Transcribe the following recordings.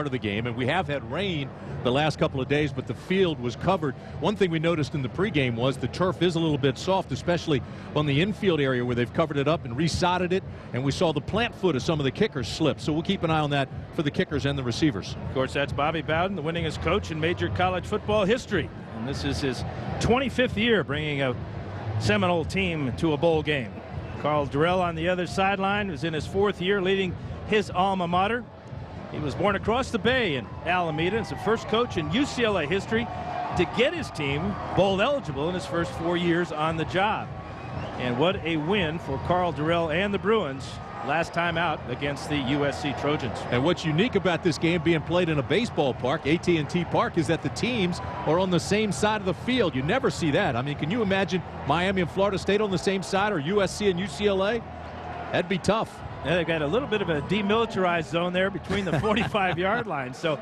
of the game, and we have had rain the last couple of days, but the field was covered. One thing we noticed in the pregame was the turf is a little bit soft, especially on the infield area where they've covered it up and resodded it, and we saw the plant foot of some of the kickers slip. So we'll keep an eye on that for the kickers and the receivers. Of course, that's Bobby Bowden, the winningest coach in major college football history, and this is his 25th year bringing a Seminole team to a bowl game. Karl Dorrell on the other sideline is in his 4th year leading his alma mater. He was born across the bay in Alameda. He's the first coach in UCLA history to get his team bowl eligible in his first 4 years on the job. And what a win for Karl Dorrell and the Bruins last time out against the USC Trojans. And what's unique about this game being played in a baseball park, AT&T Park, is that the teams are on the same side of the field. You never see that. I mean, can you imagine Miami and Florida State on the same side, or USC and UCLA? That'd be tough. Yeah, they've got a little bit of a demilitarized zone there between the 45-yard line. So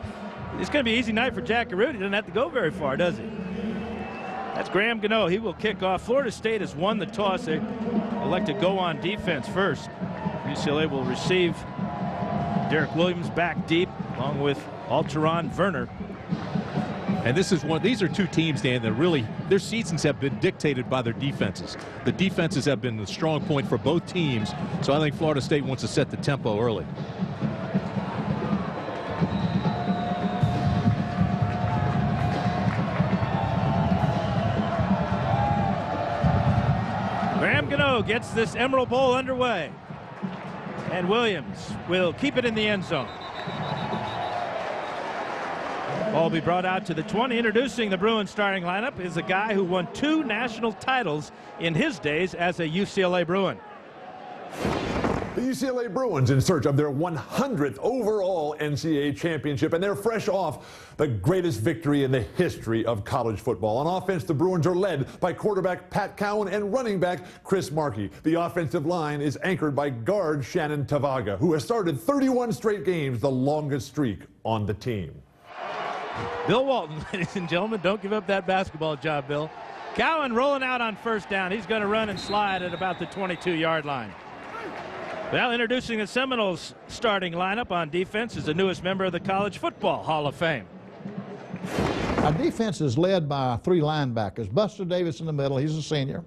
it's going to be an easy night for Jack Arute. He doesn't have to go very far, does he? That's Graham Gano. He will kick off. Florida State has won the toss. They elect to go on defense first. UCLA will receive. Derek Williams back deep along with Alteron Werner. And these are two teams, Dan, that really, their seasons have been dictated by their defenses. The defenses have been the strong point for both teams, so I think Florida State wants to set the tempo early. Graham Gano gets this Emerald Bowl underway. And Williams will keep it in the end zone. Ball will be brought out to the 20. Introducing the Bruins starting lineup is a guy who won 2 national titles in his days as a UCLA Bruin. The UCLA Bruins in search of their 100th overall NCAA championship, and they're fresh off the greatest victory in the history of college football. On offense, the Bruins are led by quarterback Pat Cowan and running back Chris Markey. The offensive line is anchored by guard Shannon Tavaga, who has started 31 straight games, the longest streak on the team. Bill Walton, ladies and gentlemen, don't give up that basketball job, Bill. Cowan rolling out on first down. He's going to run and slide at about the 22-yard line. Well, introducing the Seminoles starting lineup on defense is the newest member of the College Football Hall of Fame. Our defense is led by 3 linebackers. Buster Davis in the middle, he's a senior.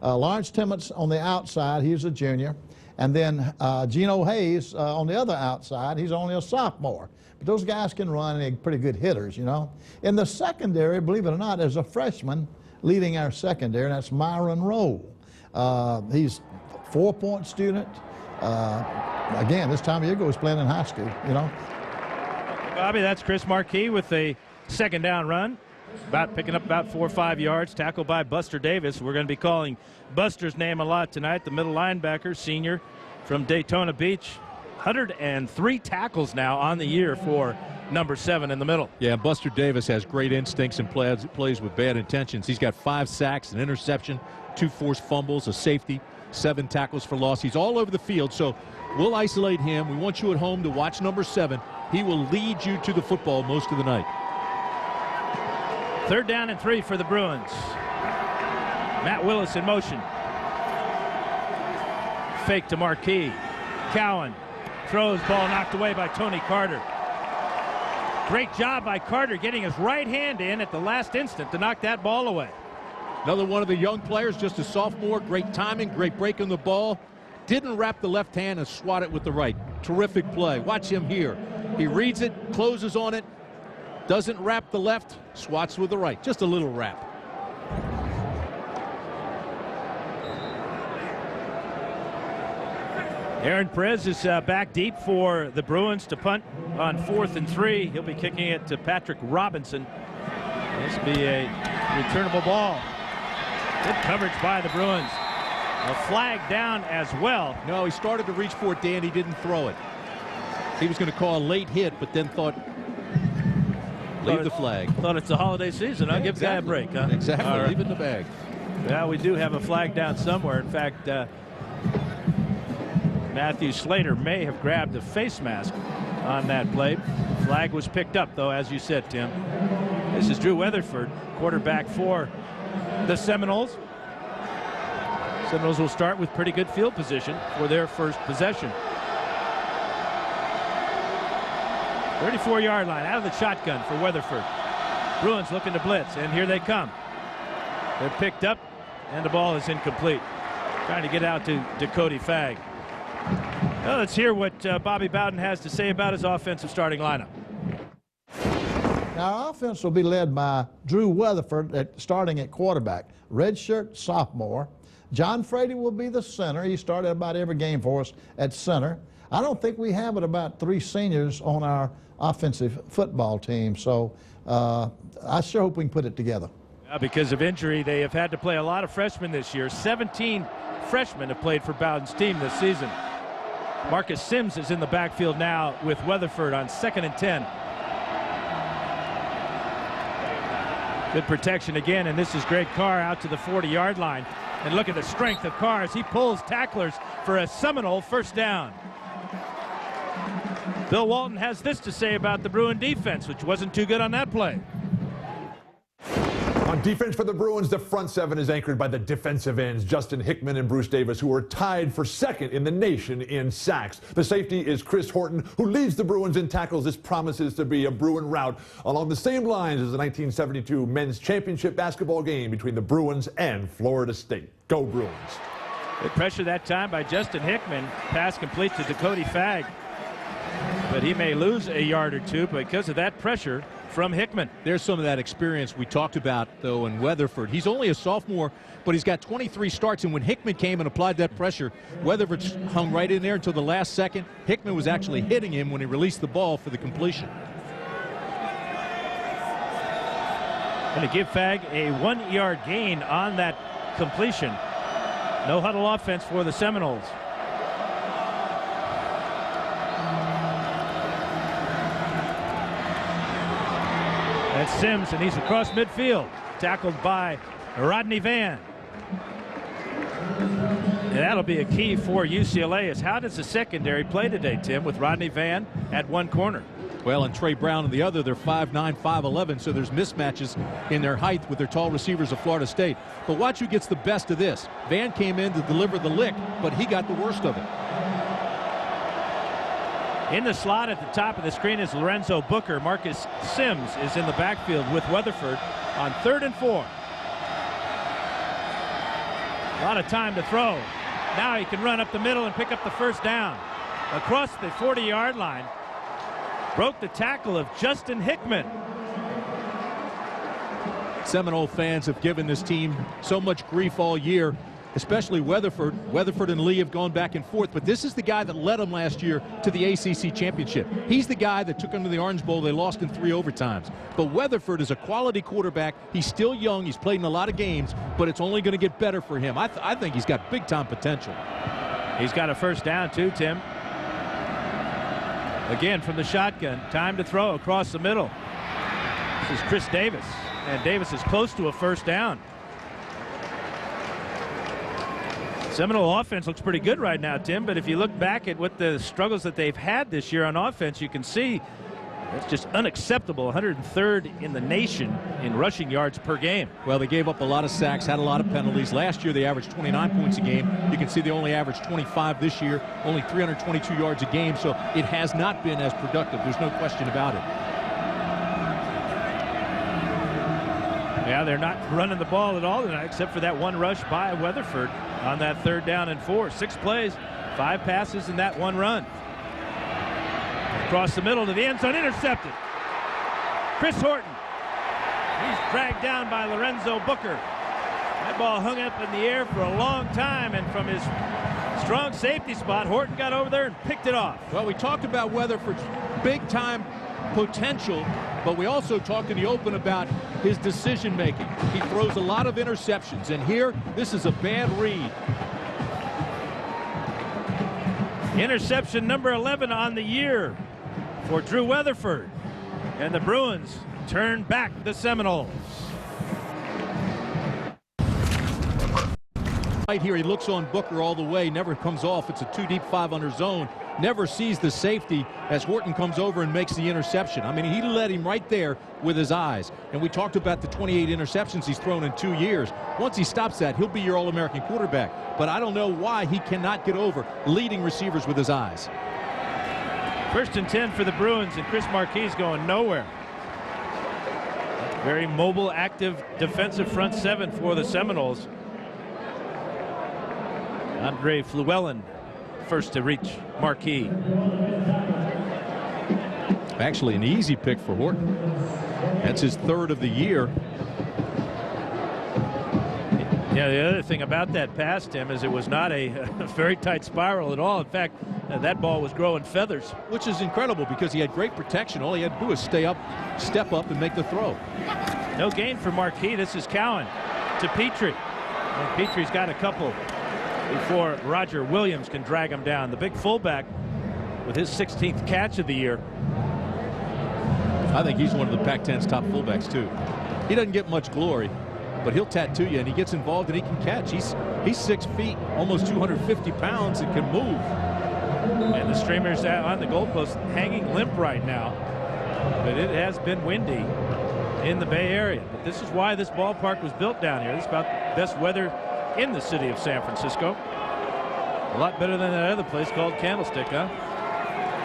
Lawrence Timmons on the outside, he's a junior. And then Geno Hayes on the other outside, he's only a sophomore. But those guys can run, and they're pretty good hitters, you know. In the secondary, believe it or not, there's a freshman leading our secondary, and that's Myron Rowe. He's a 4-point student. Again, this time of year ago, he was playing in high school, you know. Bobby, that's Chris Markey with a second down run. Picking up about 4 or 5 yards, tackled by Buster Davis. We're going to be calling Buster's name a lot tonight, the middle linebacker, senior from Daytona Beach. 103 tackles now on the year for number 7 in the middle. Yeah, Buster Davis has great instincts and plays with bad intentions. He's got 5 sacks, an interception, 2 forced fumbles, a safety, 7 tackles for loss. He's all over the field, so we'll isolate him. We want you at home to watch number 7. He will lead you to the football most of the night. 3rd down and 3 for the Bruins. Matt Willis in motion. Fake to Markey. Cowan throws, ball knocked away by Tony Carter. Great job by Carter getting his right hand in at the last instant to knock that ball away. Another one of the young players, just a sophomore. Great timing, great break on the ball. Didn't wrap the left hand and swat it with the right. Terrific play. Watch him here. He reads it, closes on it, doesn't wrap the left, swats with the right. Just a little wrap. Aaron Perez is back deep for the Bruins to punt on 4th and 3. He'll be kicking it to Patrick Robinson. This will be a returnable ball. Good coverage by the Bruins. A flag down as well. No, he started to reach for it, Dan. He didn't throw it. He was going to call a late hit, but then thought, leave the flag. Thought it's the holiday season. I'll give the guy a break, huh? Exactly. All right. Leave it in the bag. Well, we do have a flag down somewhere. In fact, Matthew Slater may have grabbed a face mask on that play. Flag was picked up, though, as you said, Tim. This is Drew Weatherford, quarterback for the Seminoles. Seminoles will start with pretty good field position for their first possession. 34-yard line, out of the shotgun for Weatherford. Bruins looking to blitz, and here they come. They're picked up, and the ball is incomplete. Trying to get out to Dakota Fagg. Well, let's hear what Bobby Bowden has to say about his offensive starting lineup. Now, our offense will be led by Drew Weatherford starting at quarterback, redshirt sophomore. John Frady will be the center. He started about every game for us at center. I don't think we have but about 3 seniors on our offensive football team, so I sure hope we can put it together. Because of injury, they have had to play a lot of freshmen this year. 17 freshmen have played for Bowden's team this season. Marcus Sims is in the backfield now with Weatherford on 2nd and 10. Good protection again, and this is Greg Carr out to the 40-yard line. And look at the strength of Carr as he pulls tacklers for a Seminole first down. Bill Walton has this to say about the Bruin defense, which wasn't too good on that play. On defense for the Bruins, the front 7 is anchored by the defensive ends, Justin Hickman and Bruce Davis, who are tied for 2nd in the nation in sacks. The safety is Chris Horton, who leads the Bruins in tackles. This promises to be a Bruin rout along the same lines as the 1972 men's championship basketball game between the Bruins and Florida State. Go Bruins. Good pressure that time by Justin Hickman. Pass complete to Dakota Fagg. But he may lose a yard or 2 because of that pressure from Hickman. There's some of that experience we talked about, though, in Weatherford. He's only a sophomore, but he's got 23 starts, and when Hickman came and applied that pressure, Weatherford hung right in there until the last second. Hickman was actually hitting him when he released the ball for the completion. Going to give Fagg a 1-yard gain on that completion. No huddle offense for the Seminoles. That's Sims, and he's across midfield. Tackled by Rodney Van. And that'll be a key for UCLA is how does the secondary play today, Tim, with Rodney Van at one corner? Well, and Trey Brown on the other. They're 5'9", 5'11", so there's mismatches in their height with their tall receivers of Florida State. But watch who gets the best of this. Van came in to deliver the lick, but he got the worst of it. In the slot at the top of the screen is Lorenzo Booker. Marcus Sims is in the backfield with Weatherford on 3rd and 4. A lot of time to throw. Now he can run up the middle and pick up the first down. Across the 40-yard line. Broke the tackle of Justin Hickman. Seminole fans have given this team so much grief all year, especially Weatherford. Weatherford and Lee have gone back and forth, but this is the guy that led them last year to the ACC championship. He's the guy that took them to the Orange Bowl. They lost in 3 overtimes. But Weatherford is a quality quarterback. He's still young. He's played in a lot of games, but it's only going to get better for him. I think he's got big-time potential. He's got a first down, too, Tim. Again from the shotgun. Time to throw across the middle. This is Chris Davis, and Davis is close to a first down. Seminole offense looks pretty good right now, Tim, but if you look back at what the struggles that they've had this year on offense, you can see that's just unacceptable. 103rd in the nation in rushing yards per game. Well, they gave up a lot of sacks, had a lot of penalties. Last year they averaged 29 points a game. You can see they only averaged 25 this year, only 322 yards a game, so it has not been as productive. There's no question about it. Yeah, they're not running the ball at all tonight except for that one rush by Weatherford on that 3rd down and 4. 6 plays, 5 passes, and that 1 run. Across the middle to the end zone, intercepted. Chris Horton. He's dragged down by Lorenzo Booker. That ball hung up in the air for a long time, and from his strong safety spot, Horton got over there and picked it off. Well, we talked about Weatherford's big-time potential, but we also talked in the open about his decision-making. He throws a lot of interceptions, and here, this is a bad read. Interception number 11 on the year for Drew Weatherford. And the Bruins turn back the Seminoles. Right here, he looks on Booker all the way, never comes off. It's a 2-deep 5 under zone. Never sees the safety as Horton comes over and makes the interception. I mean, he led him right there with his eyes. And we talked about the 28 interceptions he's thrown in 2 years. Once he stops that, he'll be your All-American quarterback. But I don't know why he cannot get over leading receivers with his eyes. First and 10 for the Bruins, and Chris Marquis going nowhere. Very mobile, active defensive front seven for the Seminoles. Andre Fluellen first to reach Marquis. Actually, an easy pick for Horton. That's his third of the year. Yeah, the other thing about that pass, Tim, is it was not a very tight spiral at all. In fact, that ball was growing feathers. Which is incredible because he had great protection. All he had to do was step up and make the throw. No gain for Marquis. This is Cowan to Petrie. And Petrie's got a couple before Roger Williams can drag him down. The big fullback with his 16th catch of the year. I think he's one of the Pac-10's top fullbacks too. He doesn't get much glory, but he'll tattoo you, and he gets involved and he can catch. He's 6 feet, almost 250 pounds, and can move. And the streamers on the goalpost hanging limp right now. But it has been windy in the Bay Area. But this is why this ballpark was built down here. This is about the best weather in the city of San Francisco. A lot better than that other place called Candlestick, huh?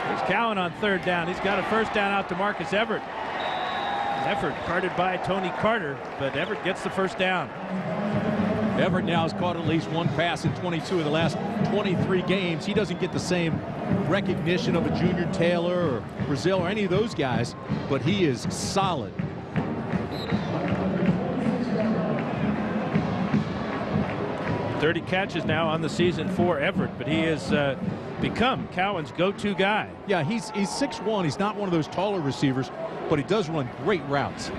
Here's Cowan on third down. He's got a first down out to Marcus Everett. Effort guarded by Tony Carter, but Everett gets the first down. Everett now has caught at least one pass in 22 of the last 23 games. He doesn't get the same recognition of a Junior Taylor or Brazil or any of those guys, but he is solid. .30 catches now on the season for Everett, but he has become Cowan's go-to guy. Yeah, he's 6'1". He's not one of those taller receivers, but he does run great routes.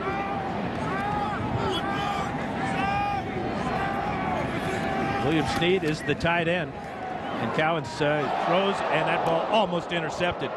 William Snead is the tight end, and Cowan throws, and that ball almost intercepted.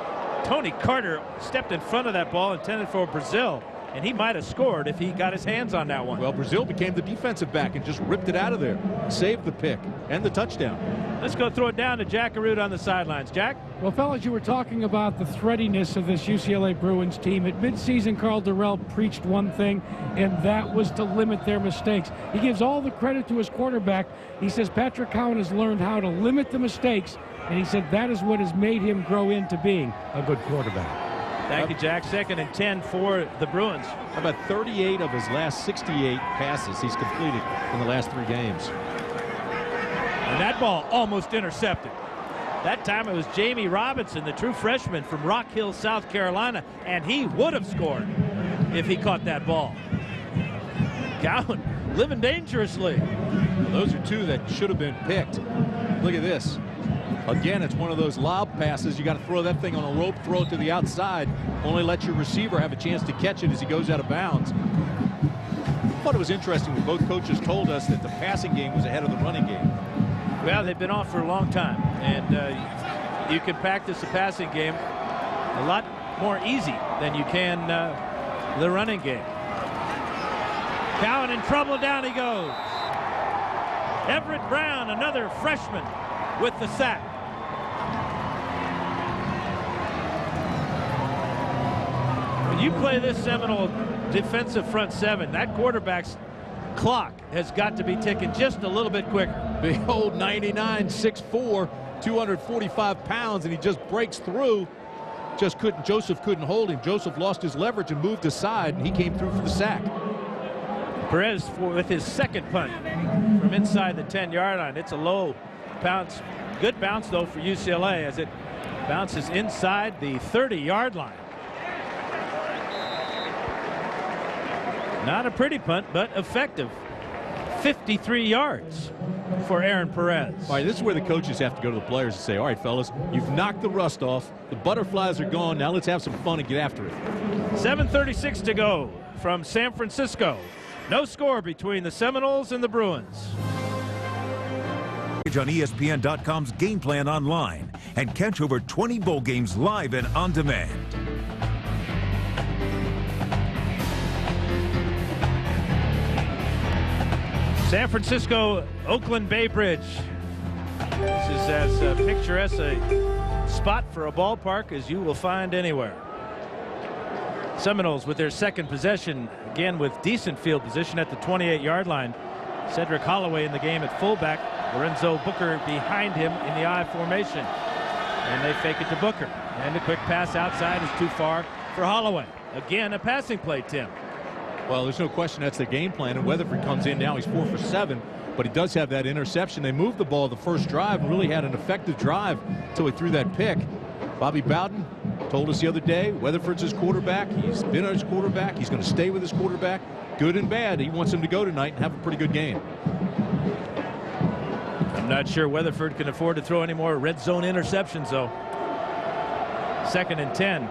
Tony Carter stepped in front of that ball intended for Brazil, and he might have scored if he got his hands on that one. Well, Brazil became the defensive back and just ripped it out of there. Saved the pick and the touchdown. Let's go throw it down to Jack Arute on the sidelines. Jack? Well, fellas, you were talking about the threadiness of this UCLA Bruins team. At midseason, Carl Durrell preached one thing, and that was to limit their mistakes. He gives all the credit to his quarterback. He says Patrick Cowan has learned how to limit the mistakes, and he said that is what has made him grow into being a good quarterback. Thank you, Jack. 2nd and 10 for the Bruins. How about 38 of his last 68 passes he's completed in the last 3 games. And that ball almost intercepted. That time it was Jamie Robinson, the true freshman from Rock Hill, South Carolina, and he would have scored if he caught that ball. Cowan living dangerously. Well, those are 2 that should have been picked. Look at this. Again, it's one of those lob passes. You got to throw that thing on a rope, throw it to the outside. Only let your receiver have a chance to catch it as he goes out of bounds. I thought it was interesting when both coaches told us that the passing game was ahead of the running game. Well, they've been off for a long time, and you can practice the passing game a lot more easy than you can the running game. Cowan in trouble, down he goes. Everett Brown, another freshman, with the sack. When you play this Seminole defensive front seven, that quarterback's clock has got to be ticking just a little bit quicker. Big old 99, 6'4", 245 pounds, and he just breaks through. Joseph couldn't hold him. Joseph lost his leverage and moved aside, and he came through for the sack. Perez with his second punt from inside the 10-yard line. It's a low bounce. Good bounce, though, for UCLA as it bounces inside the 30-yard line. Not a pretty punt, but effective. 53 yards for Aaron Perez. All right, this is where the coaches have to go to the players and say, all right, fellas, you've knocked the rust off. The butterflies are gone. Now let's have some fun and get after it. 7:36 to go from San Francisco. No score between the Seminoles and the Bruins. On ESPN.com's Game Plan online and catch over 20 bowl games live and on demand. San Francisco, Oakland Bay Bridge. This is as picturesque a spot for a ballpark as you will find anywhere. Seminoles with their second possession, again with decent field position at the 28-yard line. Cedric Holloway in the game at fullback. Lorenzo Booker behind him in the I formation. And they fake it to Booker. And the quick pass outside is too far for Holloway. Again, a passing play, Tim. Well, there's no question that's the game plan, and Weatherford comes in now. He's 4 for 7, but he does have that interception. They moved the ball the first drive and really had an effective drive until he threw that pick. Bobby Bowden told us the other day, Weatherford's his quarterback. He's been his quarterback. He's going to stay with his quarterback, good and bad. He wants him to go tonight and have a pretty good game. I'm not sure Weatherford can afford to throw any more red zone interceptions, though. 2nd and 10.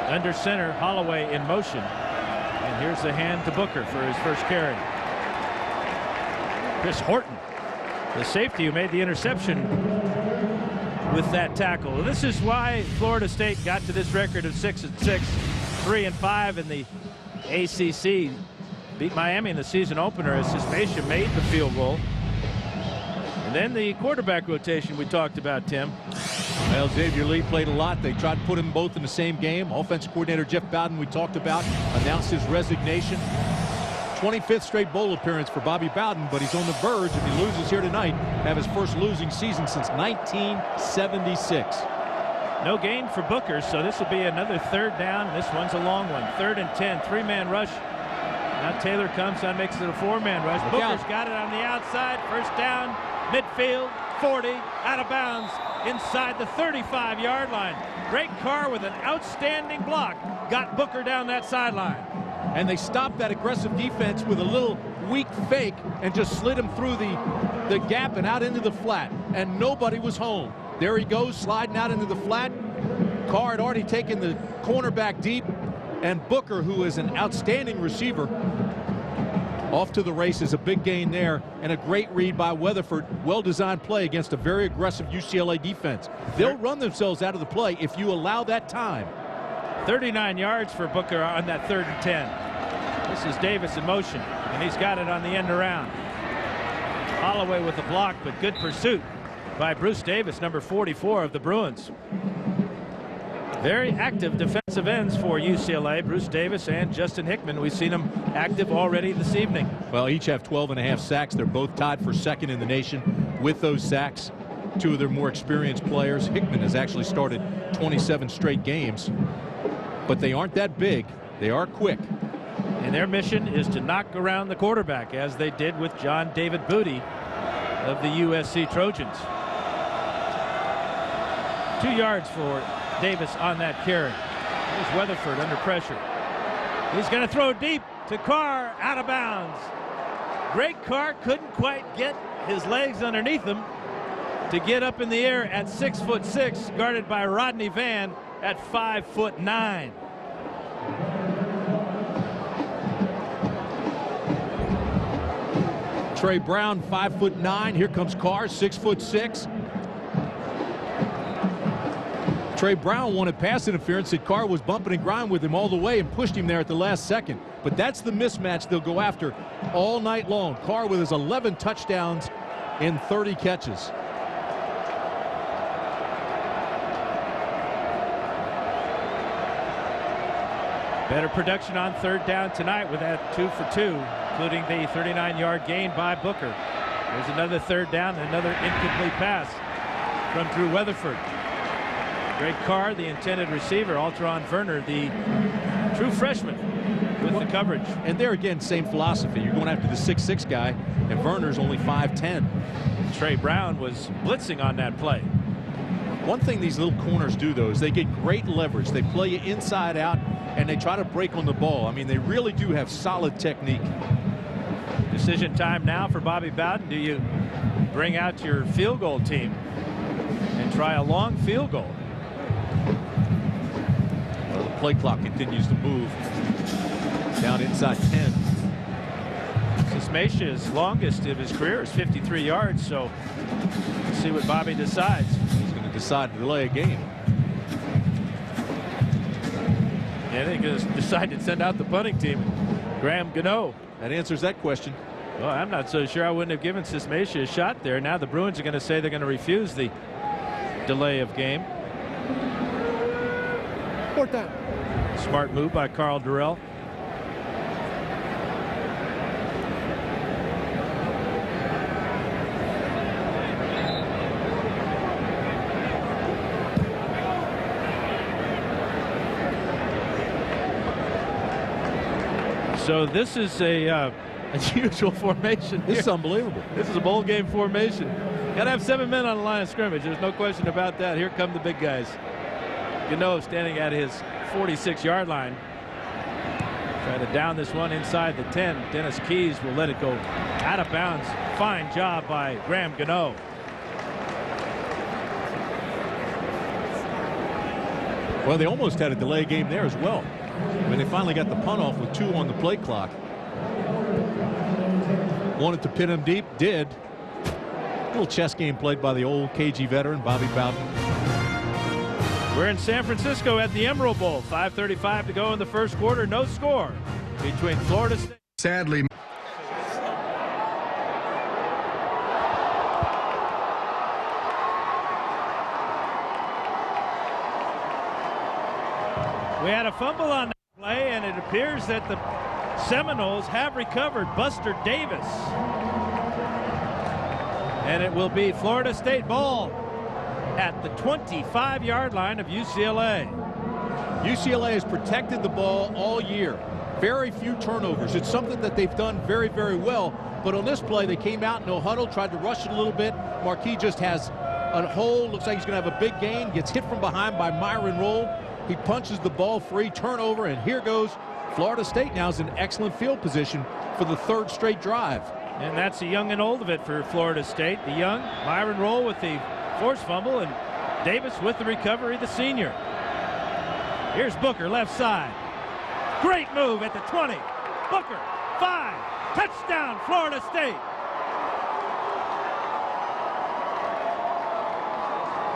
Under center, Holloway in motion. And here's the hand to Booker for his first carry. Chris Horton, the safety who made the interception with that tackle. This is why Florida State got to this record of 6-6, 3-5 in the ACC. Beat Miami in the season opener as Sismacia made the field goal. And then the quarterback rotation we talked about, Tim. Well, Xavier Lee played a lot. They tried to put them both in the same game. Offensive coordinator Jeff Bowden, we talked about, announced his resignation. 25th straight bowl appearance for Bobby Bowden, but he's on the verge, if he loses here tonight, have his first losing season since 1976. No gain for Booker, so this will be another 3rd down. This one's a long one. 3rd and 10, 3-man rush. Now Taylor comes on, makes it a 4-man rush. Booker's got it on the outside. First down, midfield, 40, out of bounds, inside the 35-yard line. Greg Carr with an outstanding block got Booker down that sideline. And they stopped that aggressive defense with a little weak fake and just slid him through the gap and out into the flat. And nobody was home. There he goes, sliding out into the flat. Carr had already taken the cornerback deep. And Booker, who is an outstanding receiver, off to the races. A big gain there and a great read by Weatherford. Well-designed play against a very aggressive UCLA defense. They'll run themselves out of the play if you allow that time. 39 yards for Booker on that 3rd and 10. This is Davis in motion, and he's got it on the end around. Holloway with the block, but good pursuit by Bruce Davis, number 44 of the Bruins. Very active defensive ends for UCLA, Bruce Davis and Justin Hickman. We've seen them active already this evening. Well, each have 12.5 sacks. They're both tied for 2nd in the nation with those sacks. 2 of their more experienced players. Hickman has actually started 27 straight games, but they aren't that big. They are quick. And their mission is to knock around the quarterback, as they did with John David Booty of the USC Trojans. 2 yards for Davis on that carry. Here's Weatherford under pressure. He's going to throw deep to Carr, out of bounds. Greg Carr couldn't quite get his legs underneath him to get up in the air at 6'6", guarded by Rodney Van at 5'9". Trey Brown, 5'9". Here comes Carr, 6'6". Trey Brown wanted pass interference, said Carr was bumping and grinding with him all the way and pushed him there at the last second. But that's the mismatch they'll go after all night long. Carr with his 11 touchdowns in 30 catches. Better production on 3rd down tonight with that 2 for 2, including the 39-yard gain by Booker. There's another 3rd down, another incomplete pass from Drew Weatherford. Greg Carr, the intended receiver. Alteron Werner, the true freshman, with the coverage. And there again, same philosophy. You're going after the 6'6" guy, and Werner's only 5'10". Trey Brown was blitzing on that play. One thing these little corners do, though, is they get great leverage. They play you inside out, and they try to break on the ball. I mean, they really do have solid technique. Decision time now for Bobby Bowden. Do you bring out your field goal team and try a long field goal? Well, the play clock continues to move down inside 10. Sismacia's longest of his career is 53 yards, so let's see what Bobby decides. He's going to decide to delay a game. Yeah, they're going to decide to send out the punting team. Graham Gano. That answers that question. Well, I'm not so sure. I wouldn't have given Sismacia a shot there. Now the Bruins are going to say they're going to refuse the delay of game. 4th down. Smart move by Carl Durrell. So this is a unusual formation. This is unbelievable. This is a bowl game formation. Got to have 7 men on the line of scrimmage. There's no question about that. Here come the big guys. Gano standing at his 46-yard line. Trying to down this one inside the 10. Dennis Keys will let it go out of bounds. Fine job by Graham Gano. Well, they almost had a delay game there as well. When they finally got the punt off with 2 on the play clock. Wanted to pin him deep, did. Little chess game played by the old KG veteran, Bobby Bowden. We're in San Francisco at the Emerald Bowl. 5:35 to go in the first quarter. No score between Florida State. Sadly. We had a fumble on that play, and it appears that the Seminoles have recovered Buster Davis. And it will be Florida State ball at the 25-yard line of UCLA. UCLA has protected the ball all year. Very few turnovers. It's something that they've done very, very well. But on this play, they came out, no huddle, tried to rush it a little bit. Marquis just has a hole. Looks like he's going to have a big gain. Gets hit from behind by Myron Roll. He punches the ball free, turnover, and here goes Florida State. Now is in excellent field position for the 3rd straight drive. And that's the young and old of it for Florida State. The young, Myron Roll with the forced fumble, and Davis with the recovery, the senior. Here's Booker, left side. Great move at the 20. Booker, 5. Touchdown, Florida State.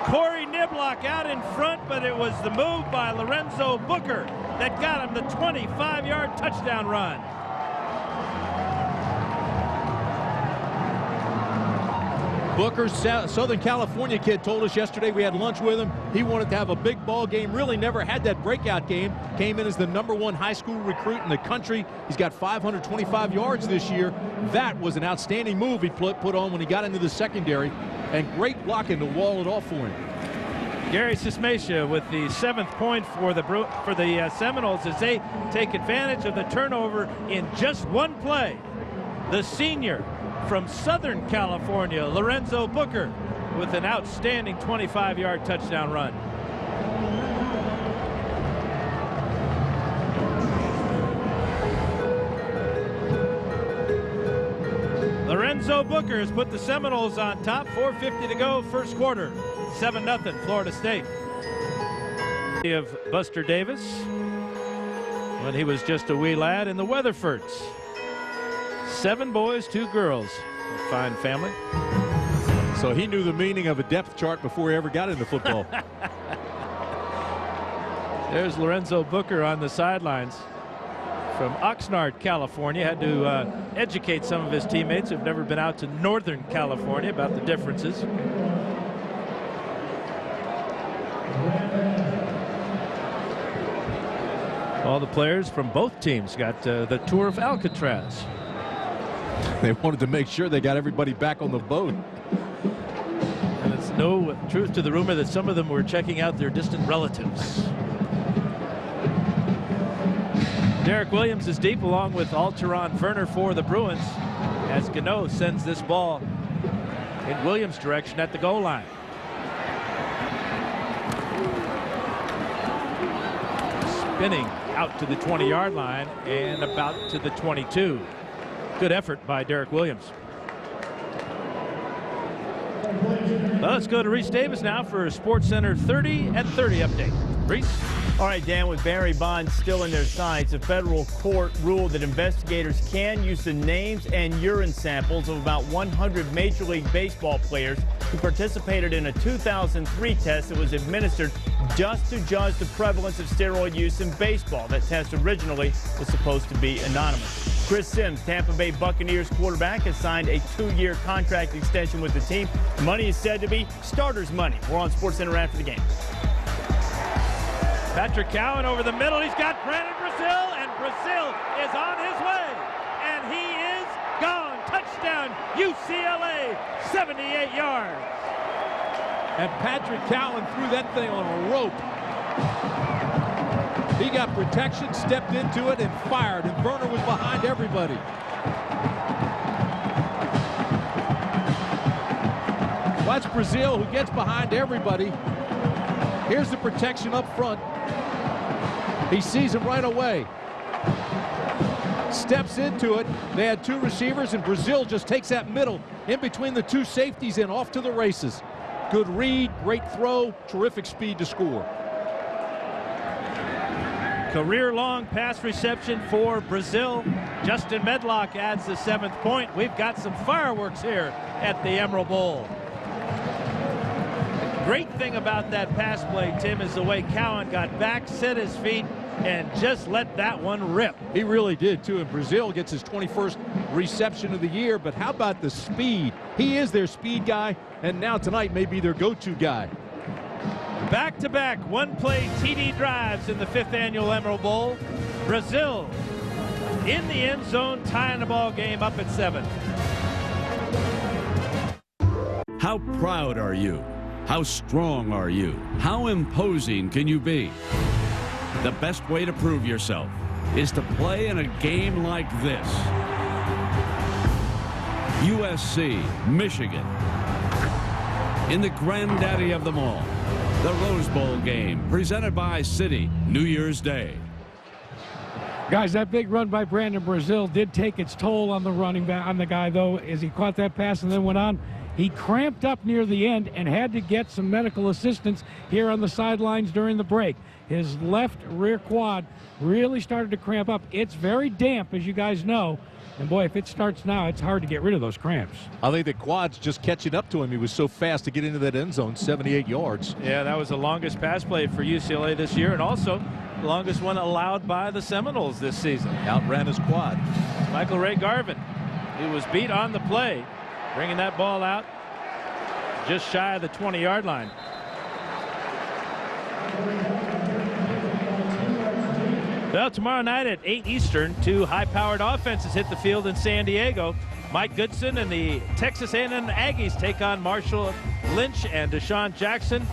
Corey Niblock out in front, but it was the move by Lorenzo Booker that got him the 25-yard touchdown run. Booker's Southern California kid told us yesterday, we had lunch with him, he wanted to have a big ball game. Really never had that breakout game. Came in as the #1 high school recruit in the country. He's got 525 yards this year. That was an outstanding move he put on when he got into the secondary, and great blocking to wall it off for him. Gary Sismacia with the 7th point for the Seminoles as they take advantage of the turnover in just one play. The senior from Southern California, Lorenzo Booker, with an outstanding 25-yard touchdown run. Lorenzo Booker has put the Seminoles on top. 4:50 to go, first quarter. 7-0 Florida State. Of Buster Davis when he was just a wee lad in the Weatherfords. 7 boys, 2 girls. A fine family. So he knew the meaning of a depth chart before he ever got into football. There's Lorenzo Booker on the sidelines from Oxnard, California. Had to educate some of his teammates who've never been out to Northern California about the differences. All the players from both teams got the tour of Alcatraz. They wanted to make sure they got everybody back on the boat. And it's no truth to the rumor that some of them were checking out their distant relatives. Derek Williams is deep along with Alteron Werner for the Bruins as Gano sends this ball in Williams' direction at the goal line. Spinning out to the 20-yard line and about to the 22. Good effort by Derek Williams. Well, let's go to Reese Davis now for a Sports Center 30 at 30 update. Reese? All right, Dan, with Barry Bonds still in their sights, a federal court ruled that investigators can use the names and urine samples of about 100 Major League Baseball players who participated in a 2003 test that was administered just to judge the prevalence of steroid use in baseball. That test originally was supposed to be anonymous. Chris Sims, Tampa Bay Buccaneers quarterback, has signed a 2-year contract extension with the team. The money is said to be starters money. We're on SportsCenter after the game. Patrick Cowan over the middle. He's got Brandon Brazil, and Brazil is on his way. And he is gone. Touchdown, UCLA, 78 yards. And Patrick Cowan threw that thing on a rope. He got protection, stepped into it, and fired, and Verner was behind everybody. Watch Brazil, who gets behind everybody. Here's the protection up front. He sees him right away. Steps into it. They had two receivers, and Brazil just takes that middle in between the two safeties and off to the races. Good read, great throw, terrific speed to score. Career-long pass reception for Brazil. Justin Medlock adds the 7th point. We've got some fireworks here at the Emerald Bowl. The great thing about that pass play, Tim, is the way Cowan got back, set his feet, and just let that one rip. He really did, too. And Brazil gets his 21st reception of the year. But how about the speed? He is their speed guy, and now tonight may be their go-to guy. Back-to-back one-play TD drives in the 5th annual Emerald Bowl. Brazil in the end zone, tying the ball game up at 7. How proud are you? How strong are you? How imposing can you be? The best way to prove yourself is to play in a game like this. USC, Michigan. In the granddaddy of them all, the Rose Bowl game, presented by Citi, New Year's Day. Guys, that big run by Brandon Brazil did take its toll on the running back, on the guy, though, as he caught that pass and then went on. He cramped up near the end and had to get some medical assistance here on the sidelines during the break. His left rear quad really started to cramp up. It's very damp, as you guys know. And boy, if it starts now, it's hard to get rid of those cramps. I think the quad's just catching up to him. He was so fast to get into that end zone, 78 yards. Yeah, that was the longest pass play for UCLA this year, and also the longest one allowed by the Seminoles this season. Outran his quad. Michael Ray Garvin, who was beat on the play, bringing that ball out just shy of the 20-yard line. Well, tomorrow night at 8 Eastern, two high-powered offenses hit the field in San Diego. Mike Goodson and the Texas A&M Aggies take on Marshall Lynch and Deshaun Jackson.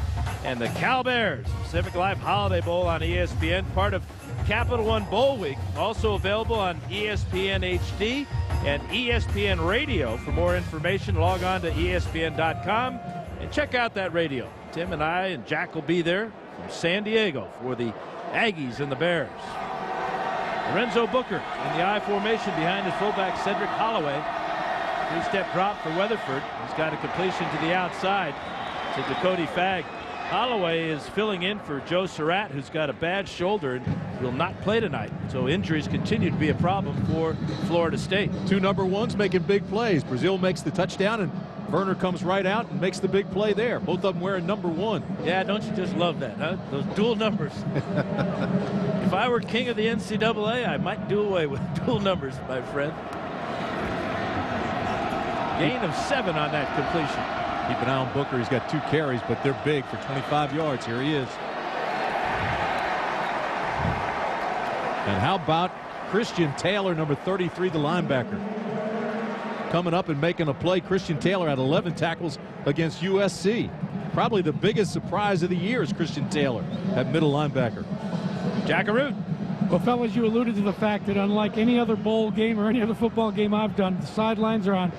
And the Cal Bears Pacific Life Holiday Bowl on ESPN, part of Capital One Bowl Week, also available on ESPN HD and ESPN Radio. For more information, log on to ESPN.com and check out that radio. Tim and I and Jack will be there from San Diego for the Aggies and the Bears. Lorenzo Booker in the I formation behind his fullback Cedric Holloway. 3-step drop for Weatherford. He's got a completion to the outside to Dakota Fagg. Holloway is filling in for Joe Surratt, who's got a bad shoulder and will not play tonight. So injuries continue to be a problem for Florida State. Two number ones making big plays. Brazil makes the touchdown, and Verner comes right out and makes the big play there. Both of them wearing number 1. Yeah, don't you just love that, huh? Those dual numbers. If I were king of the NCAA, I might do away with dual numbers, my friend. Gain of 7 on that completion. Keep an eye on Booker. He's got 2 carries, but they're big for 25 yards. Here he is. And how about Christian Taylor, number 33, the linebacker? Coming up and making a play. Christian Taylor had 11 tackles against USC. Probably the biggest surprise of the year is Christian Taylor, that middle linebacker. Jackaroo. Well, fellas, you alluded to the fact that unlike any other bowl game or any other football game I've done, the sidelines are on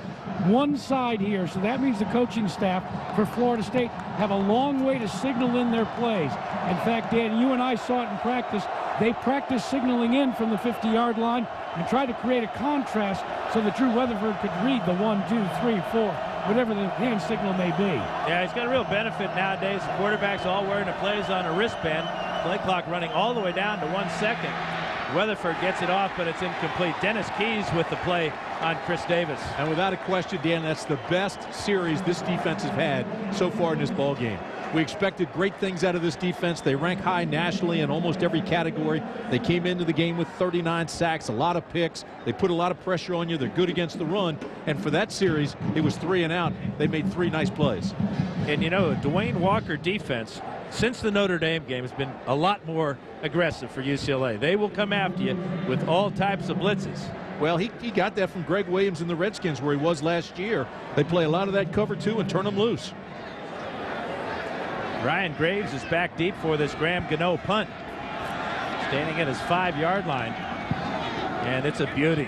one side here. So that means the coaching staff for Florida State have a long way to signal in their plays. In fact, Dan, you and I saw it in practice. They practiced signaling in from the 50-yard line and tried to create a contrast so that Drew Weatherford could read the 1, 2, 3, 4, whatever the hand signal may be. Yeah, he's got a real benefit nowadays. The quarterbacks all wearing the plays on a wristband. Play clock running all the way down to 1 second. Weatherford gets it off, but it's incomplete. Dennis Keys with the play on Chris Davis. And without a question, Dan, that's the best series this defense has had so far in this ball game. We expected great things out of this defense. They rank high nationally in almost every category. They came into the game with 39 sacks, a lot of picks. They put a lot of pressure on you. They're good against the run. And for that series, it was 3 and out. They made 3 nice plays. And you know, Dwayne Walker defense, since the Notre Dame game, has been a lot more aggressive for UCLA. They will come after you with all types of blitzes. Well, he got that from Greg Williams and the Redskins where he was last year. They play a lot of that cover too and turn them loose. Ryan Graves is back deep for this Graham Gano punt. Standing at his 5-yard line. And it's a beauty.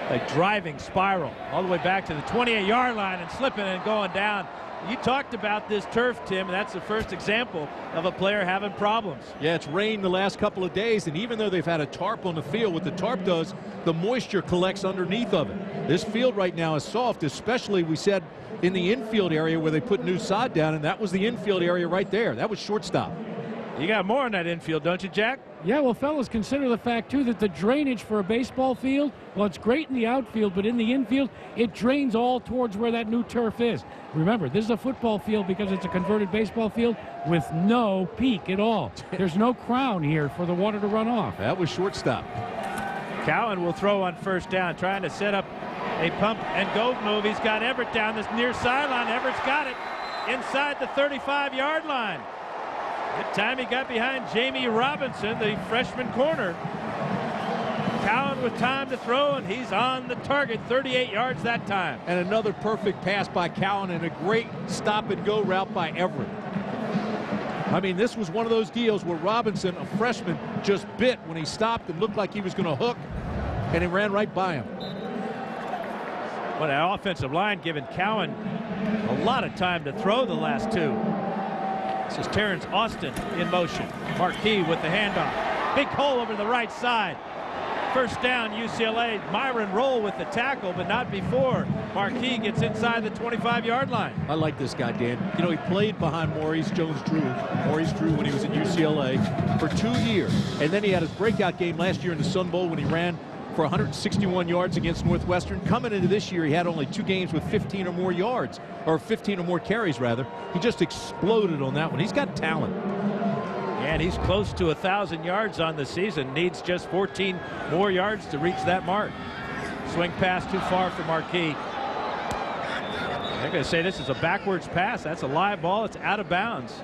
A driving spiral all the way back to the 28-yard line and slipping and going down. You talked about this turf, Tim, and that's the first example of a player having problems. Yeah, it's rained the last couple of days, and even though they've had a tarp on the field, what the tarp does, the moisture collects underneath of it. This field right now is soft, especially, we said, in the infield area where they put new sod down, and that was the infield area right there. That was shortstop. You got more on that infield, don't you, Jack? Yeah, well, fellas, consider the fact, too, that the drainage for a baseball field, well, it's great in the outfield, but in the infield, it drains all towards where that new turf is. Remember, this is a football field because it's a converted baseball field with no peak at all. There's no crown here for the water to run off. That was shortstop. Cowan will throw on first down, trying to set up a pump and go move. He's got Everett down this near sideline. Everett's got it inside the 35-yard line. That time he got behind Jamie Robinson, the freshman corner. Cowan with time to throw, and he's on the target, 38 yards that time. And another perfect pass by Cowan and a great stop-and-go route by Everett. I mean, this was one of those deals where Robinson, a freshman, just bit when he stopped and looked like he was going to hook, and he ran right by him. Well, the offensive line giving Cowan a lot of time to throw the last two. This is Terrence Austin in motion. Marquis with the handoff. Big hole over the right side. First down, UCLA. Myron Roll with the tackle, but not before Marquis gets inside the 25-yard line. I like this guy, Dan. You know, he played behind Maurice Jones-Drew when he was at UCLA for 2 years. And then he had his breakout game last year in the Sun Bowl when he ran for 161 yards against Northwestern. Coming into this year, he had only 2 games with 15 or more yards, or 15 or more carries, rather. He just exploded on that one. He's got talent. And he's close to 1,000 yards on the season. Needs just 14 more yards to reach that mark. Swing pass too far for Marquis. They're going to say this is a backwards pass. That's a live ball. It's out of bounds.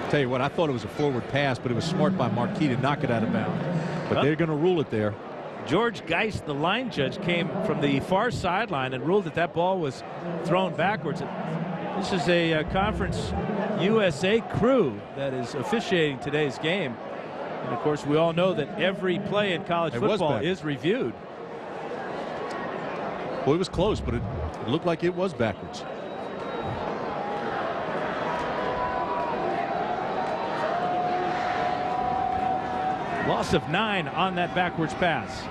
Tell you what, I thought it was a forward pass, but it was smart by Marquis to knock it out of bounds. But they're going to rule it there. George Geist, the line judge, came from the far sideline and ruled that that ball was thrown backwards. This is a Conference USA crew that is officiating today's game. And of course, we all know that every play in college football is reviewed. Well, it was close, but it looked like it was backwards. Loss of 9 on that backwards pass.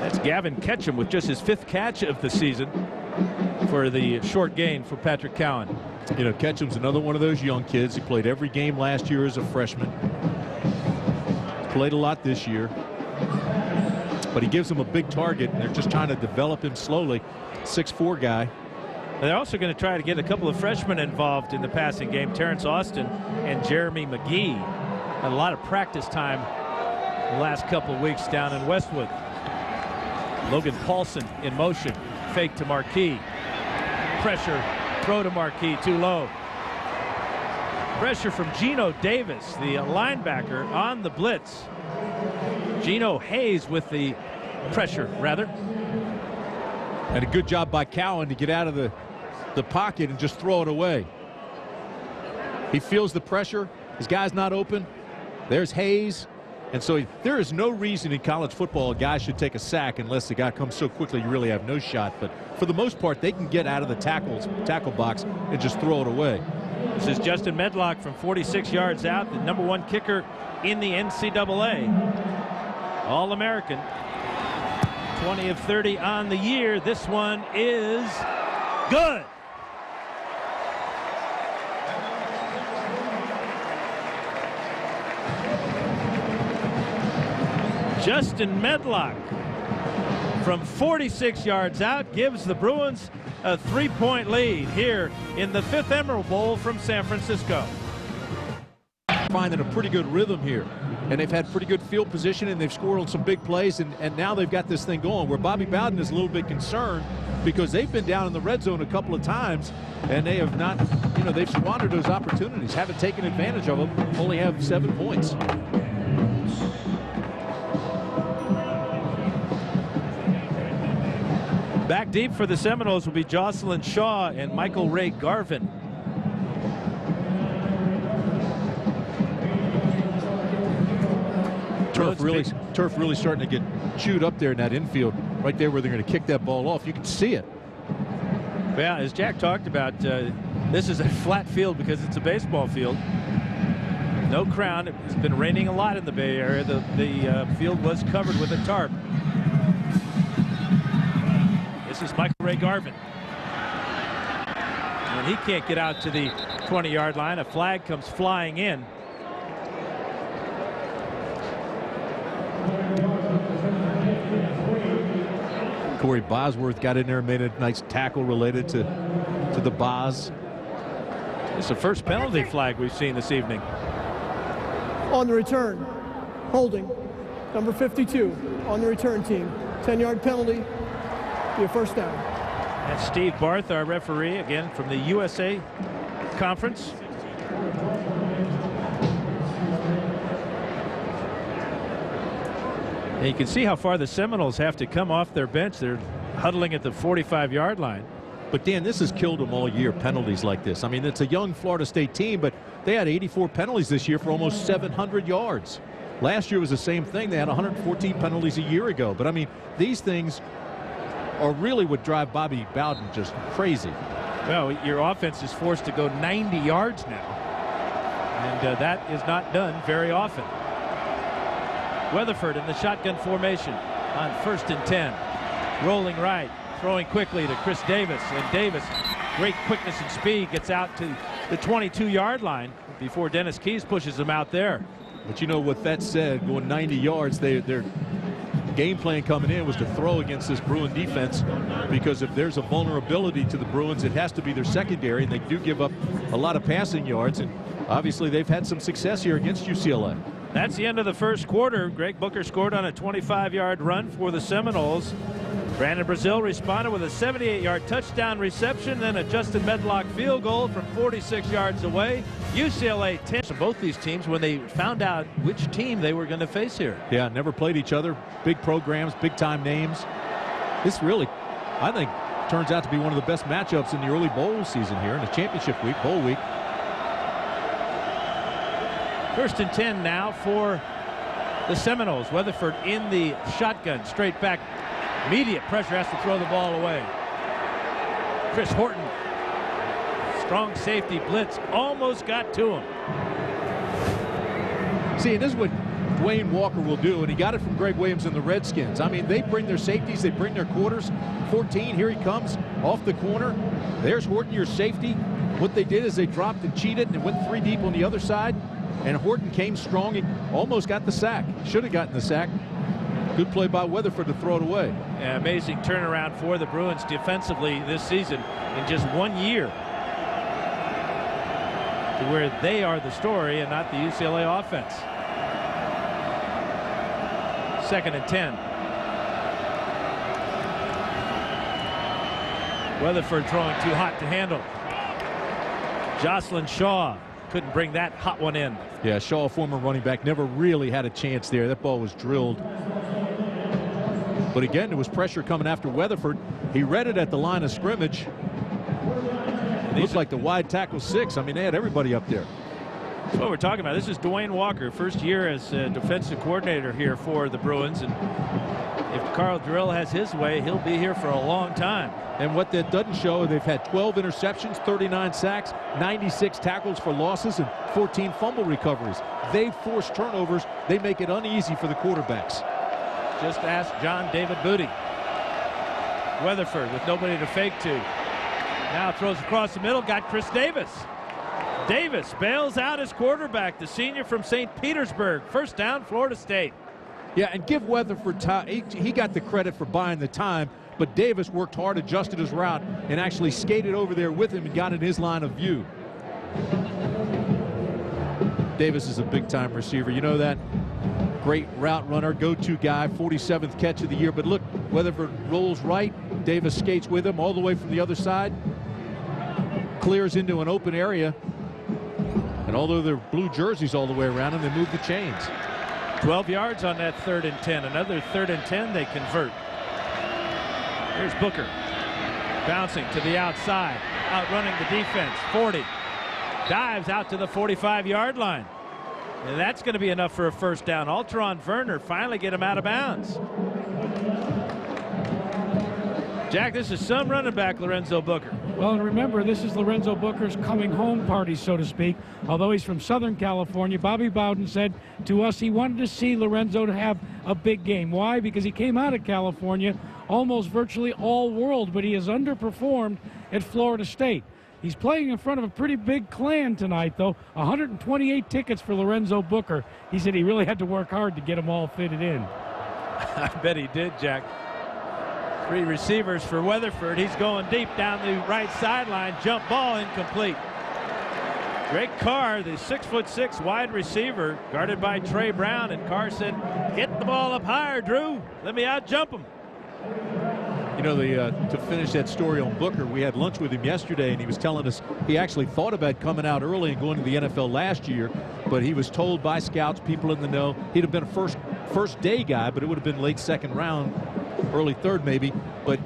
That's Gavin Ketchum with just his 5th catch of the season for the short gain for Patrick Cowan. You know, Ketchum's another one of those young kids. He played every game last year as a freshman. Played a lot this year. But he gives them a big target, and they're just trying to develop him slowly. 6'4" guy. And they're also going to try to get a couple of freshmen involved in the passing game. Terrence Austin and Jeremy McGee had a lot of practice time the last couple of weeks down in Westwood. Logan Paulson in motion. Fake to Marquis. Pressure. Throw to Marquis. Too low. Pressure from Gino Davis, the linebacker, on the blitz. Gino Hayes with the pressure, rather. And a good job by Cowan to get out of the pocket and just throw it away. He feels the pressure. His guy's not open. There's Hayes. And so there is no reason in college football a guy should take a sack unless the guy comes so quickly you really have no shot. But for the most part, they can get out of the tackle box and just throw it away. This is Justin Medlock from 46 yards out, the #1 kicker in the NCAA. All-American. 20 of 30 on the year. This one is good. Justin Medlock from 46 yards out gives the Bruins a 3-point lead here in the 5th Emerald Bowl from San Francisco. Finding a pretty good rhythm here, and they've had pretty good field position, and they've scored on some big plays, and now they've got this thing going where Bobby Bowden is a little bit concerned because they've been down in the red zone a couple of times, and they have not, you know, they've squandered those opportunities, haven't taken advantage of them, only have 7 points. Back deep for the Seminoles will be Jocelyn Shaw and Michael Ray Garvin. Turf really starting to get chewed up there in that infield, right there where they're going to kick that ball off. You can see it. Yeah, as Jack talked about, this is a flat field because it's a baseball field. No crown. It's been raining a lot in the Bay Area. The field was covered with a tarp. This is Michael Ray Garvin. And he can't get out to the 20-yard line. A flag comes flying in. Corey Bosworth got in there and made a nice tackle related to the Boz. It's the first penalty flag we've seen this evening. On the return, holding, number 52 on the return team. 10-yard penalty, be a first down. That's Steve Barth, our referee, again from the USA Conference. And you can see how far the Seminoles have to come off their bench. They're huddling at the 45-yard line. But Dan, this has killed them all year, penalties like this. I mean, it's a young Florida State team, but they had 84 penalties this year for almost 700 yards. Last year was the same thing. They had 114 penalties a year ago. But I mean, these things are really what drive Bobby Bowden just crazy. Well, your offense is forced to go 90 yards now. And that is not done very often. Weatherford in the shotgun formation on 1st and 10. Rolling right, throwing quickly to Chris Davis. And Davis, great quickness and speed, gets out to the 22-yard line before Dennis Keys pushes him out there. But you know what that said, going 90 yards, their game plan coming in was to throw against this Bruin defense, because if there's a vulnerability to the Bruins, it has to be their secondary, and they do give up a lot of passing yards, and obviously they've had some success here against UCLA. That's the end of the first quarter. Greg Booker scored on a 25-yard run for the Seminoles. Brandon Brazil responded with a 78-yard touchdown reception, then a Justin Medlock field goal from 46 yards away. UCLA 10. So both these teams, when they found out which team they were going to face here. Yeah, never played each other. Big programs, big-time names. This really, I think, turns out to be one of the best matchups in the early bowl season here in the championship week, bowl week. 1st and 10 now for the Seminoles. Weatherford in the shotgun, straight back. Immediate pressure, has to throw the ball away. Chris Horton, strong safety blitz, almost got to him. See, and this is what Dwayne Walker will do, and he got it from Greg Williams and the Redskins. I mean, they bring their safeties, they bring their quarters. 14, here he comes off the corner. There's Horton, your safety. What they did is they dropped and cheated and went 3 deep on the other side. And Horton came strong and almost got the sack. Should have gotten the sack. Good play by Weatherford to throw it away. Yeah, amazing turnaround for the Bruins defensively this season in just 1 year, to where they are the story and not the UCLA offense. 2nd and 10. Weatherford throwing too hot to handle. Jocelyn Shaw couldn't bring that hot one in. Yeah, Shaw, former running back, never really had a chance there. That ball was drilled. But again, there was pressure coming after Weatherford. He read it at the line of scrimmage. Looked like the wide tackle 6. I mean, they had everybody up there. That's what we're talking about. This is Dwayne Walker, first year as defensive coordinator here for the Bruins. And if Carl Durrell has his way, he'll be here for a long time. And what that doesn't show, they've had 12 interceptions, 39 sacks, 96 tackles for losses, and 14 fumble recoveries. They force turnovers. They make it uneasy for the quarterbacks. Just ask John David Booty. Weatherford with nobody to fake to. Now throws across the middle, got Chris Davis. Davis bails out his quarterback, the senior from St. Petersburg. First down, Florida State. Yeah, and give Weatherford time. He got the credit for buying the time, but Davis worked hard, adjusted his route, and actually skated over there with him and got in his line of view. Davis is a big-time receiver. You know that? Great route runner, go-to guy, 47th catch of the year. But look, Weatherford rolls right. Davis skates with him all the way from the other side. Clears into an open area. And although they're blue jerseys all the way around them, they move the chains. 12 yards on that 3rd and 10. Another 3rd and 10 they convert. Here's Booker. Bouncing to the outside. Outrunning the defense. 40. Dives out to the 45-yard line. And that's going to be enough for a first down. Alteron Werner finally get him out of bounds. Jack, this is some running back, Lorenzo Booker. Well, and remember, this is Lorenzo Booker's coming home party, so to speak. Although he's from Southern California, Bobby Bowden said to us he wanted to see Lorenzo to have a big game. Why? Because he came out of California almost virtually all world, but he has underperformed at Florida State. He's playing in front of a pretty big clan tonight, though. 128 tickets for Lorenzo Booker. He said he really had to work hard to get them all fitted in. I bet he did, Jack. 3 receivers for Weatherford. He's going deep down the right sideline. Jump ball incomplete. Greg Carr, the 6'6" wide receiver, guarded by Trey Brown. And Carr said, "Get the ball up higher, Drew. Let me out jump him." You know, to finish that story on Booker, we had lunch with him yesterday, and he was telling us he actually thought about coming out early and going to the NFL last year, but he was told by scouts, people in the know, he'd have been a first day guy, but it would have been late second round, early third maybe. But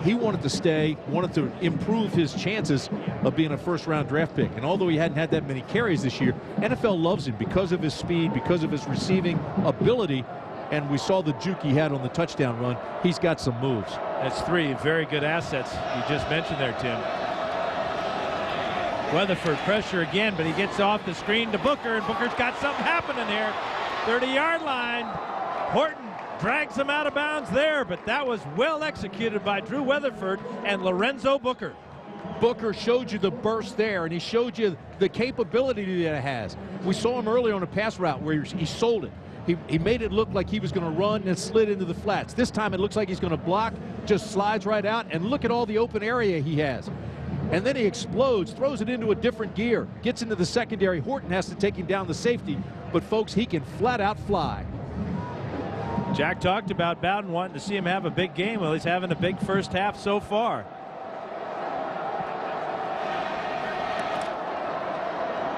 he wanted to stay, wanted to improve his chances of being a first-round draft pick. And although he hadn't had that many carries this year, NFL loves him because of his speed, because of his receiving ability. And we saw the juke he had on the touchdown run. He's got some moves. That's 3 very good assets you just mentioned there, Tim. Weatherford pressure again, but he gets off the screen to Booker, and Booker's got something happening here. 30-yard line. Horton drags him out of bounds there, but that was well executed by Drew Weatherford and Lorenzo Booker. Booker showed you the burst there, and he showed you the capability that it has. We saw him earlier on a pass route where he sold it. He made it look like he was going to run and slid into the flats. This time it looks like he's going to block, just slides right out, and look at all the open area he has. And then he explodes, throws it into a different gear, gets into the secondary. Horton has to take him down the safety, but folks, he can flat out fly. Jack talked about Bowden wanting to see him have a big game. Well, he's having a big first half so far.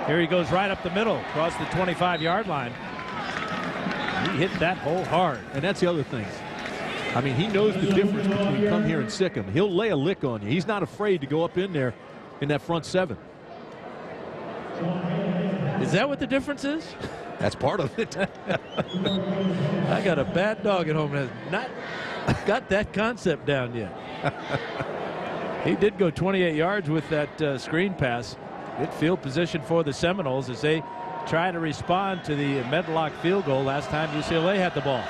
Here he goes right up the middle, across the 25-yard line. He hit that hole hard. And that's the other thing. I mean, he knows the difference between come here and sick him. He'll lay a lick on you. He's not afraid to go up in there in that front 7. Is that what the difference is? That's part of it. I got a bad dog at home that has not got that concept down yet. He did go 28 yards with that screen pass. Good field position for the Seminoles as they try to respond to the Medlock field goal last time UCLA had the ball.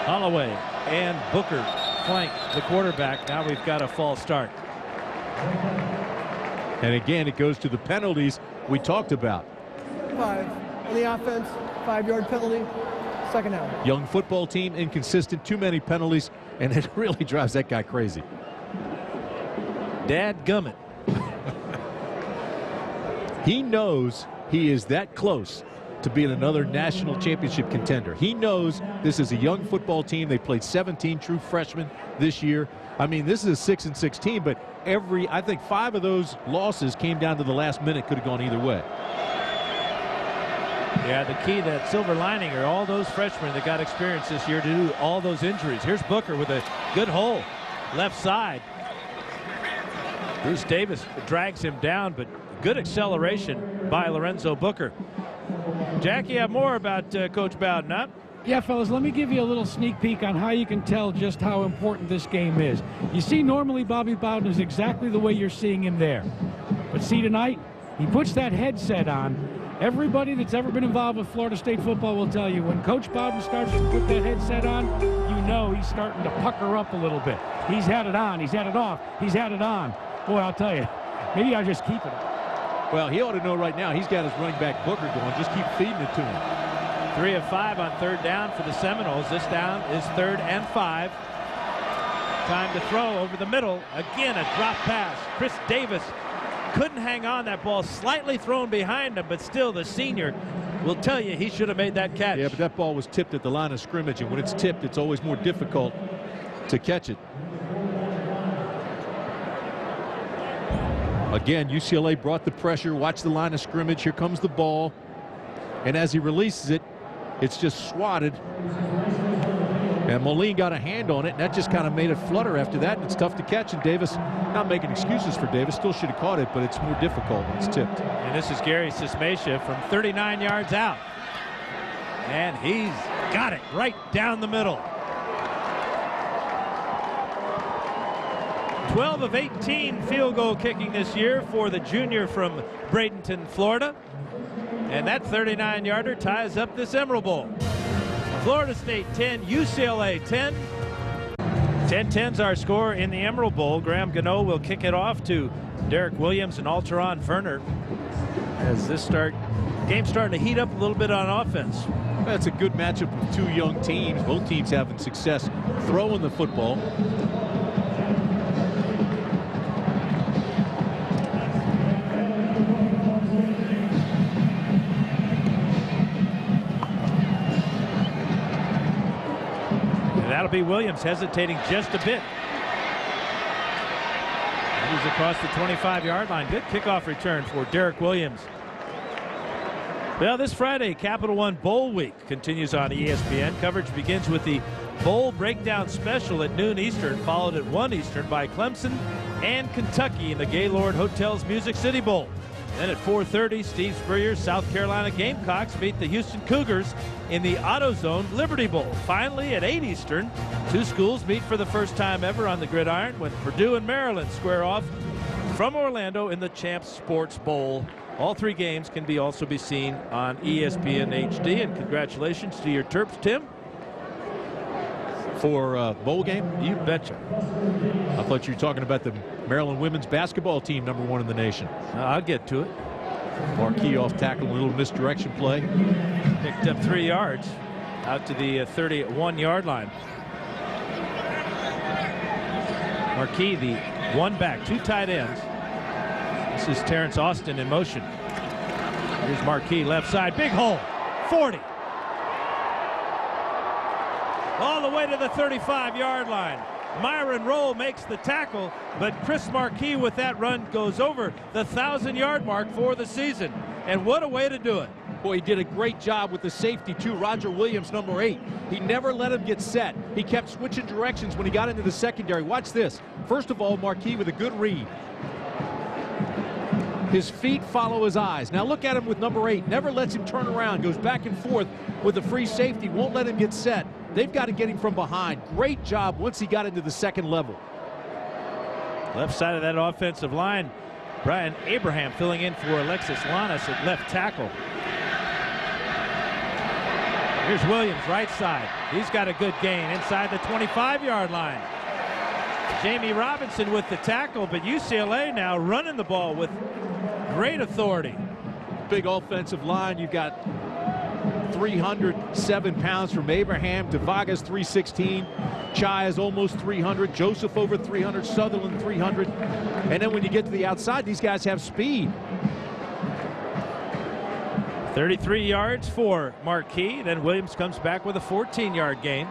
Holloway and Booker flank the quarterback. Now we've got a false start. And again, it goes to the penalties we talked about. 5 on the offense, 5-yard penalty, second down. Young football team, inconsistent, too many penalties, and it really drives that guy crazy. Dadgummit. He knows he is that close to being another national championship contender. He knows this is a young football team. They played 17 true freshmen this year. I mean, this is a 6-6 team, but I think 5 of those losses came down to the last minute, could have gone either way. Yeah, the key, that silver lining, are all those freshmen that got experience this year to do all those injuries. Here's Booker with a good hole left side. Bruce Davis drags him down, but good acceleration by Lorenzo Booker. Jack, you have more about Coach Bowden, huh? Yeah, fellas, let me give you a little sneak peek on how you can tell just how important this game is. You see, normally Bobby Bowden is exactly the way you're seeing him there. But see, tonight, he puts that headset on. Everybody that's ever been involved with Florida State football will tell you when Coach Bowden starts to put that headset on, you know he's starting to pucker up a little bit. He's had it on, he's had it off, he's had it on. Boy, I'll tell you, maybe I just keep it on. Well, he ought to know right now he's got his running back Booker going. Just keep feeding it to him. 3 of 5 on third down for the Seminoles. This down is 3rd and 5. Time to throw over the middle. Again, a drop pass. Chris Davis couldn't hang on. That ball slightly thrown behind him, but still the senior will tell you he should have made that catch. Yeah, but that ball was tipped at the line of scrimmage, and when it's tipped, it's always more difficult to catch it. Again, UCLA brought the pressure. Watch the line of scrimmage. Here comes the ball. And as he releases it, it's just swatted And Moline got a hand on it, and that just kind of made it flutter after that, and it's tough to catch. And Davis, not making excuses for Davis, still should have caught it, but it's more difficult when it's tipped. And this is Gary Sismacia from 39 yards out. And he's got it right down the middle. 12 of 18 field goal kicking this year for the junior from Bradenton, Florida. And that 39-yarder ties up this Emerald Bowl. Florida State 10, UCLA 10. 10-10's our score in the Emerald Bowl. Graham Gano will kick it off to Derek Williams and Alteron Verner as this game's starting to heat up a little bit on offense. That's a good matchup with two young teams. Both teams having success throwing the football. That'll be Williams hesitating just a bit. He's across the 25-yard line. Good kickoff return for Derek Williams. Well, this Friday, Capital One Bowl Week continues on ESPN. Coverage begins with the Bowl Breakdown Special at noon Eastern, followed at 1 Eastern by Clemson and Kentucky in the Gaylord Hotels Music City Bowl. Then at 4:30, Steve Spurrier's South Carolina Gamecocks meet the Houston Cougars in the AutoZone Liberty Bowl. Finally, at 8 Eastern, two schools meet for the first time ever on the gridiron when Purdue and Maryland square off from Orlando in the Champs Sports Bowl. All three games can also be seen on ESPN HD. And congratulations to your Terps, Tim. For bowl game? You betcha. I thought you were talking about the Maryland women's basketball team, #1 in the nation. I'll get to it. Marquis off tackle, a little misdirection play. Picked up 3 yards out to the 31-yard line. Marquis, the one back, 2 tight ends. This is Terrence Austin in motion. Here's Marquis, left side, big hole, 40. All the way to the 35-yard line. Myron Rolle makes the tackle, but Chris Marquis with that run goes over the 1,000-yard mark for the season. And what a way to do it. Boy, he did a great job with the safety, too. Roger Williams, #8. He never let him get set. He kept switching directions when he got into the secondary. Watch this. First of all, Marquis with a good read. His feet follow his eyes. Now look at him with #8. Never lets him turn around. Goes back and forth with the free safety. Won't let him get set. They've got to get him from behind. Great job once he got into the second level. Left side of that offensive line, Brian Abraham filling in for Alexis Lanas at left tackle. Here's Williams, right side. He's got a good gain inside the 25-yard line. Jamie Robinson with the tackle, but UCLA now running the ball with great authority. Big offensive line. You've got 307 pounds from Abraham. DeVaga's 316. Chai is almost 300. Joseph over 300. Sutherland 300. And then when you get to the outside, these guys have speed. 33 yards for Marquis. Then Williams comes back with a 14-yard gain.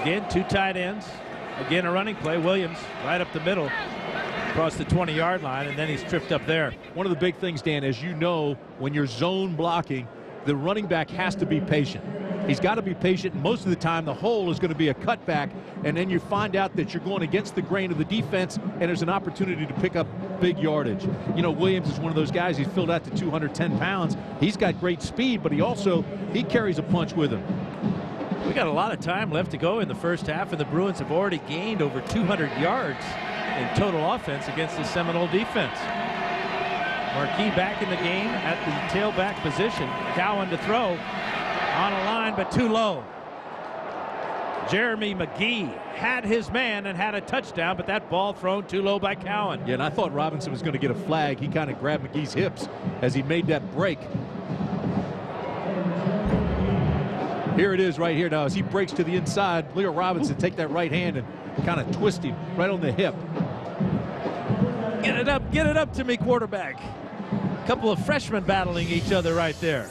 Again, 2 tight ends. Again, a running play. Williams right up the middle across the 20-yard line, and then he's tripped up there. One of the big things, Dan, as you know, when you're zone blocking, the running back has to be patient. He's got to be patient. Most of the time, the hole is going to be a cutback, and then you find out that you're going against the grain of the defense, and there's an opportunity to pick up big yardage. You know, Williams is one of those guys. He's filled out to 210 pounds. He's got great speed, but he carries a punch with him. We got a lot of time left to go in the first half, and the Bruins have already gained over 200 yards in total offense against the Seminole defense. Marquis back in the game at the tailback position. Cowan to throw on a line, but too low. Jeremy McGee had his man and had a touchdown, but that ball thrown too low by Cowan. Yeah, and I thought Robinson was going to get a flag. He kind of grabbed McGee's hips as he made that break. Here it is right here now as he breaks to the inside. Leo Robinson take that right hand and kind of twist him right on the hip. Get it up to me, quarterback. A couple of freshmen battling each other right there.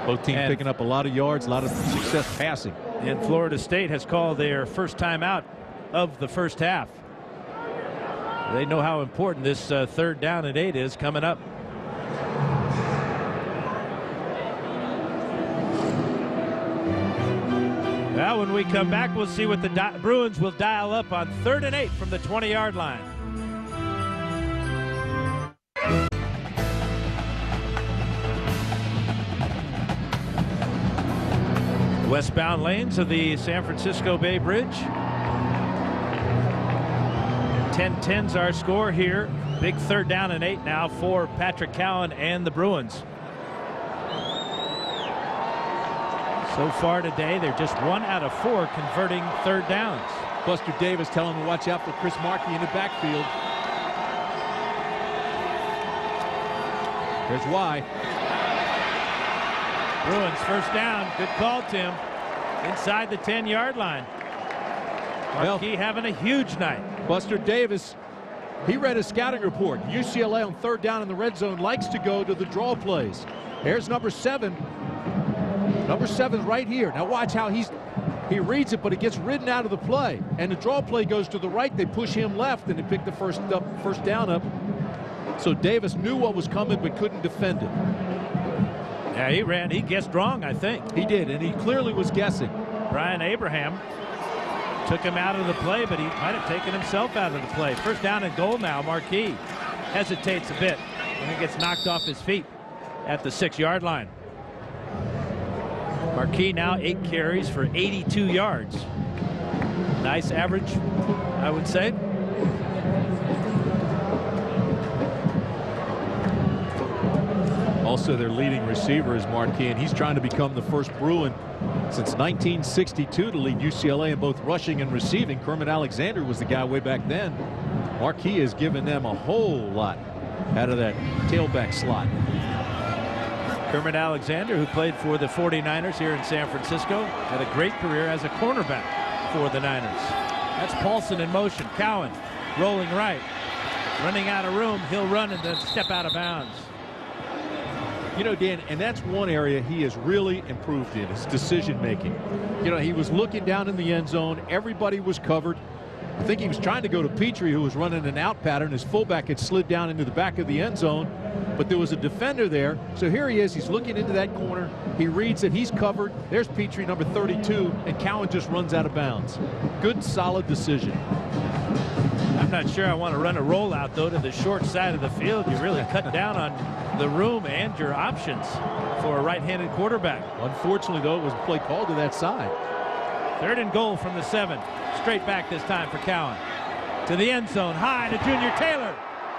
Both teams picking up a lot of yards, a lot of success passing. And Florida State has called their first timeout of the first half. They know how important this 3rd down and 8 is coming up. Well, when we come back, we'll see what the Bruins will dial up on 3rd and 8 from the 20-yard line. Westbound lanes of the San Francisco Bay Bridge. 10-10's our score here. Big 3rd down and 8 now for Patrick Cowan and the Bruins. So far today, they're just 1 out of 4 converting 3rd downs. Buster Davis telling him to watch out for Chris Markey in the backfield. Here's why. Bruins 1st down. Good call, Tim. Inside the 10-yard line. Markey having a huge night. Buster Davis, he read a scouting report. UCLA on 3rd down in the red zone likes to go to the draw plays. Here's number 7. Number 7 right here. Now watch how he reads it, but it gets ridden out of the play. And the draw play goes to the right. They push him left, and they pick the first down up. So Davis knew what was coming, but couldn't defend it. Yeah, he ran. He guessed wrong, I think. He did, and he clearly was guessing. Brian Abraham took him out of the play, but he might have taken himself out of the play. 1st down and goal now. Markey hesitates a bit, and he gets knocked off his feet at the 6-yard line. Markey now 8 carries for 82 yards. Nice average, I would say. Also, their leading receiver is Markey, and he's trying to become the first Bruin since 1962 to lead UCLA in both rushing and receiving. Kermit Alexander was the guy way back then. Markey has given them a whole lot out of that tailback slot. Kermit Alexander, who played for the 49ers here in San Francisco, had a great career as a cornerback for the Niners. That's Paulson in motion. Cowan rolling right. Running out of room. He'll run and then step out of bounds. You know, Dan, and that's one area he has really improved in, his decision making. You know, he was looking down in the end zone. Everybody was covered. I think he was trying to go to Petrie, who was running an out pattern. His fullback had slid down into the back of the end zone, but there was a defender there. So here he is. He's looking into that corner. He reads that he's covered. There's Petrie, number 32, and Cowan just runs out of bounds. Good, solid decision. I'm not sure I want to run a rollout, though, to the short side of the field. You really cut down on the room and your options for a right-handed quarterback. Unfortunately, though, it was a play called to that side. 3rd and goal from the 7. Straight back this time for Cowan. To the end zone, high to Junior Taylor.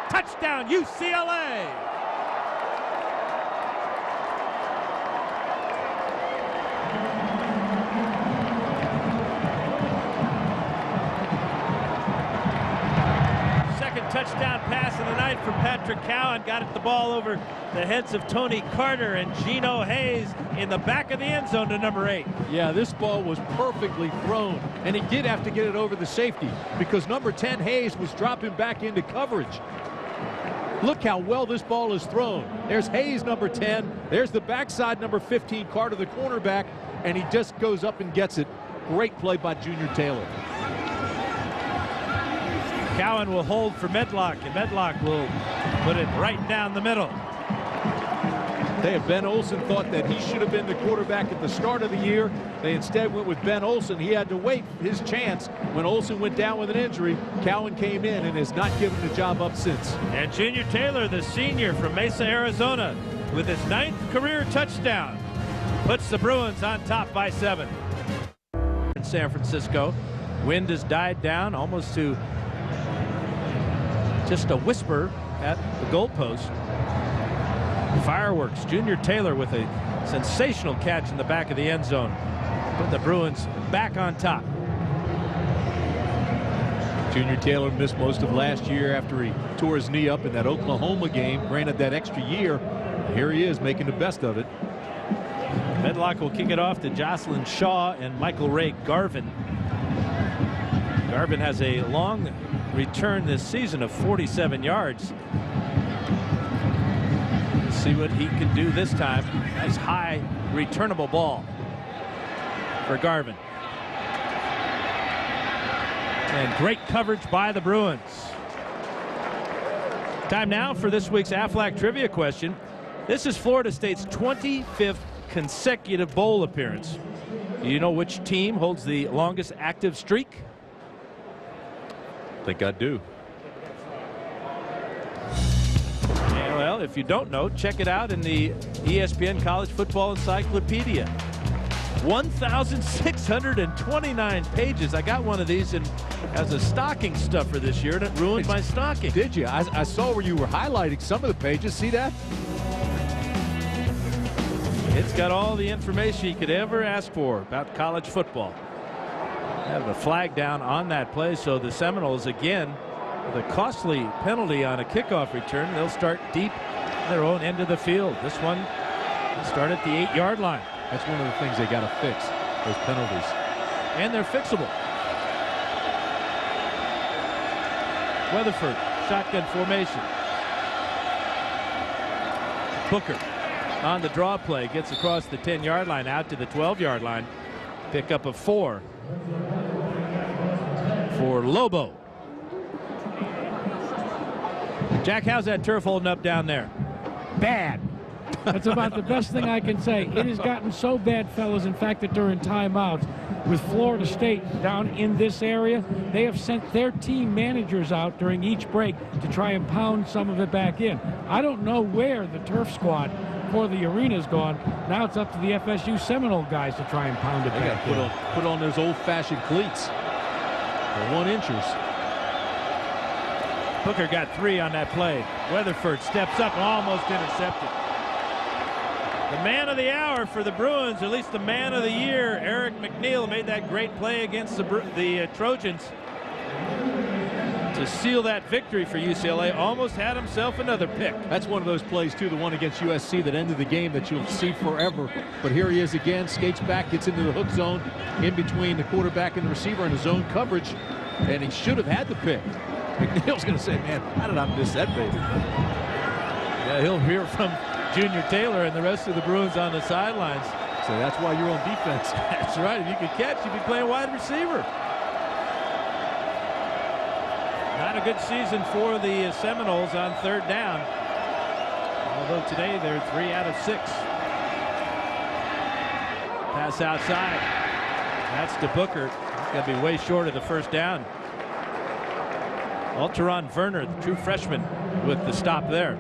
Touchdown, UCLA! Touchdown pass of the night from Patrick Cowan. Got the ball over the heads of Tony Carter and Geno Hayes in the back of the end zone to number 8. Yeah, this ball was perfectly thrown, and he did have to get it over the safety because number 10 Hayes was dropping back into coverage. Look how well this ball is thrown. There's Hayes, number 10. There's the backside, number 15, Carter, the cornerback, and he just goes up and gets it. Great play by Junior Taylor. Cowan will hold for Medlock, and Medlock will put it right down the middle. Ben Olsen thought that he should have been the quarterback at the start of the year. They instead went with Ben Olsen. He had to wait his chance. When Olsen went down with an injury, Cowan came in and has not given the job up since. And Junior Taylor, the senior from Mesa, Arizona, with his 9th career touchdown, puts the Bruins on top by 7. In San Francisco, wind has died down almost to just a whisper at the goalpost. Fireworks. Junior Taylor with a sensational catch in the back of the end zone. Put the Bruins back on top. Junior Taylor missed most of last year after he tore his knee up in that Oklahoma game. Granted, that extra year, here he is making the best of it. Medlock will kick it off to Jocelyn Shaw and Michael Ray Garvin. Garvin has a long return this season of 47 yards. Let's see what he can do this time. Nice high returnable ball for Garvin. And great coverage by the Bruins. Time now for this week's Aflac trivia question. This is Florida State's 25th consecutive bowl appearance. You know which team holds the longest active streak? I think I do. Yeah, well, if you don't know, check it out in the ESPN College Football Encyclopedia. 1,629 pages. I got one of these as a stocking stuffer this year, and it ruined my stocking. Did you? I saw where you were highlighting some of the pages. See that? It's got all the information you could ever ask for about college football. Have a flag down on that play, so the Seminoles again with a costly penalty on a kickoff return. They'll start deep in their own end of the field. This one will start at the 8-yard line. That's one of the things they got to fix, those penalties. And they're fixable. Weatherford, shotgun formation. Booker on the draw play, gets across the 10-yard line out to the 12-yard line. Pickup of 4 for Lobo. Jack, how's that turf holding up down there? Bad. That's about the best thing I can say. It has gotten so bad, fellas, in fact, that during timeouts with Florida State down in this area, they have sent their team managers out during each break to try and pound some of it back in. I don't know where the turf squad for the arena's gone. Now it's up to the FSU Seminole guys to try and pound it back in. Put on those old-fashioned cleats. The 1-inchers. Booker got 3 on that play. Weatherford steps up, almost intercepted. The man of the hour for the Bruins, at least the man of the year, Eric McNeil, made that great play against the Trojans to seal that victory for UCLA. Almost had himself another pick. That's one of those plays, too, the one against USC that ended the game that you'll see forever. But here he is again, skates back, gets into the hook zone, in between the quarterback and the receiver in his zone coverage, and he should have had the pick. McNeil's going to say, man, how did I miss that baby? Yeah, he'll hear from Junior Taylor and the rest of the Bruins on the sidelines. So that's why you're on defense. That's right. If you could catch, you'd be playing wide receiver. Not a good season for the Seminoles on 3rd down. Although today they're 3 out of 6. Pass outside. That's to Booker. He's going to be way short of the 1st down. Alteron Werner, the true freshman, with the stop there.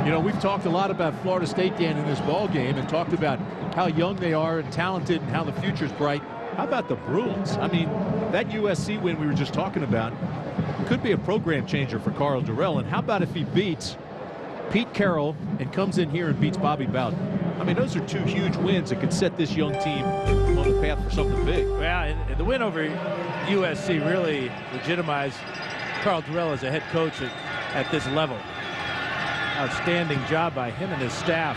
You know, we've talked a lot about Florida State, Dan, in this ball game, and talked about how young they are and talented and how the future's bright. How about the Bruins? I mean, that USC win we were just talking about could be a program changer for Karl Dorrell. And how about if he beats Pete Carroll and comes in here and beats Bobby Bowden? I mean, those are 2 huge wins that could set this young team on the path for something big. Well, and the win over USC really legitimized Karl Dorrell as a head coach at this level. Outstanding job by him and his staff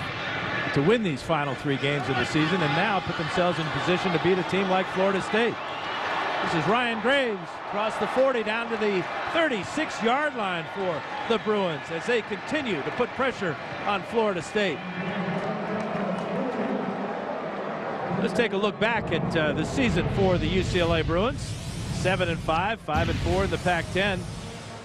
to win these final 3 games of the season and now put themselves in position to beat a team like Florida State. This is Ryan Graves across the 40 down to the 36-yard line for the Bruins as they continue to put pressure on Florida State. Let's take a look back at the season for the UCLA Bruins. 7-5, 5-4 in the Pac-10.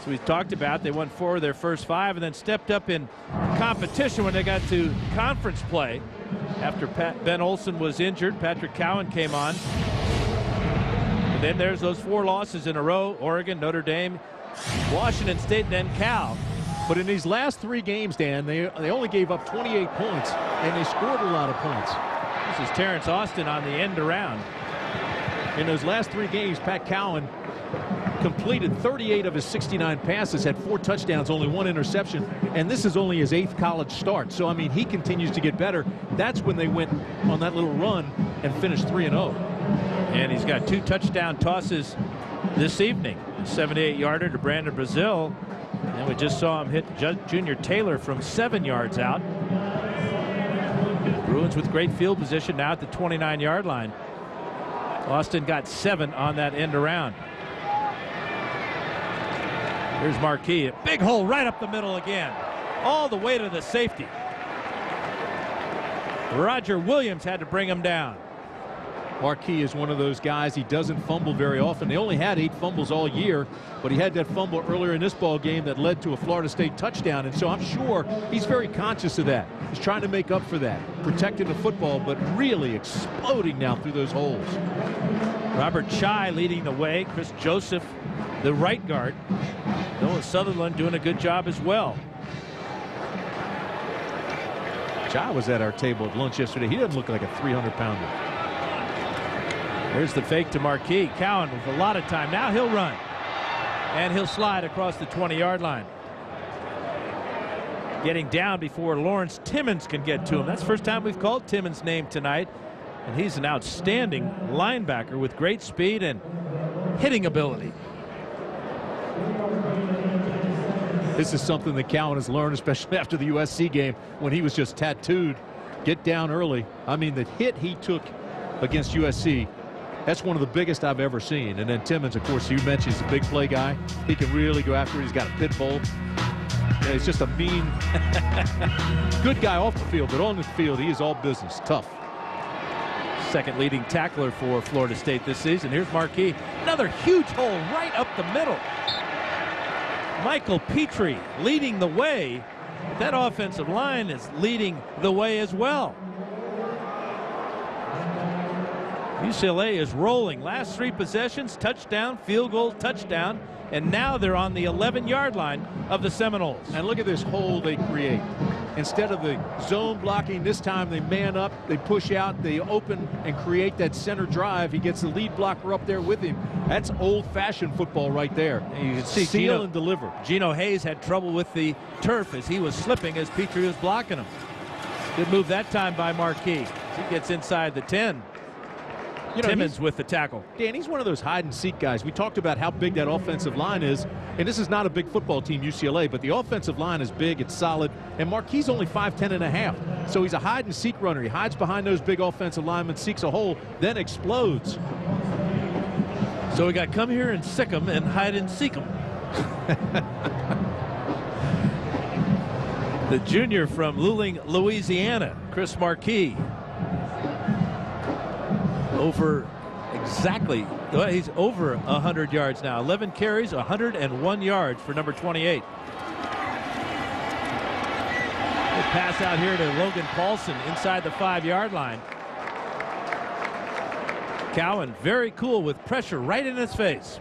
So we talked about they won 4 of their first 5 and then stepped up in competition when they got to conference play. After Ben Olsen was injured, Patrick Cowan came on. And then there's those 4 losses in a row: Oregon, Notre Dame, Washington State, and then Cal. But in these last 3 games, Dan, they only gave up 28 points, and they scored a lot of points. This is Terrence Austin on the end around. In those last 3 games, Pat Cowan completed 38 of his 69 passes, had 4 touchdowns, only 1 interception, and this is only his 8th college start. So, I mean, he continues to get better. That's when they went on that little run and finished 3-0. And he's got 2 touchdown tosses this evening. A 78-yarder to Brandon Brazil, and we just saw him hit Junior Taylor from 7 yards out. Bruins with great field position now at the 29-yard line. Austin got 7 on that end around. Here's Marquis. A big hole right up the middle again. All the way to the safety. Roger Williams had to bring him down. Marquis is one of those guys. He doesn't fumble very often. They only had 8 fumbles all year, but he had that fumble earlier in this ball game that led to a Florida State touchdown. And so I'm sure he's very conscious of that. He's trying to make up for that, protecting the football, but really exploding now through those holes. Robert Chai leading the way. Chris Joseph, the right guard. Noah Sutherland doing a good job as well. Chai was at our table at lunch yesterday. He doesn't look like a 300-pounder. There's the fake to Marquis. Cowan with a lot of time. Now he'll run. And he'll slide across the 20-yard line. Getting down before Lawrence Timmons can get to him. That's the first time we've called Timmons' name tonight. And he's an outstanding linebacker with great speed and hitting ability. This is something that Cowan has learned, especially after the USC game when he was just tattooed. Get down early. I mean, the hit he took against USC, that's one of the biggest I've ever seen. And then Timmons, of course, you mentioned, he's a big play guy. He can really go after it. He's got a pit bull. Yeah, he's just a mean, good guy off the field, but on the field, he is all business, tough. Second leading tackler for Florida State this season. Here's Marquis. Another huge hole right up the middle. Michael Petrie leading the way. That offensive line is leading the way as well. UCLA is rolling. Last 3 possessions, touchdown, field goal, touchdown, and now they're on the 11-yard line of the Seminoles. And look at this hole they create. Instead of the zone blocking, this time they man up, they push out, they open and create that center drive. He gets the lead blocker up there with him. That's old-fashioned football right there. And you can see seal and deliver. Gino Hayes had trouble with the turf as he was slipping as Petrie was blocking him. Good move that time by Marquis. He gets inside the 10. You know, Timmons with the tackle. Dan, he's one of those hide-and-seek guys. We talked about how big that offensive line is, and this is not a big football team, UCLA, but the offensive line is big, it's solid, and Marquis only 5'10 and a half. So he's a hide-and-seek runner. He hides behind those big offensive linemen, seeks a hole, then explodes. So we got come here and sick 'em and hide and seek 'em. The junior from Luling, Louisiana, Chris Marquis. Over exactly, well, he's over 100 yards now. 11 carries, 101 yards for number 28. Good pass out here to Logan Paulson inside the 5-yard line. Cowan very cool with pressure right in his face.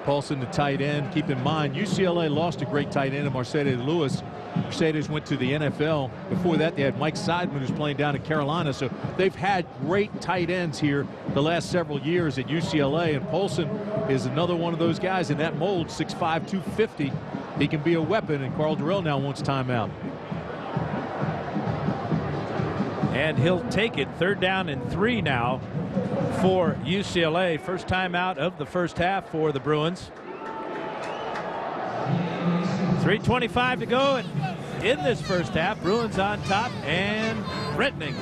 Paulson, the tight end. Keep in mind, UCLA lost a great tight end, Mercedes Lewis. Mercedes went to the NFL. Before that, they had Mike Seidman, who's playing down in Carolina. So they've had great tight ends here the last several years at UCLA. And Paulson is another one of those guys in that mold, 6'5", 250. He can be a weapon, and Carl Durrell now wants timeout. And he'll take it. 3rd down and 3 now for UCLA. First timeout of the first half for the Bruins. 3:25 to go in this first half. Bruins on top and threatening.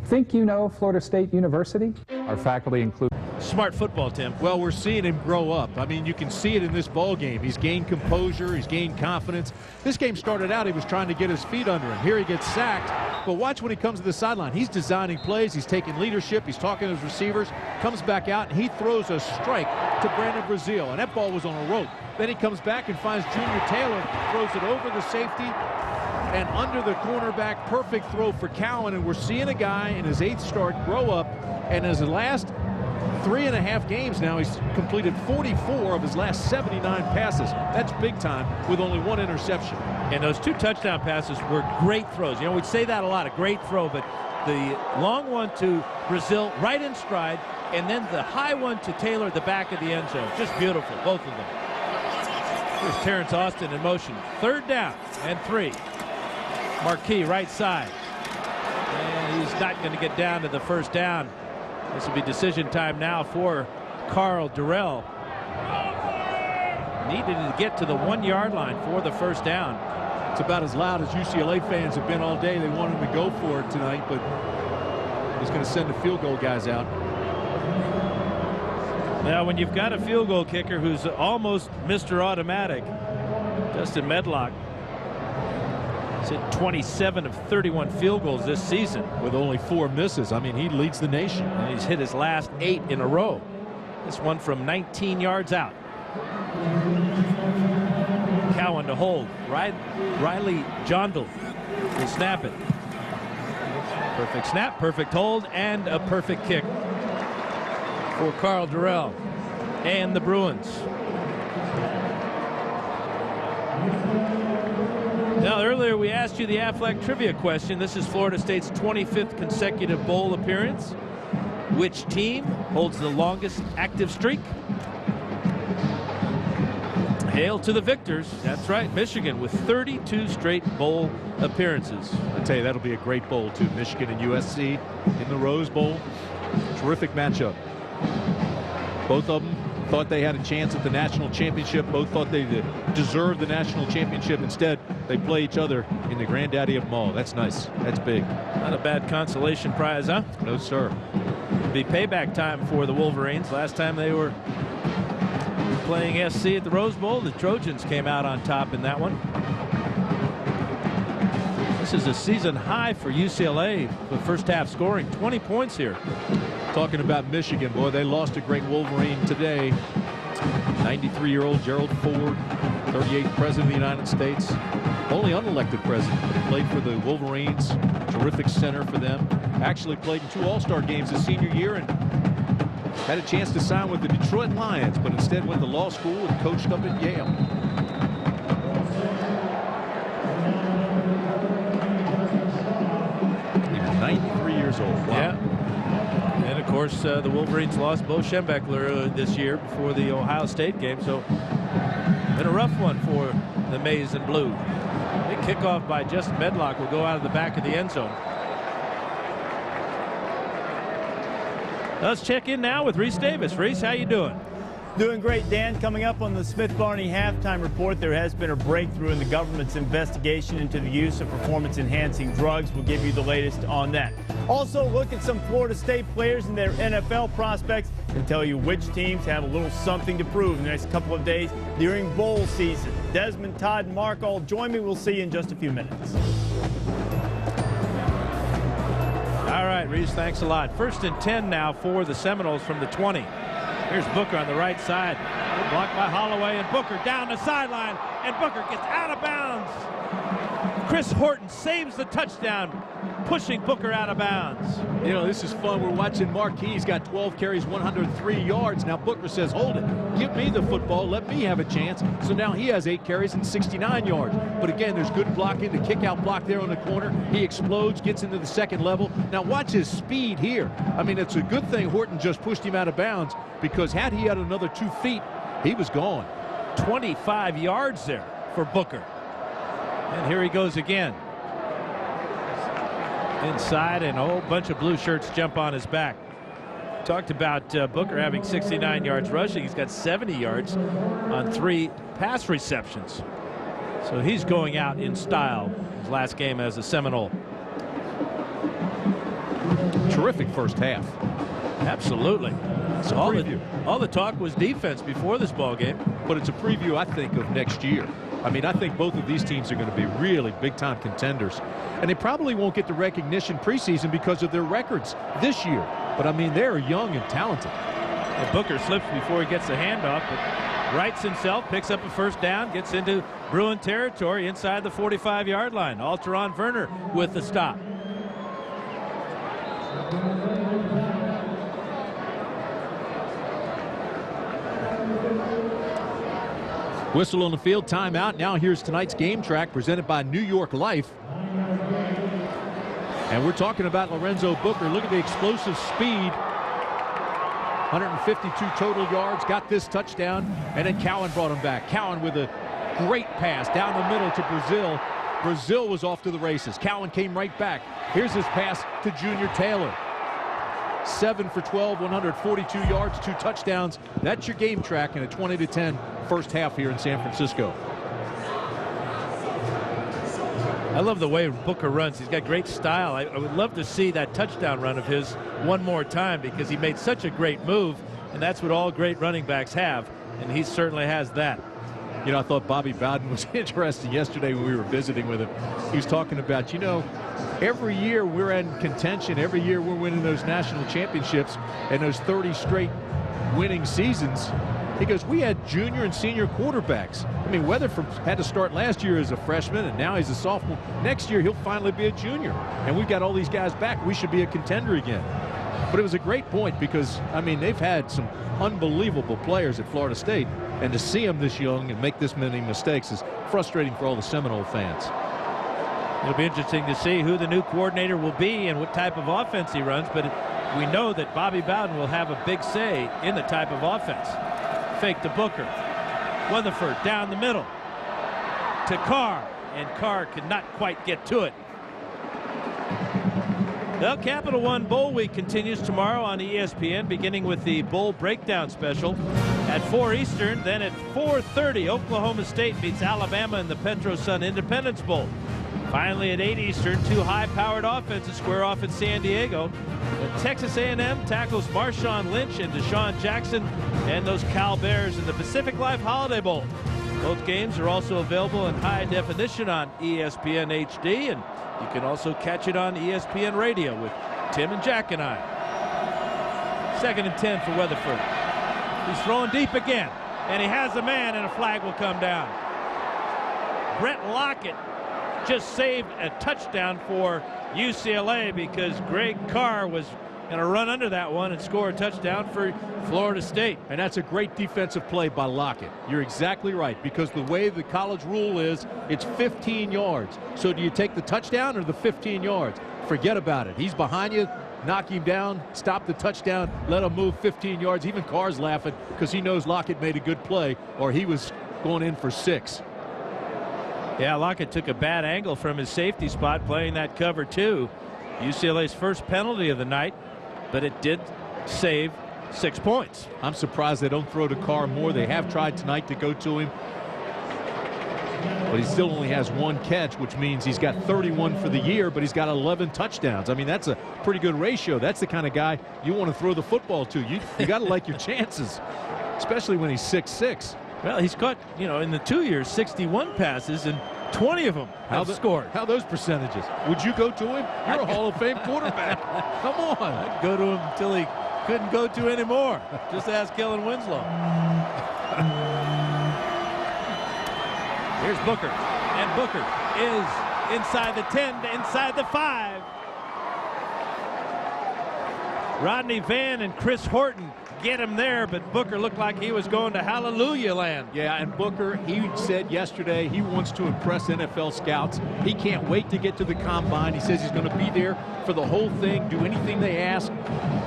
Think you know Florida State University? Our faculty include smart football, Tim. Well, we're seeing him grow up. I mean, you can see it in this ball game. He's gained composure. He's gained confidence. This game started out, he was trying to get his feet under him. Here he gets sacked. But watch when he comes to the sideline. He's designing plays. He's taking leadership. He's talking to his receivers. Comes back out, and he throws a strike to Brandon Brazil. And that ball was on a rope. Then he comes back and finds Junior Taylor. Throws it over the safety and under the cornerback. Perfect throw for Cowan. And we're seeing a guy in his 8th start grow up. And as the last 3.5 games now, he's completed 44 of his last 79 passes. That's big time with only 1 interception. And those 2 touchdown passes were great throws. You know, we'd say that a lot, a great throw, but the long one to Brazil right in stride, and then the high one to Taylor at the back of the end zone. Just beautiful, both of them. Here's Terrence Austin in motion. 3rd down and 3. Marquis right side. And he's not going to get down to the first down. This will be decision time now for Carl Durrell. Needed to get to the 1-yard line for the first down. It's about as loud as UCLA fans have been all day. They want him to go for it tonight, but he's going to send the field goal guys out. Now, when you've got a field goal kicker who's almost Mr. Automatic, Justin Medlock, He's hit 27 of 31 field goals this season. With only 4 misses. I mean, he leads the nation. And he's hit his last 8 in a row. This one from 19 yards out. Cowan to hold. Riley Jondal will snap it. Perfect snap, perfect hold, and a perfect kick for Karl Dorrell and the Bruins. Now, earlier we asked you the Aflac trivia question. This is Florida State's 25th consecutive bowl appearance. Which team holds the longest active streak? Hail to the victors. That's right, Michigan with 32 straight bowl appearances. I tell you, that'll be a great bowl too. Michigan and USC in the Rose Bowl. Terrific matchup. Both of them thought they had a chance at the national championship. Both thought they deserved the national championship. Instead, they play each other in the granddaddy of them all. That's nice. That's big. Not a bad consolation prize, huh? No, sir. It'll be payback time for the Wolverines. Last time they were playing SC at the Rose Bowl, the Trojans came out on top in that one. This is a season high for UCLA for first half scoring. 20 points here. Talking about Michigan, boy, they lost a great Wolverine today. 93-year-old Gerald Ford, 38th president of the United States. Only unelected president. Played for the Wolverines. Terrific center for them. Actually played in 2 All-Star games his senior year and had a chance to sign with the Detroit Lions, but instead went to law school and coached up at Yale. He was 93 years old. Wow. Yeah. And of course, the Wolverines lost Bo Schembechler this year before the Ohio State game, so been a rough one for the Maize and Blue. Big kickoff by Justin Medlock will go out of the back of the end zone. Let's check in now with Reese Davis. Reese, how you doing? Doing great, Dan. Coming up on the Smith-Barney halftime report, there has been a breakthrough in the government's investigation into the use of performance-enhancing drugs. We'll give you the latest on that. Also, look at some Florida State players and their NFL prospects and tell you which teams have a little something to prove in the next couple of days during bowl season. Desmond, Todd, and Mark all join me. We'll see you in just a few minutes. All right, Reese, thanks a lot. 1st and 10 now for the Seminoles from the 20. Here's Booker on the right side. Blocked by Holloway, and Booker down the sideline, and Booker gets out of bounds. Chris Horton saves the touchdown, pushing Booker out of bounds. You know, this is fun. We're watching Marquis. He's got 12 carries, 103 yards. Now Booker says, hold it. Give me the football. Let me have a chance. So now he has 8 carries and 69 yards. But again, there's good blocking. The kick-out block there on the corner. He explodes, gets into the second level. Now watch his speed here. I mean, it's a good thing Horton just pushed him out of bounds, because had he had another 2 feet, he was gone. 25 yards there for Booker. And here he goes again. Inside, and a whole bunch of blue shirts jump on his back. Talked about Booker having 69 yards rushing. He's got 70 yards on 3 pass receptions. So he's going out in style. His last game as a Seminole. Terrific first half. Absolutely. So all the talk was defense before this ball game. But it's a preview, I think, of next year. I mean, I think both of these teams are going to be really big-time contenders. And they probably won't get the recognition preseason because of their records this year. But, I mean, they're young and talented. Well, Booker slips before he gets the handoff, but rights himself, picks up a first down, gets into Bruin territory inside the 45-yard line. Alteron Werner with the stop. Whistle on the field, timeout. Now here's tonight's game track presented by New York Life. And we're talking about Lorenzo Booker. Look at the explosive speed. 152 total yards, got this touchdown, and then Cowan brought him back. Cowan with a great pass down the middle to Brazil. Brazil was off to the races. Cowan came right back. Here's his pass to Junior Taylor. 7 for 12, 142 yards, 2 touchdowns. That's your game track in a 20-10 first half here in San Francisco. I love the way Booker runs. He's got great style. I would love to see that touchdown run of his one more time, because he made such a great move, and that's what all great running backs have, and he certainly has that. You know, I thought Bobby Bowden was interesting yesterday when we were visiting with him. He was talking about, you know, every year we're in contention. Every year we're winning those national championships and those 30 straight winning seasons. He goes, we had junior and senior quarterbacks. I mean, Weatherford had to start last year as a freshman, and now he's a sophomore. Next year, he'll finally be a junior. And we've got all these guys back. We should be a contender again. But it was a great point because, I mean, they've had some unbelievable players at Florida State. And to see them this young and make this many mistakes is frustrating for all the Seminole fans. It'll be interesting to see who the new coordinator will be and what type of offense he runs. But we know that Bobby Bowden will have a big say in the type of offense. Fake to Booker. Weatherford down the middle to Carr, and Carr could not quite get to it. The Capital One Bowl Week continues tomorrow on ESPN, beginning with the Bowl Breakdown special at 4 Eastern. Then at 4:30, Oklahoma State beats Alabama in the Petro-Sun Independence Bowl. Finally at 8 Eastern, two high-powered offenses square off in San Diego. And Texas A&M tackles Marshawn Lynch and Deshaun Jackson and those Cal Bears in the Pacific Life Holiday Bowl. Both games are also available in high definition on ESPN HD, and you can also catch it on ESPN Radio with Tim and Jack and I. 2nd and 10 for Weatherford. He's throwing deep again, and he has a man, and a flag will come down. Brett Lockett just saved a touchdown for UCLA because Greg Carr was going to run under that one and score a touchdown for Florida State. And that's a great defensive play by Lockett. You're exactly right, because the way the college rule is, it's 15 yards. So do you take the touchdown or the 15 yards? Forget about it. He's behind you. Knock him down, stop the touchdown, let him move 15 yards. Even Carr's laughing because he knows Lockett made a good play, or he was going in for 6. Yeah, Lockett took a bad angle from his safety spot playing that cover 2. UCLA's first penalty of the night, but it did save 6 points. I'm surprised they don't throw to Carr more. They have tried tonight to go to him, but he still only has 1 catch, which means he's got 31 for the year, but he's got 11 touchdowns. I mean, that's a pretty good ratio. That's the kind of guy you want to throw the football to. You got to like your chances, especially when he's 6'6". Well, he's caught, you know, in the 2 years, 61 passes, and 20 of them have scored. How those percentages? Would you go to him? You're a Hall of Fame quarterback. Come on. I'd go to him until he couldn't go to anymore. Just ask Kellen Winslow. Here's Booker, and Booker is inside the 10 to inside the 5. Rodney Vann and Chris Horton get him there, but Booker looked like he was going to hallelujah land. Yeah, and Booker, he said yesterday he wants to impress NFL scouts. He can't wait to get to the combine. He says he's going to be there for the whole thing, do anything they ask.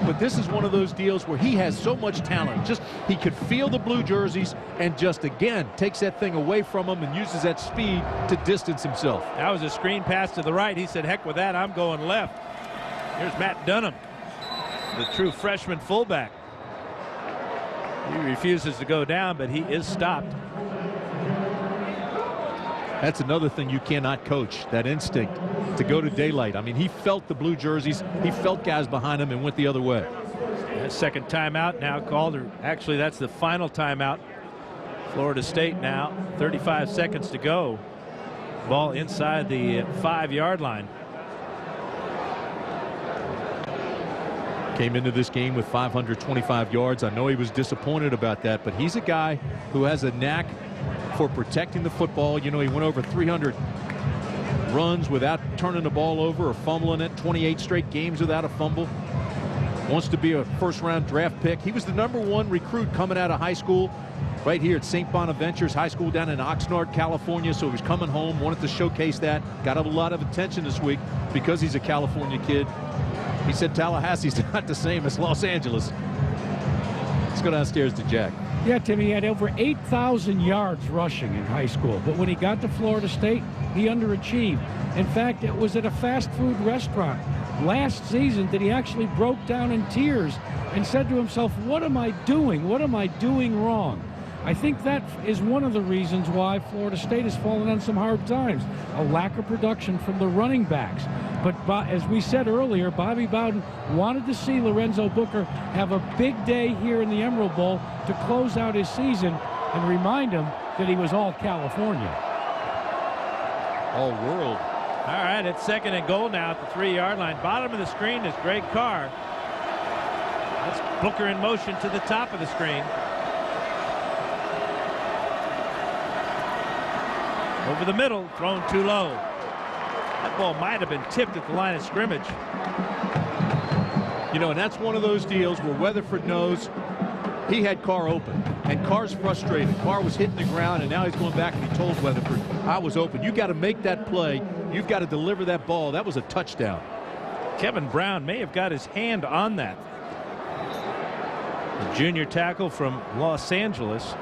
But this is one of those deals where he has so much talent. Just he could feel the blue jerseys and just, again, takes that thing away from him and uses that speed to distance himself. That was a screen pass to the right. He said, heck with that, I'm going left. Here's Matt Dunham, the true freshman fullback. He refuses to go down, but he is stopped. That's another thing you cannot coach, that instinct to go to daylight. I mean, he felt the blue jerseys. He felt guys behind him and went the other way. That second timeout now called, or actually that's the final timeout. Florida State now, 35 seconds to go. Ball inside the 5-yard line. Came into this game with 525 yards. I know he was disappointed about that, but he's a guy who has a knack for protecting the football. You know, he went over 300 runs without turning the ball over or fumbling it, 28 straight games without a fumble. Wants to be a first-round draft pick. He was the #1 recruit coming out of high school right here at St. Bonaventure's High School down in Oxnard, California. So he was coming home, wanted to showcase that. Got a lot of attention this week because he's a California kid. He said Tallahassee's not the same as Los Angeles. Let's go downstairs to Jack. Yeah, Tim, he had over 8,000 yards rushing in high school, but when he got to Florida State, he underachieved. In fact, it was at a fast food restaurant last season that he actually broke down in tears and said to himself, what am I doing? What am I doing wrong? I think that is one of the reasons why Florida State has fallen on some hard times, a lack of production from the running backs. But as we said earlier, Bobby Bowden wanted to see Lorenzo Booker have a big day here in the Emerald Bowl to close out his season and remind him that he was all California. All world. All right, it's 2nd and goal now at the 3-yard line. Bottom of the screen is Greg Carr. That's Booker in motion to the top of the screen. Over the middle, thrown too low. That ball might have been tipped at the line of scrimmage. You know, and that's one of those deals where Weatherford knows he had Carr open, and Carr's frustrated. Carr was hitting the ground, and now he's going back and he told Weatherford, I was open. You got to make that play. You've got to deliver that ball. That was a touchdown. Kevin Brown may have got his hand on that. The junior tackle from Los Angeles,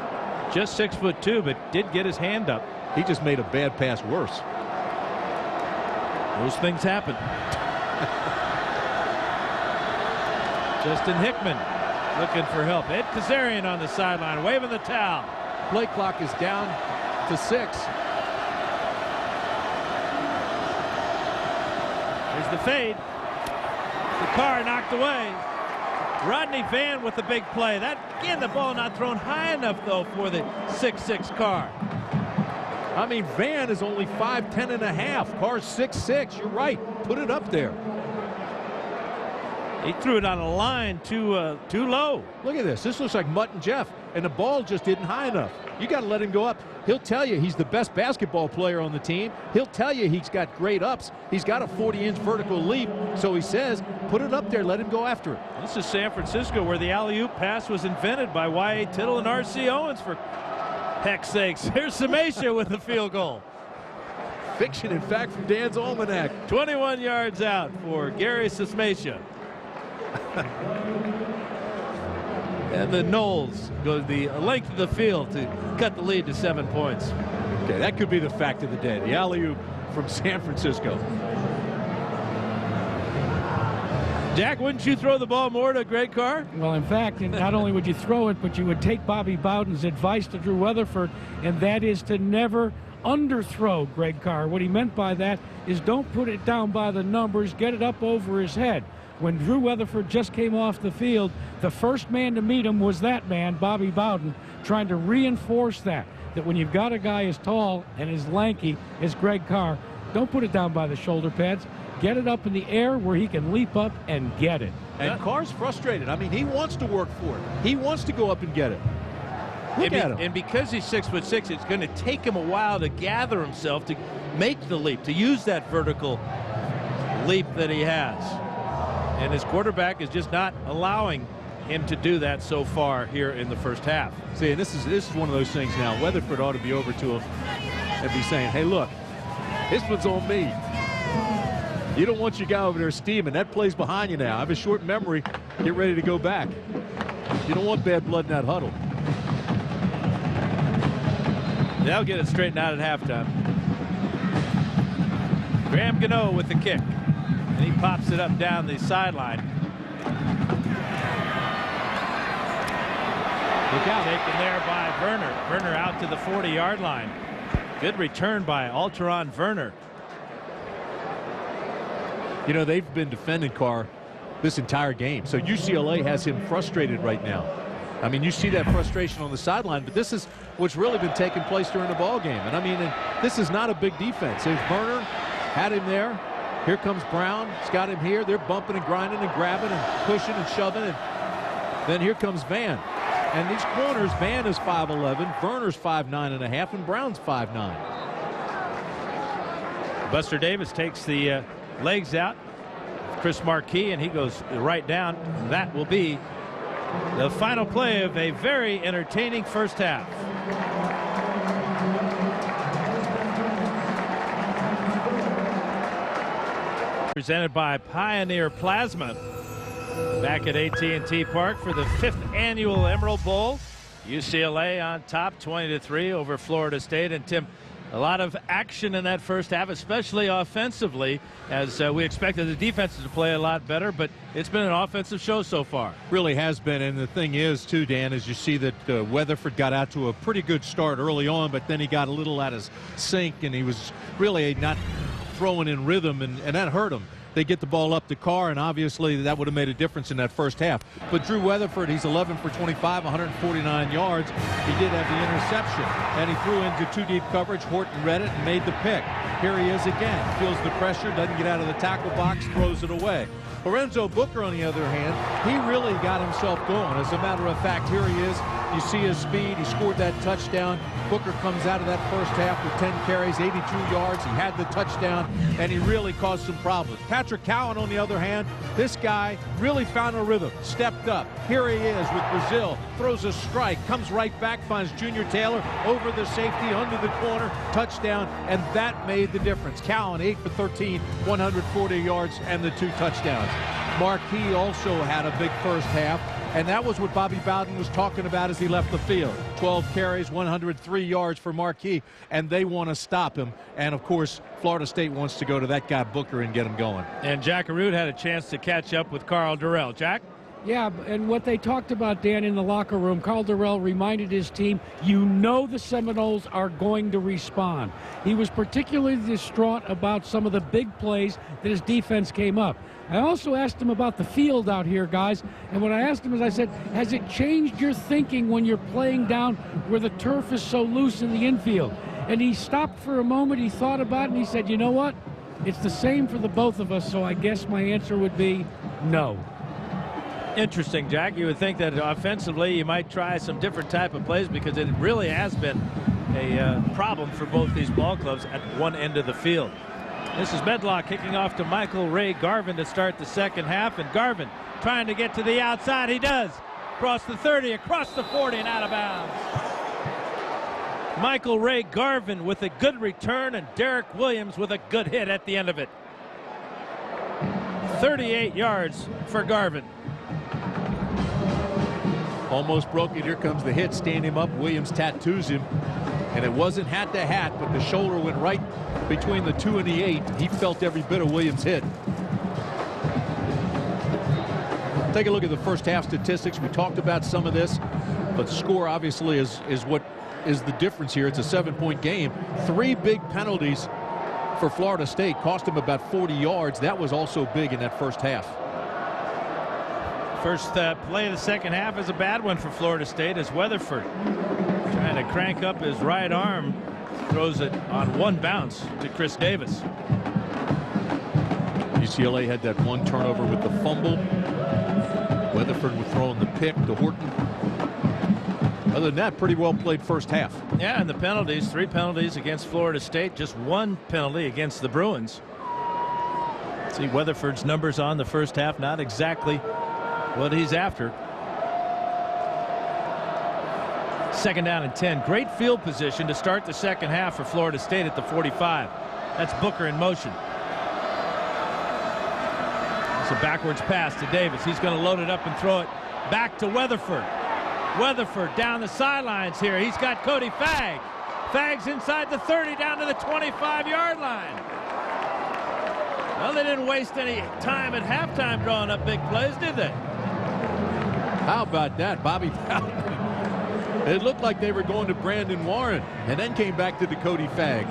just 6'2", but did get his hand up. He just made a bad pass worse. Those things happen. Justin Hickman looking for help. Ed Kazarian on the sideline waving the towel. Play clock is down to 6. Here's the fade. The Carr knocked away. Rodney Van with the big play. That again, the ball not thrown high enough though for the 6'6" Carr. I mean, Van is only 5'10" and a half. Carr's 6'6". You're right. Put it up there. He threw it on a line too low. Look at this. This looks like Mutt and Jeff, and the ball just isn't high enough. You got to let him go up. He'll tell you he's the best basketball player on the team. He'll tell you he's got great ups. He's got a 40-inch vertical leap. So he says, put it up there. Let him go after it. This is San Francisco, where the alley-oop pass was invented by Y.A. Tittle and R.C. Owens, for heck's sakes. Here's Samasia with the field goal. Fiction, in fact, from Dan's Almanac. 21 yards out for Gary Samasia. And the Knowles go the length of the field to cut the lead to 7 points. Okay, that could be the fact of the day. The alley-oop from San Francisco. Jack, wouldn't you throw the ball more to Greg Carr? Well, in fact, not only would you throw it, but you would take Bobby Bowden's advice to Drew Weatherford, and that is to never underthrow Greg Carr. What he meant by that is don't put it down by the numbers, get it up over his head. When Drew Weatherford just came off the field, the first man to meet him was that man, Bobby Bowden, trying to reinforce that when you've got a guy as tall and as lanky as Greg Carr, don't put it down by the shoulder pads. Get it up in the air where he can leap up and get it. And Carr's frustrated. I mean, he wants to work for it. He wants to go up and get it. Look at him. And because he's 6'6", it's going to take him a while to gather himself to make the leap, to use that vertical leap that he has. And his quarterback is just not allowing him to do that so far here in the first half. See, and this is one of those things now. Weatherford ought to be over to him and be saying, hey, look, this one's on me. You don't want your guy over there steaming. That play's behind you now. I have a short memory. Get ready to go back. You don't want bad blood in that huddle. They'll get it straightened out at halftime. Graham Gano with the kick. And he pops it up down the sideline. Look out. Taken there by Werner. Werner out to the 40-yard line. Good return by Alteron Werner. You know, they've been defending Carr this entire game. So UCLA has him frustrated right now. I mean, you see that frustration on the sideline, but this is what's really been taking place during the ball game. And I mean, this is not a big defense. There's Werner, had him there. Here comes Brown. He's got him here. They're bumping and grinding and grabbing and pushing and shoving. And then here comes Van. And these corners, Van is 5'11", Werner's 5'9.5", and Brown's 5'9". Buster Davis takes the legs out. Chris Marquis, and he goes right down. That will be the final play of a very entertaining first half. Presented by Pioneer Plasma, back at AT&T Park for the 5th annual Emerald Bowl. UCLA on top 20-3 over Florida State. And Tim, a lot of action in that first half, especially offensively, as we expected the defenses to play a lot better, but it's been an offensive show so far. Really has been. And the thing is, too, Dan, is you see that Weatherford got out to a pretty good start early on, but then he got a little out of sync, and he was really not throwing in rhythm, and that hurt him. they get the ball up to Carr, and obviously that would have made a difference in that first half. But Drew Weatherford, he's 11 for 25, 149 yards. He did have the interception, and he threw into two deep coverage. Horton read it and made the pick. Here he is again. Feels the pressure, doesn't get out of the tackle box, throws it away. Lorenzo Booker, on the other hand, he really got himself going. As a matter of fact, here he is. You see his speed. He scored that touchdown. Booker comes out of that first half with 10 carries, 82 yards. He had the touchdown, and he really caused some problems. Patrick Cowan, on the other hand, this guy really found a rhythm, stepped up. Here he is with Brazil, throws a strike, comes right back, finds Junior Taylor over the safety, under the corner, touchdown, and that made the difference. Cowan, 8 for 13, 140 yards, and the 2 touchdowns. Marquis also had a big first half, and that was what Bobby Bowden was talking about as he left the field. 12 carries, 103 yards for Marquis, and they want to stop him. And, of course, Florida State wants to go to that guy Booker and get him going. And Jack Arute had a chance to catch up with Carl Durrell. Jack? Yeah, and what they talked about, Dan, in the locker room, Carl Durrell reminded his team, you know the Seminoles are going to respond. He was particularly distraught about some of the big plays that his defense came up. I also asked him about the field out here, guys, and what I asked him is, I said, has it changed your thinking when you're playing down where the turf is so loose in the infield? And he stopped for a moment, he thought about it, and he said, you know what? It's the same for the both of us, so I guess my answer would be no. Interesting, Jack. You would think that offensively you might try some different type of plays, because it really has been a problem for both these ball clubs at one end of the field. This is Medlock kicking off to Michael Ray Garvin to start the second half, and Garvin trying to get to the outside. He does. Across the 30, across the 40, and out of bounds. Michael Ray Garvin with a good return, and Derek Williams with a good hit at the end of it. 38 yards for Garvin. Almost broke it. Here comes the hit. Stand him up. Williams tattoos him. And it wasn't hat to hat, but the shoulder went right between the 2 and the 8. He felt every bit of Williams' hit. Take a look at the first half statistics. We talked about some of this, but score obviously is what is the difference here. It's a 7-point game. 3 big penalties for Florida State cost them about 40 yards. That was also big in that first half. First play of the second half is a bad one for Florida State, as Weatherford trying to crank up his right arm, throws it on one bounce to Chris Davis. UCLA had that one turnover with the fumble. Weatherford was throwing the pick to Horton. Other than that, pretty well played first half. Yeah, and the penalties, 3 penalties against Florida State, just 1 penalty against the Bruins. See Weatherford's numbers on the first half, not exactly what he's after. Second down and 10. Great field position to start the second half for Florida State at the 45. That's Booker in motion. It's a backwards pass to Davis. He's going to load it up and throw it back to Weatherford. Weatherford down the sidelines here. He's got Cody Fagg. Fagg's inside the 30, down to the 25-yard line. Well, they didn't waste any time at halftime drawing up big plays, did they? How about that, Bobby Bowden? It looked like they were going to Brandon Warren, and then came back to the Cody Fagg.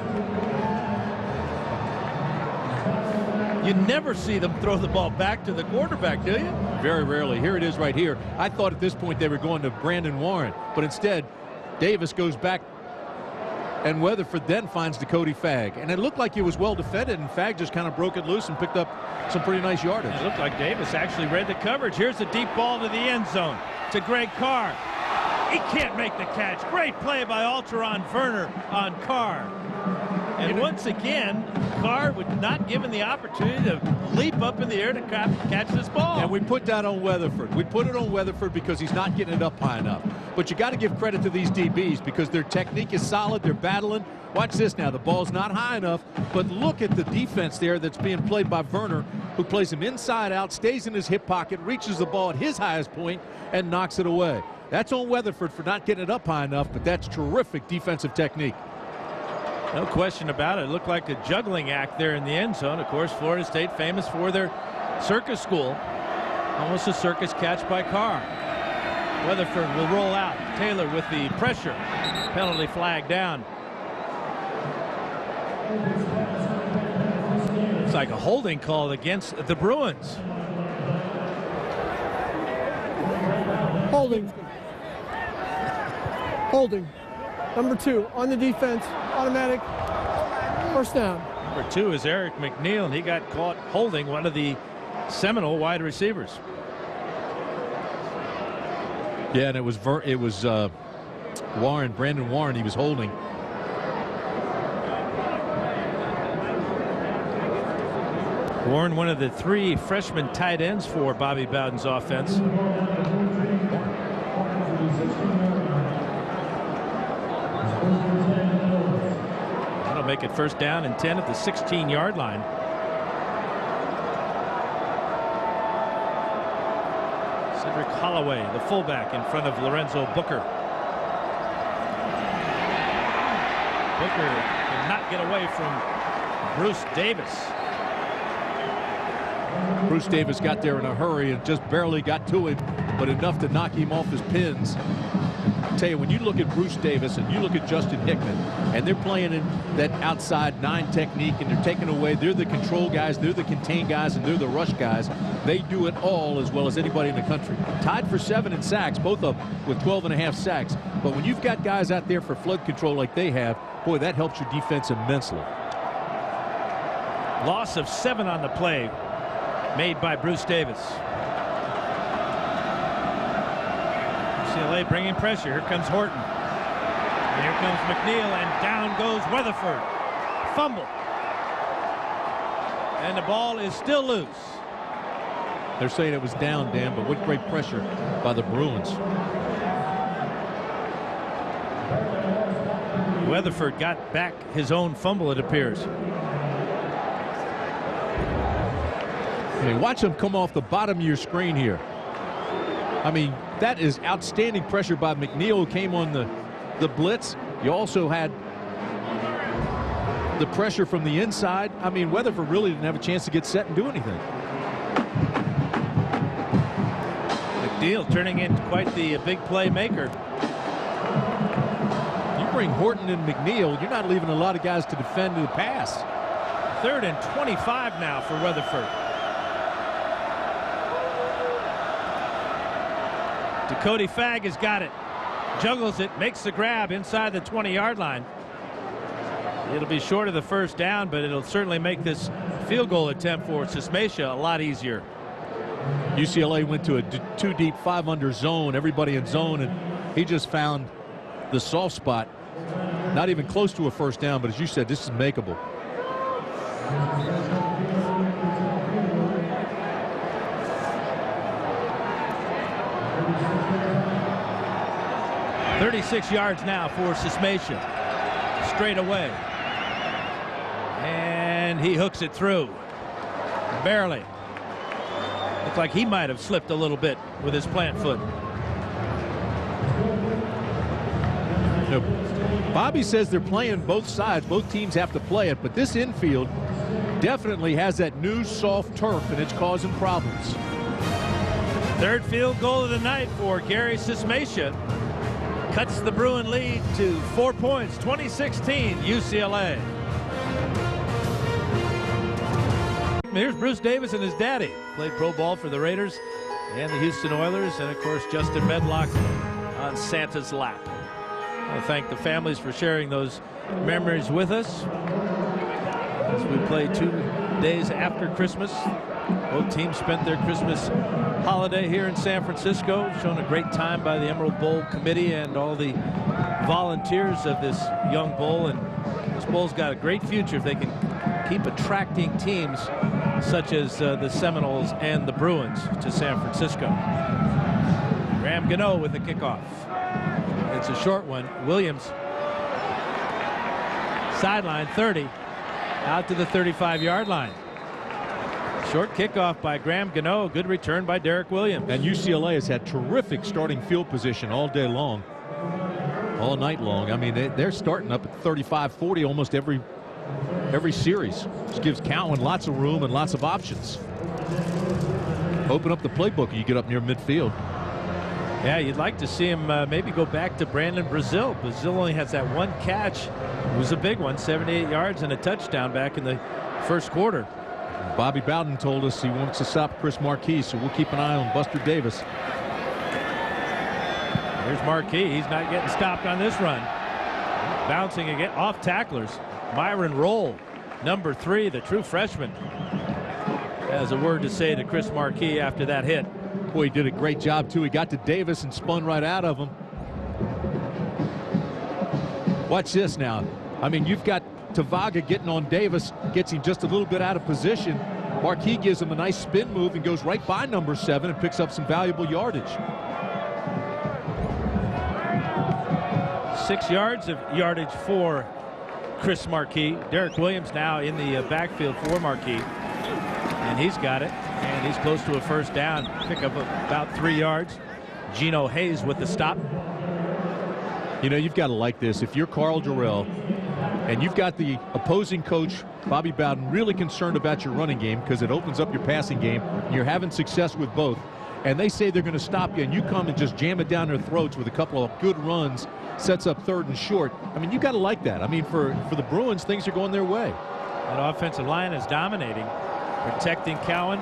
You never see them throw the ball back to the quarterback, do you? Very rarely. Here it is right here. I thought at this point they were going to Brandon Warren, but instead Davis goes back, and Weatherford then finds the Cody Fagg. And it looked like he was well defended, and Fagg just kind of broke it loose and picked up some pretty nice yardage. It looked like Davis actually read the coverage. Here's a deep ball to the end zone to Greg Carr. He can't make the catch. Great play by Alteron Werner on Carr. And once again, Carr was not given the opportunity to leap up in the air to catch this ball. And we put that on Weatherford. We put it on Weatherford because he's not getting it up high enough. But you got to give credit to these DBs because their technique is solid. They're battling. Watch this now. The ball's not high enough, but look at the defense there that's being played by Werner, who plays him inside out, stays in his hip pocket, reaches the ball at his highest point, and knocks it away. That's on Weatherford for not getting it up high enough, but that's terrific defensive technique. No question about it. It looked like a juggling act there in the end zone. Of course, Florida State famous for their circus school. Almost a circus catch by Carr. Weatherford will roll out. Taylor with the pressure. Penalty flag down. like a holding call against the Bruins. Holding. Holding. Number 2 on the defense. Automatic. First down. Number 2 is Eric McNeil, and he got caught holding one of the Seminole wide receivers. Yeah, and it was Warren, Brandon Warren, he was holding. Warren, one of the 3 freshman tight ends for Bobby Bowden's offense. That'll make it first down and 10 at the 16-yard line. Cedric Holloway, the fullback, in front of Lorenzo Booker. Booker could not get away from Bruce Davis. Bruce Davis got there in a hurry and just barely got to him, but enough to knock him off his pins. I tell you, when you look at Bruce Davis and you look at Justin Hickman, and they're playing in that outside 9 technique, and they're taking away, they're the control guys, they're the contain guys, and they're the rush guys. They do it all as well as anybody in the country. Tied for 7 in sacks, both of them with 12.5 sacks. But when you've got guys out there for flood control like they have, boy, that helps your defense immensely. Loss of 7 on the play made by Bruce Davis. UCLA bringing pressure. Here comes Horton. And here comes McNeil, and down goes Weatherford. Fumble. And the ball is still loose. They're saying it was down, Dan, but what great pressure by the Bruins. Weatherford got back his own fumble, it appears. I mean, watch him come off the bottom of your screen here. I mean, that is outstanding pressure by McNeil, who came on the blitz. You also had the pressure from the inside. I mean, Weatherford really didn't have a chance to get set and do anything. McNeil turning into quite the big play maker. You bring Horton and McNeil, you're not leaving a lot of guys to defend the pass. 3rd and 25 now for Weatherford. Dakota Fagg has got it. Juggles it, makes the grab inside the 20-yard line. It'll be short of the first down, but it'll certainly make this field goal attempt for Sismacia a lot easier. UCLA went to a 2 deep 5 under zone, everybody in zone, and he just found the soft spot. Not even close to a first down, but as you said, this is makeable. 36 yards now for Sismacia. Straight away. And he hooks it through. Barely. Looked like he might have slipped a little bit with his plant foot. You know, Bobby says they're playing both sides. Both teams have to play it, but this infield definitely has that new soft turf, and it's causing problems. 3rd field goal of the night for Gary Sismacia. Cuts the Bruin lead to 4 points, 2016 UCLA. Here's Bruce Davis and his daddy. Played pro ball for the Raiders and the Houston Oilers, and of course Justin Medlock on Santa's lap. I want to thank the families for sharing those memories with us as we play 2 days after Christmas. Both teams spent their Christmas holiday here in San Francisco, shown a great time by the Emerald Bowl committee and all the volunteers of this young bowl. And this bowl's got a great future if they can keep attracting teams such as the Seminoles and the Bruins to San Francisco. Graham Gano with the kickoff. It's a short one. Williams, sideline 30, out to the 35-yard line. Short kickoff by Graham Gano. Good return by Derek Williams. And UCLA has had terrific starting field position all day long, all night long. I mean, they're starting up at 35-40 almost every series. This gives Cowan lots of room and lots of options. Open up the playbook and you get up near midfield. Yeah, you'd like to see him maybe go back to Brandon Brazil. Brazil only has that 1 catch. It was a big one, 78 yards and a touchdown back in the first quarter. Bobby Bowden told us he wants to stop Chris Marquis, so we'll keep an eye on Buster Davis. Here's Marquis. He's not getting stopped on this run. Bouncing again off tacklers. Myron Roll, number 3, the true freshman, has a word to say to Chris Marquis after that hit. Boy, he did a great job, too. He got to Davis and spun right out of him. Watch this now. I mean, you've got Tavaga getting on Davis, gets him just a little bit out of position. Marquis gives him a nice spin move and goes right by number 7 and picks up some valuable yardage. 6 yards of yardage for Chris Marquis. Derek Williams now in the backfield for Marquis. And he's got it. And he's close to a first down. Pick up about 3 yards. Gino Hayes with the stop. You know, you've got to like this. If you're Carl Durrell and you've got the opposing coach, Bobby Bowden, really concerned about your running game because it opens up your passing game, and you're having success with both, and they say they're going to stop you, and you come and just jam it down their throats with a couple of good runs, sets up 3rd and short. I mean, you got to like that. I mean, for the Bruins, things are going their way. That offensive line is dominating, protecting Cowan.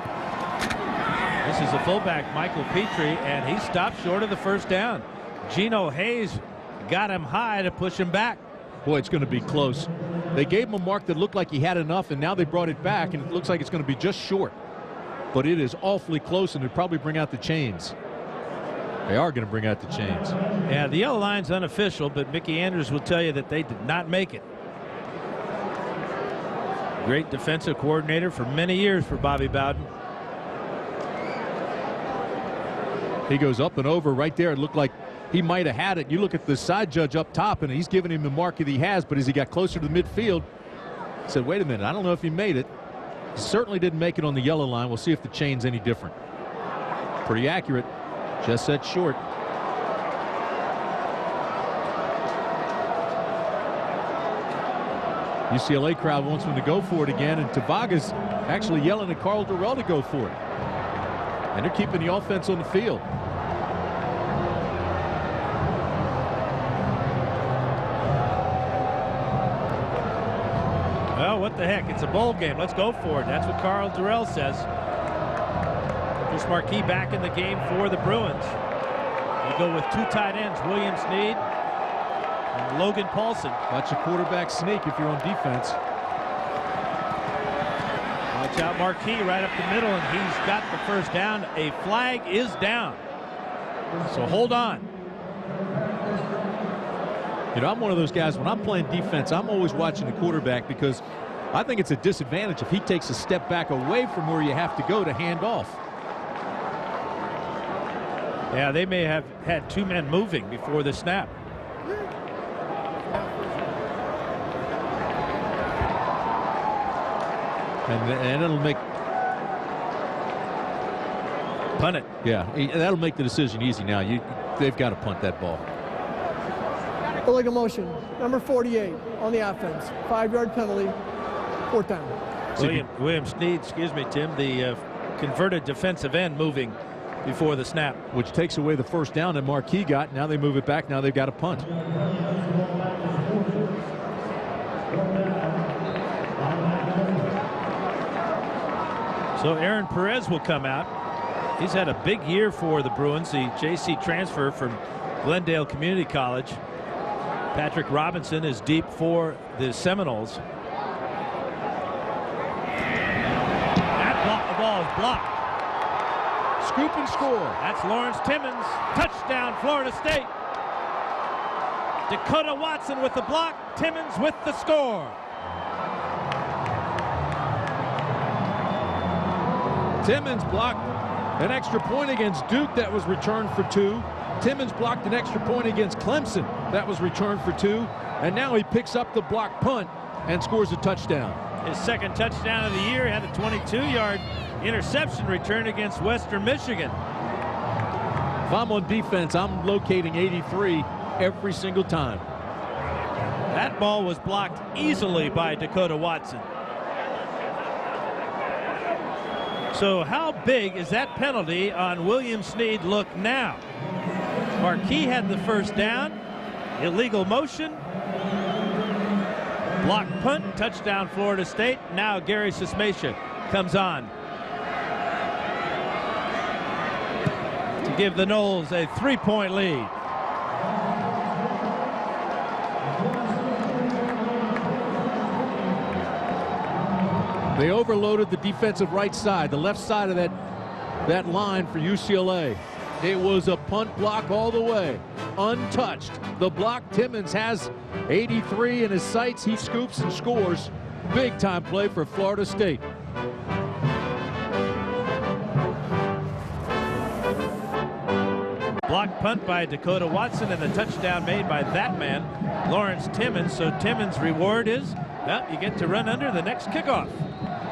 This is the fullback, Michael Petrie, and he stopped short of the first down. Gino Hayes got him high to push him back. Boy, it's going to be close. They gave him a mark that looked like he had enough, and now they brought it back, and it looks like it's going to be just short. But it is awfully close, and they'll probably bring out the chains. They are going to bring out the chains. Yeah, the yellow line's unofficial, but Mickey Andrews will tell you that they did not make it. Great defensive coordinator for many years for Bobby Bowden. He goes up and over right there. It looked like he might have had it. You look at the side judge up top, and he's giving him the mark that he has, but as he got closer to the midfield, he said, wait a minute, I don't know if he made it. He certainly didn't make it on the yellow line. We'll see if the chain's any different. Pretty accurate. Just set short. UCLA crowd wants him to go for it again, and Tavaga's actually yelling at Carl Durrell to go for it. And they're keeping the offense on the field. Well, what the heck? It's a bowl game. Let's go for it. That's what Carl Durrell says. Chris Marquis back in the game for the Bruins. They go with 2 tight ends, William Snead and Logan Paulson. Watch a quarterback sneak if you're on defense. Watch out, Marquis right up the middle, and he's got the first down. A flag is down. So hold on. You know, I'm one of those guys, when I'm playing defense, I'm always watching the quarterback because I think it's a disadvantage if he takes a step back away from where you have to go to hand off. Yeah, they may have had 2 men moving before the snap. And it'll make punt it. Yeah, that'll make the decision easy now. They've got to punt that ball. Illegal motion, number 48 on the offense. 5-yard penalty, 4th down. William Snead, excuse me, Tim, the converted defensive end moving before the snap. Which takes away the first down that Marquis got. Now they move it back. Now they've got a punt. So Aaron Perez will come out. He's had a big year for the Bruins, the JC transfer from Glendale Community College. Patrick Robinson is deep for the Seminoles. That ball is blocked. Scoop and score. That's Lawrence Timmons. Touchdown, Florida State. Dakota Watson with the block. Timmons with the score. Timmons blocked an extra point against Duke that was returned for 2. Timmons blocked an extra point against Clemson that was returned for 2. And now he picks up the block punt and scores a touchdown. His 2nd touchdown of the year, had a 22-yard interception return against Western Michigan. If I'm on defense, I'm locating 83 every single time. That ball was blocked easily by Dakota Watson. So how big is that penalty on William Snead look now? Marquis had the first down. Illegal motion. Block punt. Touchdown Florida State. Now Gary Sismacia comes on to give the Noles a 3-point lead. They overloaded the defensive right side, the left side of that line for UCLA. It was a punt block all the way, untouched. The block, Timmons has 83 in his sights. He scoops and scores. Big time play for Florida State. Block punt by Dakota Watson and the touchdown made by that man, Lawrence Timmons. So Timmons' reward is, well, you get to run under the next kickoff.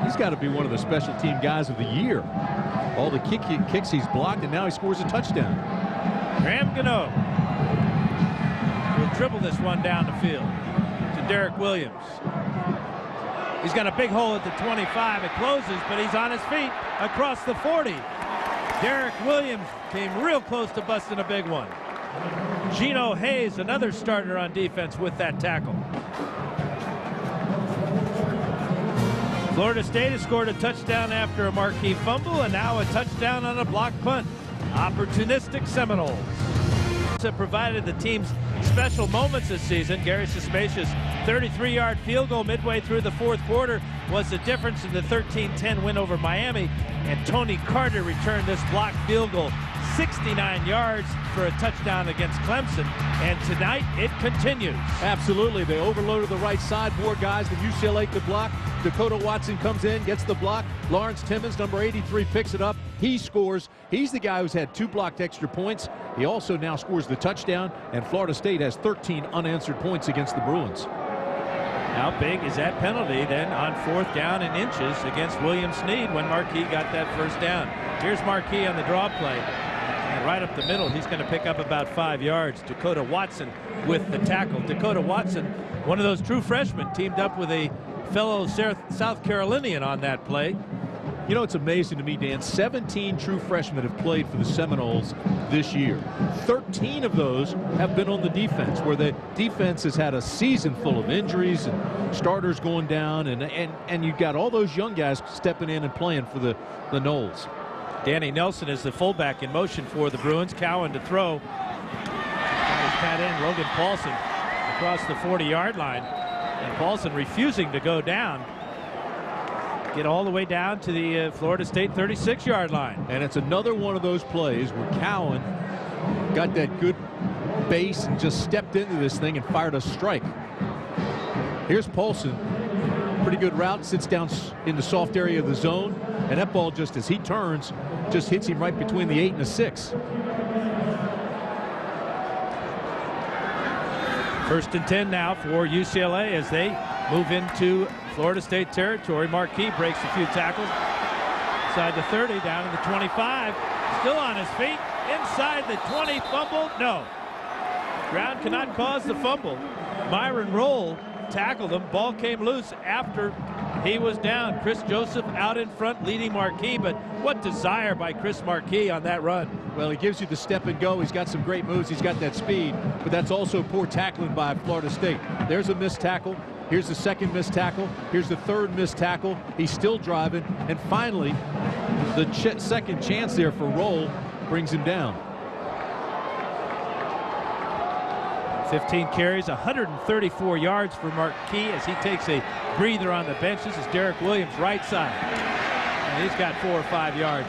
He's got to be one of the special team guys of the year. All the kicks he's blocked, and now he scores a touchdown. Graham Gano will dribble this one down the field to Derek Williams. He's got a big hole at the 25. It closes, but he's on his feet across the 40. Derek Williams came real close to busting a big one. Gino Hayes, another starter on defense, with that tackle. Florida State has scored a touchdown after a marquee fumble, and now a touchdown on a block punt. Opportunistic Seminoles have provided the team's special moments this season. Gary Susmacia's 33-yard field goal midway through the fourth quarter was the difference in the 13-10 win over Miami, and Tony Carter returned this blocked field goal 69 yards for a touchdown against Clemson, and tonight it continues. Absolutely. They overloaded the right side, more guys than UCLA could block. Dakota Watson comes in, gets the block. Lawrence Timmons, number 83, picks it up. He scores. He's the guy who's had 2 blocked extra points. He also now scores the touchdown, and Florida State has 13 unanswered points against the Bruins. How big is that penalty then on 4th down and inches against William Snead when Marquis got that first down? Here's Marquis on the draw play. And right up the middle, he's going to pick up about 5 yards. Dakota Watson with the tackle. Dakota Watson, one of those true freshmen, teamed up with a fellow South Carolinian on that play. You know, it's amazing to me, Dan, 17 true freshmen have played for the Seminoles this year. 13 of those have been on the defense, where the defense has had a season full of injuries and starters going down, and you've got all those young guys stepping in and playing for the Noles. Danny Nelson is the fullback in motion for the Bruins. Cowan to throw. Pat in Logan Paulson across the 40-yard line, and Paulson refusing to go down. Get all the way down to the Florida State 36-yard line. And it's another one of those plays where Cowan got that good base and just stepped into this thing and fired a strike. Here's Paulson. Pretty good route, sits down in the soft area of the zone, and that ball, just as he turns, just hits him right between the 8 and the 6. 1st and 10 now for UCLA as they move into Florida State territory. Marquis breaks a few tackles. Inside the 30, down to the 25. Still on his feet. Inside the 20, fumble. No. Ground cannot cause the fumble. Myron Roll tackled him. Ball came loose after he was down. Chris Joseph out in front leading Marquis, but what desire by Chris Marquis on that run. Well, he gives you the step and go. He's got some great moves. He's got that speed, but that's also poor tackling by Florida State. There's a missed tackle. Here's the second missed tackle. Here's the third missed tackle. He's still driving, and finally the second chance there for Roll brings him down. 15 carries, 134 yards for Marquis as he takes a breather on the bench. This is Derek Williams, right side. And he's got 4 or 5 yards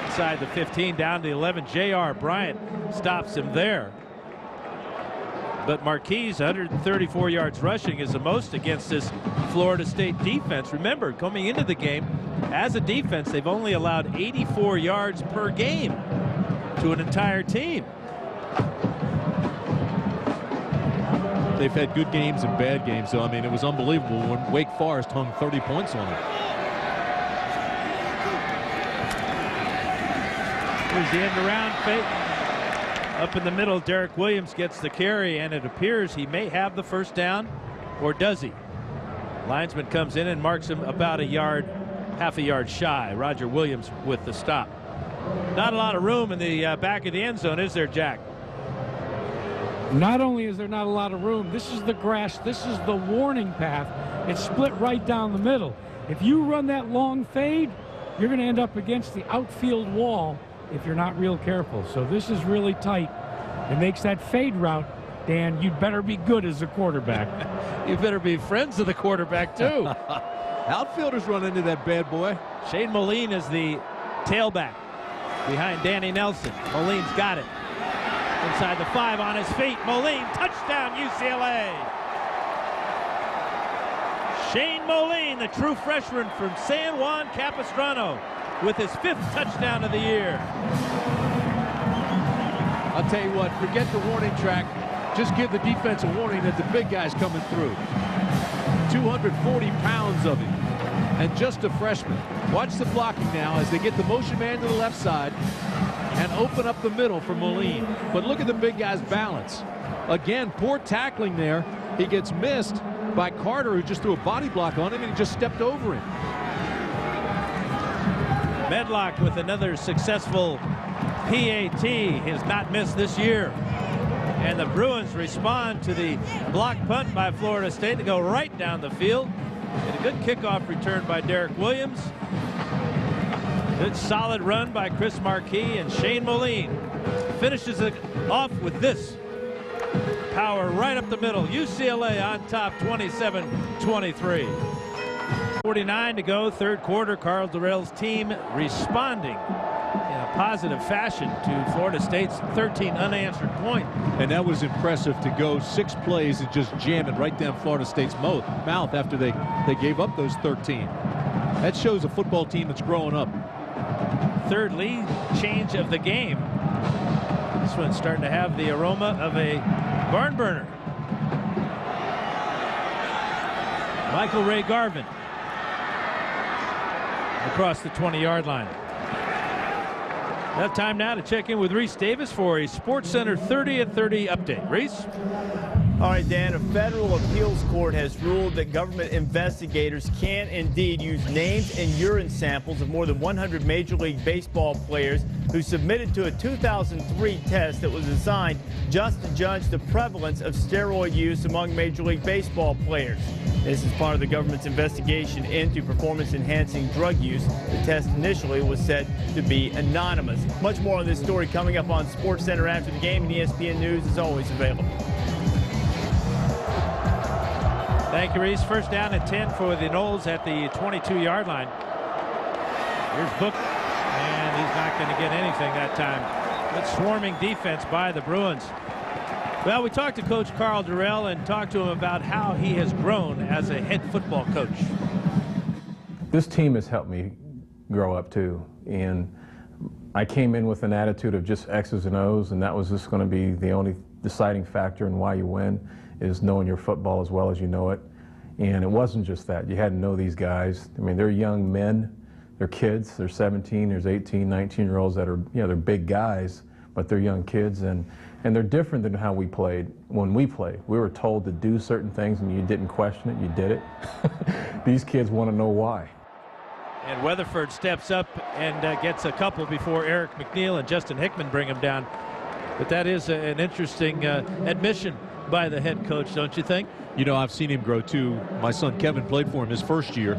inside the 15, down to 11. J.R. Bryant stops him there. But Marquis, 134 yards rushing, is the most against this Florida State defense. Remember, coming into the game, as a defense, they've only allowed 84 yards per game to an entire team. They've had good games and bad games, so I mean, it was unbelievable when Wake Forest hung 30 points on it. Here's the end around fake. Up in the middle, Derek Williams gets the carry, and it appears he may have the first down, or does he? Linesman comes in and marks him about a yard, half a yard shy. Roger Williams with the stop. Not a lot of room in the back of the end zone, is there, Jack? Not only is there not a lot of room, this is the grass, this is the warning path. It's split right down the middle. If you run that long fade, you're going to end up against the outfield wall if you're not real careful. So this is really tight. It makes that fade route, Dan, you'd better be good as a quarterback. You better be friends of the quarterback, too. Outfielders run into that bad boy. Shane Moline is the tailback behind Danny Nelson. Moline's got it. Inside the 5 on his feet. Moline, touchdown, UCLA. Shane Moline, the true freshman from San Juan Capistrano, with his 5th touchdown of the year. I'll tell you what, forget the warning track. Just give the defense a warning that the big guy's coming through. 240 pounds of him. And just a freshman. Watch the blocking now as they get the motion man to the left side and open up the middle for Moline. But look at the big guy's balance. Again, poor tackling there. He gets missed by Carter, who just threw a body block on him, and he just stepped over him. Medlock with another successful PAT. He has not missed this year. And the Bruins respond to the block punt by Florida State to go right down the field. And a good kickoff return by Derek Williams. Good solid run by Chris Marquis, and Shane Moline finishes it off with this power right up the middle. UCLA on top, 27-23. 49 to go, third quarter. Karl Dorrell's team responding in a positive fashion to Florida State's 13 unanswered point. And that was impressive to go 6 plays and just jam it right down Florida State's mouth after they gave up those 13. That shows a football team that's growing up. Third lead change of the game. This one's starting to have the aroma of a barn burner. Michael Ray Garvin across the 20-yard line. Enough time now to check in with Reese Davis for a SportsCenter 30 at 30 update. Reese? All right, Dan, a federal appeals court has ruled that government investigators can indeed use names and urine samples of more than 100 Major League Baseball players who submitted to a 2003 test that was designed just to judge the prevalence of steroid use among Major League Baseball players. This is part of the government's investigation into performance-enhancing drug use. The test initially was said to be anonymous. Much more on this story coming up on SportsCenter after the game, and ESPN News is always available. Thank you, Reese. First down and 10 for the Noles at the 22-yard line. Here's Book, and he's not going to get anything that time. Good swarming defense by the Bruins. Well, we talked to Coach Karl Dorrell and talked to him about how he has grown as a head football coach. This team has helped me grow up too, and I came in with an attitude of just X's and O's, and that was just going to be the only deciding factor in why you win, is knowing your football as well as you know it. And it wasn't just that. You had to know these guys. I mean, they're young men, they're kids, they're 17, there's 18, 19-year-olds that are, you know, they're big guys, but they're young kids, and they're different than how we played. When we played, we were told to do certain things and you didn't question it, you did it. These kids want to know why. And Weatherford steps up and gets a couple before Eric McNeil and Justin Hickman bring him down. But that is an interesting admission by the head coach, don't you think? You know, I've seen him grow too. My son Kevin played for him his first year,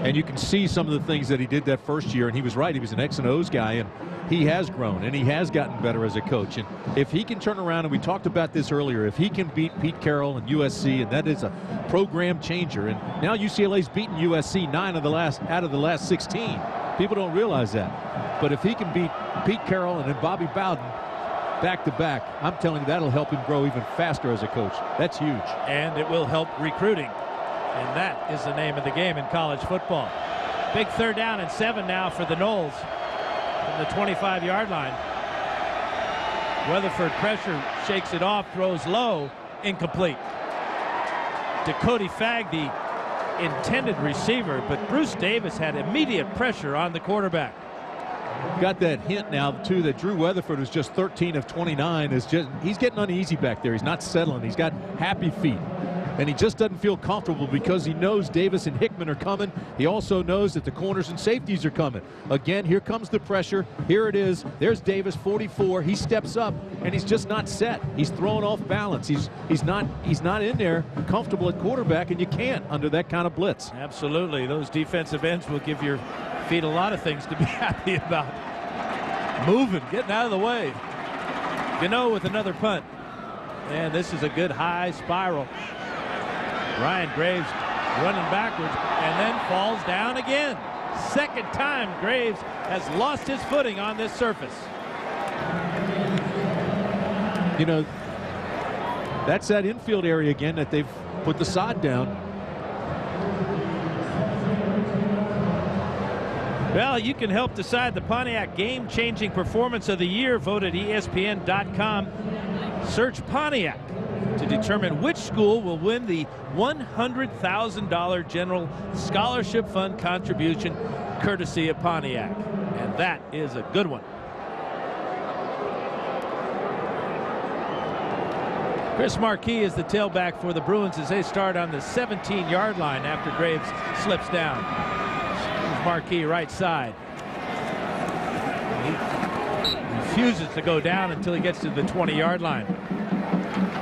and you can see some of the things that he did that first year, and he was right. He was an X and O's guy, and he has grown, and he has gotten better as a coach. And if he can turn around, and we talked about this earlier, if he can beat Pete Carroll and USC, and that is a program changer, and now UCLA's beaten USC 9 out of the last 16. People don't realize that. But if he can beat Pete Carroll and then Bobby Bowden back-to-back, I'm telling you, that'll help him grow even faster as a coach. That's huge. And it will help recruiting. And that is the name of the game in college football. Big third down and 7 now for the Noles from the 25-yard line. Weatherford pressure, shakes it off, throws low, incomplete. To Cody Fagg, the intended receiver, but Bruce Davis had immediate pressure on the quarterback. Got that hint now too that Drew Weatherford, who's just 13 of 29, he's getting uneasy back there. He's not settling. He's got happy feet. and he just doesn't feel comfortable because he knows Davis and Hickman are coming. He also knows that the corners and safeties are coming. Again, here comes the pressure. Here it is. There's Davis, 44. He steps up, and he's just not set. He's throwing off balance. He's not in there comfortable at quarterback, and you can't under that kind of blitz. Absolutely. Those defensive ends will give your feet a lot of things to be happy about. Moving, getting out of the way. With another punt. And this is a good high spiral. Ryan Graves running backwards and then falls down again. Second time Graves has lost his footing on this surface. That's that infield area again that they've put the sod down. Well, you can help decide the Pontiac game-changing performance of the year. Vote at ESPN.com. Search Pontiac to determine which school will win the $100,000 General Scholarship Fund contribution courtesy of Pontiac. And that is a good one. Chris Marquis is the tailback for the Bruins as they start on the 17-yard line after Graves slips down. Here's Marquis right side. He refuses to go down until he gets to the 20-yard line.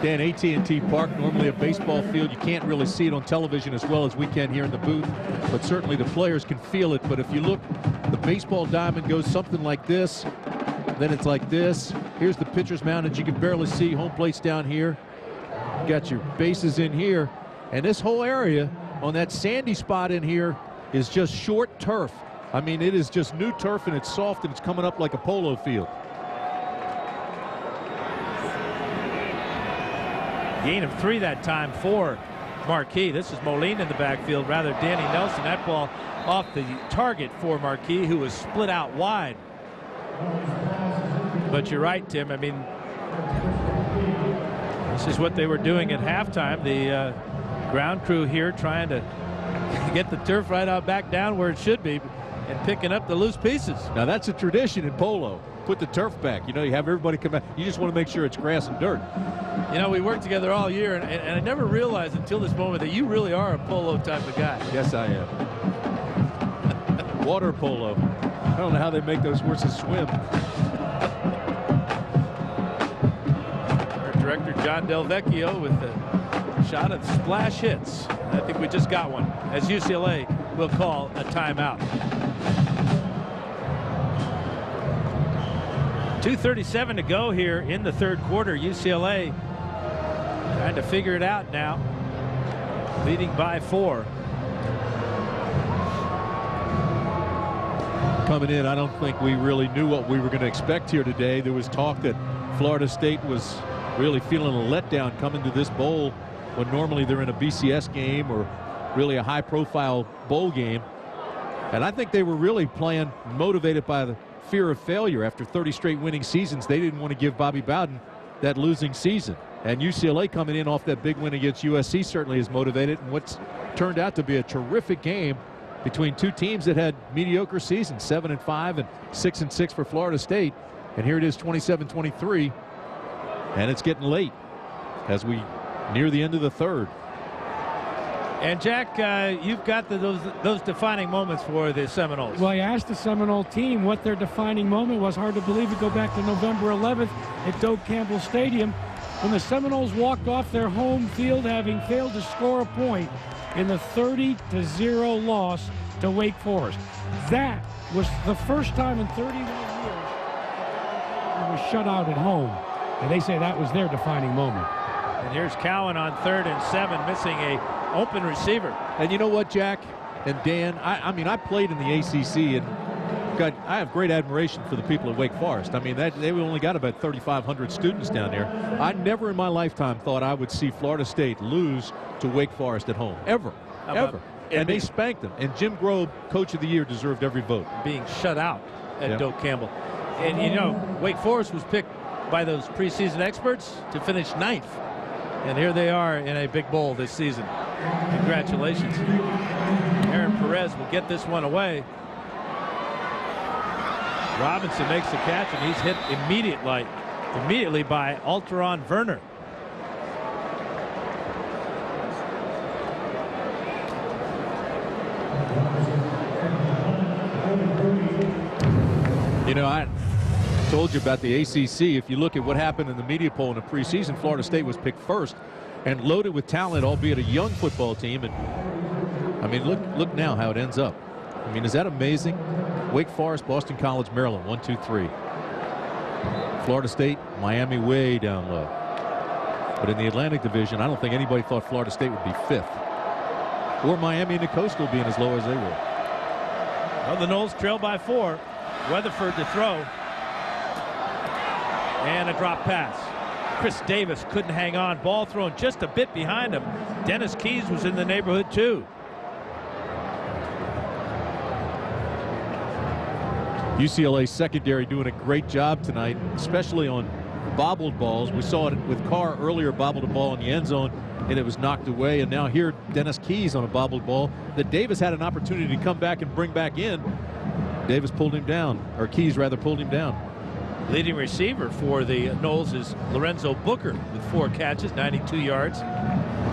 Dan, AT&T Park, normally a baseball field. You can't really see it on television as well as we can here in the booth, but certainly the players can feel it. But if you look, the baseball diamond goes something like this, then it's like this. Here's the pitcher's mound that you can barely see. Home plate's down here. You got your bases in here, and this whole area on that sandy spot in here is just short turf. I mean, it is just new turf, and it's soft, and it's coming up like a polo field. Gain of 3 that time for Marquis. This is Moline in the backfield, rather Danny Nelson. That ball off the target for Marquis, who was split out wide. But you're right, Tim. I mean, this is what they were doing at halftime. The ground crew here trying to get the turf right out back down where it should be and picking up the loose pieces. Now that's a tradition in polo. Put the turf back. You have everybody come back. You just want to make sure it's grass and dirt. We worked together all year, and I never realized until this moment that you really are a polo type of guy. Yes, I am. Water polo. I don't know how they make those horses swim. Our director, John Del Vecchio, with the shot of splash hits. I think we just got one, as UCLA will call a timeout. 2:37 to go here in the third quarter. UCLA trying to figure it out now, leading by 4. Coming in, I don't think we really knew what we were going to expect here today. There was talk that Florida State was really feeling a letdown coming to this bowl when normally they're in a BCS game or really a high-profile bowl game. And I think they were really playing motivated by the fear of failure. After 30 straight winning seasons, they didn't want to give Bobby Bowden that losing season. And UCLA coming in off that big win against USC certainly is motivated, and what's turned out to be a terrific game between two teams that had mediocre seasons, 7-5 and 6-6 for Florida State. And here it is, 27-23, and it's getting late as we near the end of the third. And Jack, you've got those defining moments for the Seminoles. Well, you asked the Seminole team what their defining moment was. Hard to believe it. Go back to November 11th at Doak Campbell Stadium when the Seminoles walked off their home field having failed to score a point in the 30-0 loss to Wake Forest. That was the first time in 31 years they were shut out at home. And they say that was their defining moment. And here's Cowan on 3rd and 7, missing a open receiver. And you know what, Jack and Dan, I mean, I played in the ACC, and I have great admiration for the people at Wake Forest. I mean, they only got about 3,500 students down there. I never in my lifetime thought I would see Florida State lose to Wake Forest at home, ever. And they spanked them. And Jim Grobe, Coach of the Year, deserved every vote. Being shut out at Doak Campbell. And you know, Wake Forest was picked by those preseason experts to finish 9th. And here they are in a big bowl this season. Congratulations. Aaron Perez will get this one away. Robinson makes the catch, and he's hit immediately by Alteron Werner. You know, I told you about the ACC. If you look at what happened in the media poll in the preseason, Florida State was picked first and loaded with talent, albeit a young football team. And I mean, look now how it ends up. I mean, is that amazing? Wake Forest, Boston College, Maryland, 1, 2, 3. Florida State, Miami way down low. But in the Atlantic Division, I don't think anybody thought Florida State would be 5th. Or Miami and the Coastal being as low as they were. Well, the Noles trail by 4. Weatherford to throw. And a drop pass. Chris Davis couldn't hang on. Ball thrown just a bit behind him. Dennis Keys was in the neighborhood too. UCLA secondary doing a great job tonight, especially on bobbled balls. We saw it with Carr earlier, bobbled a ball in the end zone, and it was knocked away. And now here, Dennis Keys on a bobbled ball that Davis had an opportunity to come back and bring back in. Davis pulled him down, or Keys rather pulled him down. Leading receiver for the Noles is Lorenzo Booker with 4 catches, 92 yards.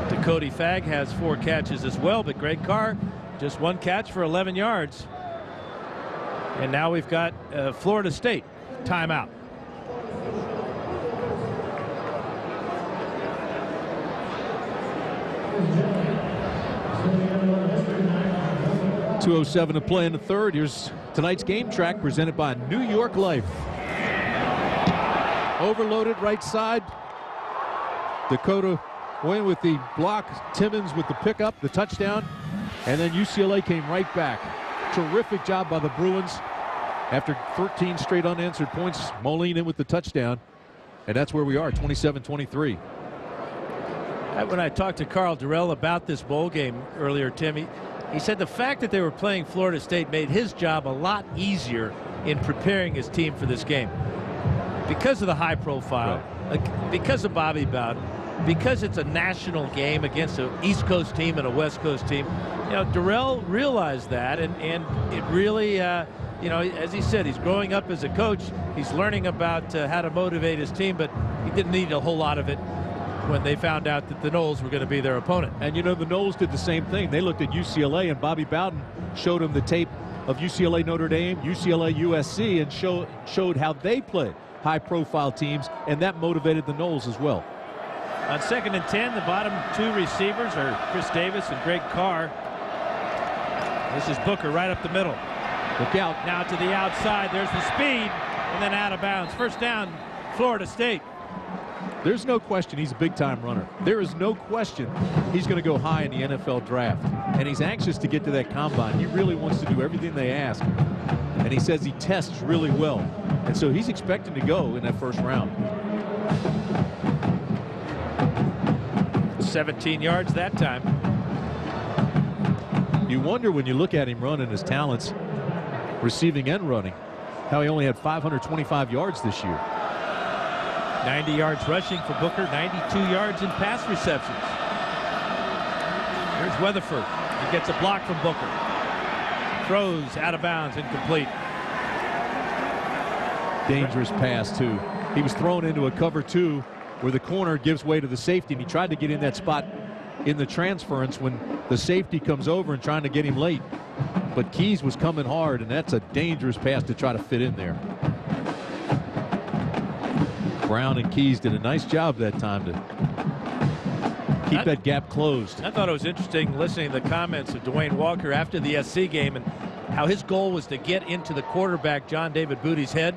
Dakota Fagg has 4 catches as well, but Greg Carr just 1 catch for 11 yards. And now we've got Florida State timeout. .207 to play in the third. Here's tonight's game track presented by New York Life. Overloaded right side. Dakota went with the block. Timmons with the pickup, the touchdown. And then UCLA came right back. Terrific job by the Bruins. After 13 straight unanswered points, Moline in with the touchdown. And that's where we are, 27-23. When I talked to Carl Durrell about this bowl game earlier, Tim, he said the fact that they were playing Florida State made his job a lot easier in preparing his team for this game. Because of the high profile, because of Bobby Bowden, because it's a national game against an East Coast team and a West Coast team. You know, Durrell realized that, and it really, you know, as he said, he's growing up as a coach. He's learning about how to motivate his team, but he didn't need a whole lot of it when they found out that the Noles were going to be their opponent. And you know, the Noles did the same thing. They looked at UCLA, and Bobby Bowden showed them the tape of UCLA Notre Dame, UCLA USC, and showed how they play high-profile teams, and that motivated the Noles as well. On 2nd and 10, the bottom 2 receivers are Chris Davis and Greg Carr. This is Booker right up the middle. Look out. Now to the outside. There's the speed, and then out of bounds. First down, Florida State. There's no question he's a big-time runner. There is no question he's going to go high in the NFL draft. And he's anxious to get to that combine. He really wants to do everything they ask. And he says he tests really well. And so he's expecting to go in that first round. 17 yards that time. You wonder when you look at him running his talents, receiving and running, how he only had 525 yards this year. 90 yards rushing for Booker, 92 yards in pass receptions. Here's Weatherford. He gets a block from Booker. Throws out of bounds, incomplete. Dangerous pass, too. He was thrown into a cover 2 where the corner gives way to the safety, and he tried to get in that spot in the transference when the safety comes over and trying to get him late. But Keys was coming hard, and that's a dangerous pass to try to fit in there. Brown and Keys did a nice job that time to keep that gap closed. I thought it was interesting listening to the comments of Dwayne Walker after the SC game and how his goal was to get into the quarterback John David Booty's head.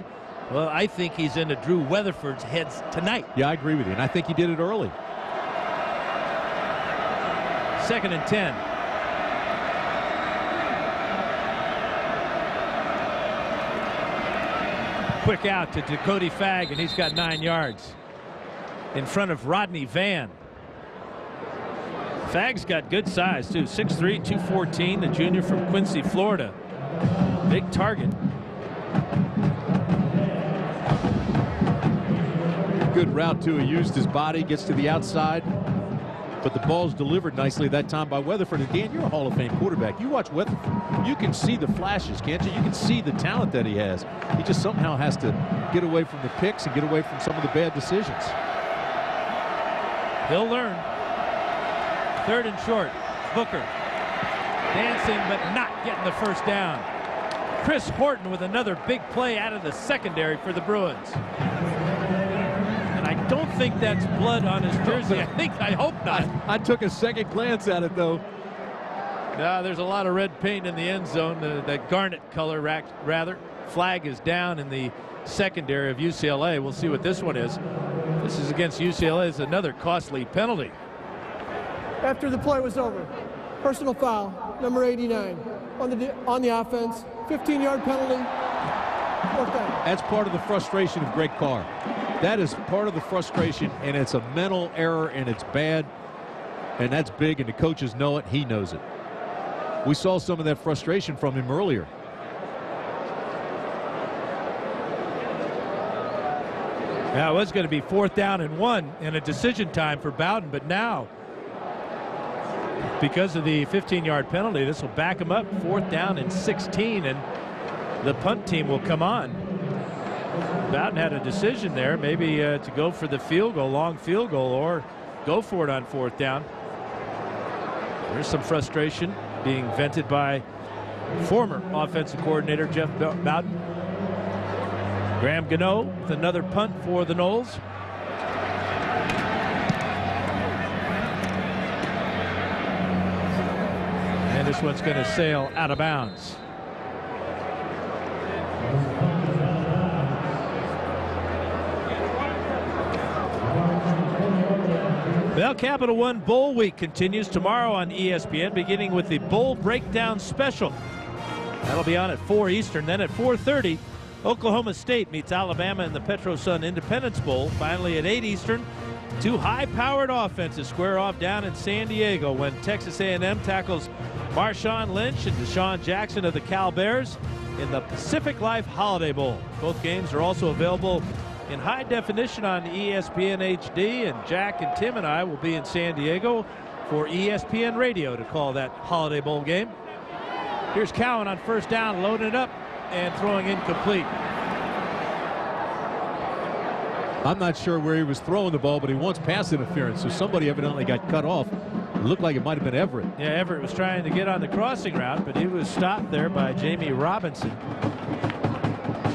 Well, I think he's into Drew Weatherford's heads tonight. Yeah, I agree with you, and I think he did it early. 2nd and 10. Quick out to Dakota Fagg, and he's got 9 yards in front of Rodney Van. Fagg's got good size, too. 6'3", 214, the junior from Quincy, Florida. Big target. Good route, too. He used his body, gets to the outside, but the ball's delivered nicely that time by Weatherford. And Dan, you're a Hall of Fame quarterback. You watch Weatherford, you can see the flashes, can't you? You can see the talent that he has. He just somehow has to get away from the picks and get away from some of the bad decisions. He'll learn. 3rd and short. Booker. dancing but not getting the first down. Chris Horton with another big play out of the secondary for the Bruins. And I don't think that's blood on his jersey. I hope not. I took a second glance at it, though. No, there's a lot of red paint in the end zone, that garnet color rather. Flag is down in the secondary of UCLA. We'll see what this one is. This is against UCLA. It's another costly penalty. After the play was over, personal foul, number 89, on the offense, 15-yard penalty, fourth down. That's part of the frustration of Greg Carr. That is part of the frustration, and it's a mental error, and it's bad, and that's big, and the coaches know it. He knows it. We saw some of that frustration from him earlier. Now, it was going to be 4th down and 1 in a decision time for Bowden, but now, because of the 15-yard penalty, this will back him up. 4th down and 16, and the punt team will come on. Bowden had a decision there, maybe to go for the field goal, long field goal, or go for it on 4th down. There's some frustration being vented by former offensive coordinator Jeff Bowden. Graham Gano with another punt for the Noles. And this one's going to sail out of bounds. Well, Capital One Bowl Week continues tomorrow on ESPN, beginning with the Bowl Breakdown Special. That'll be on at 4 Eastern. Then at 4:30, Oklahoma State meets Alabama in the Petro-Sun Independence Bowl. Finally at 8 Eastern, two high-powered offenses square off down in San Diego when Texas A&M tackles Marshawn Lynch and Deshaun Jackson of the Cal Bears in the Pacific Life Holiday Bowl. Both games are also available in high definition on ESPN HD, and Jack and Tim and I will be in San Diego for ESPN Radio to call that Holiday Bowl game. Here's Cowan on 1st down, loading it up and throwing incomplete. I'm not sure where he was throwing the ball, but he wants pass interference, so somebody evidently got cut off. It looked like it might have been Everett. Yeah, Everett was trying to get on the crossing route, but he was stopped there by Jamie Robinson.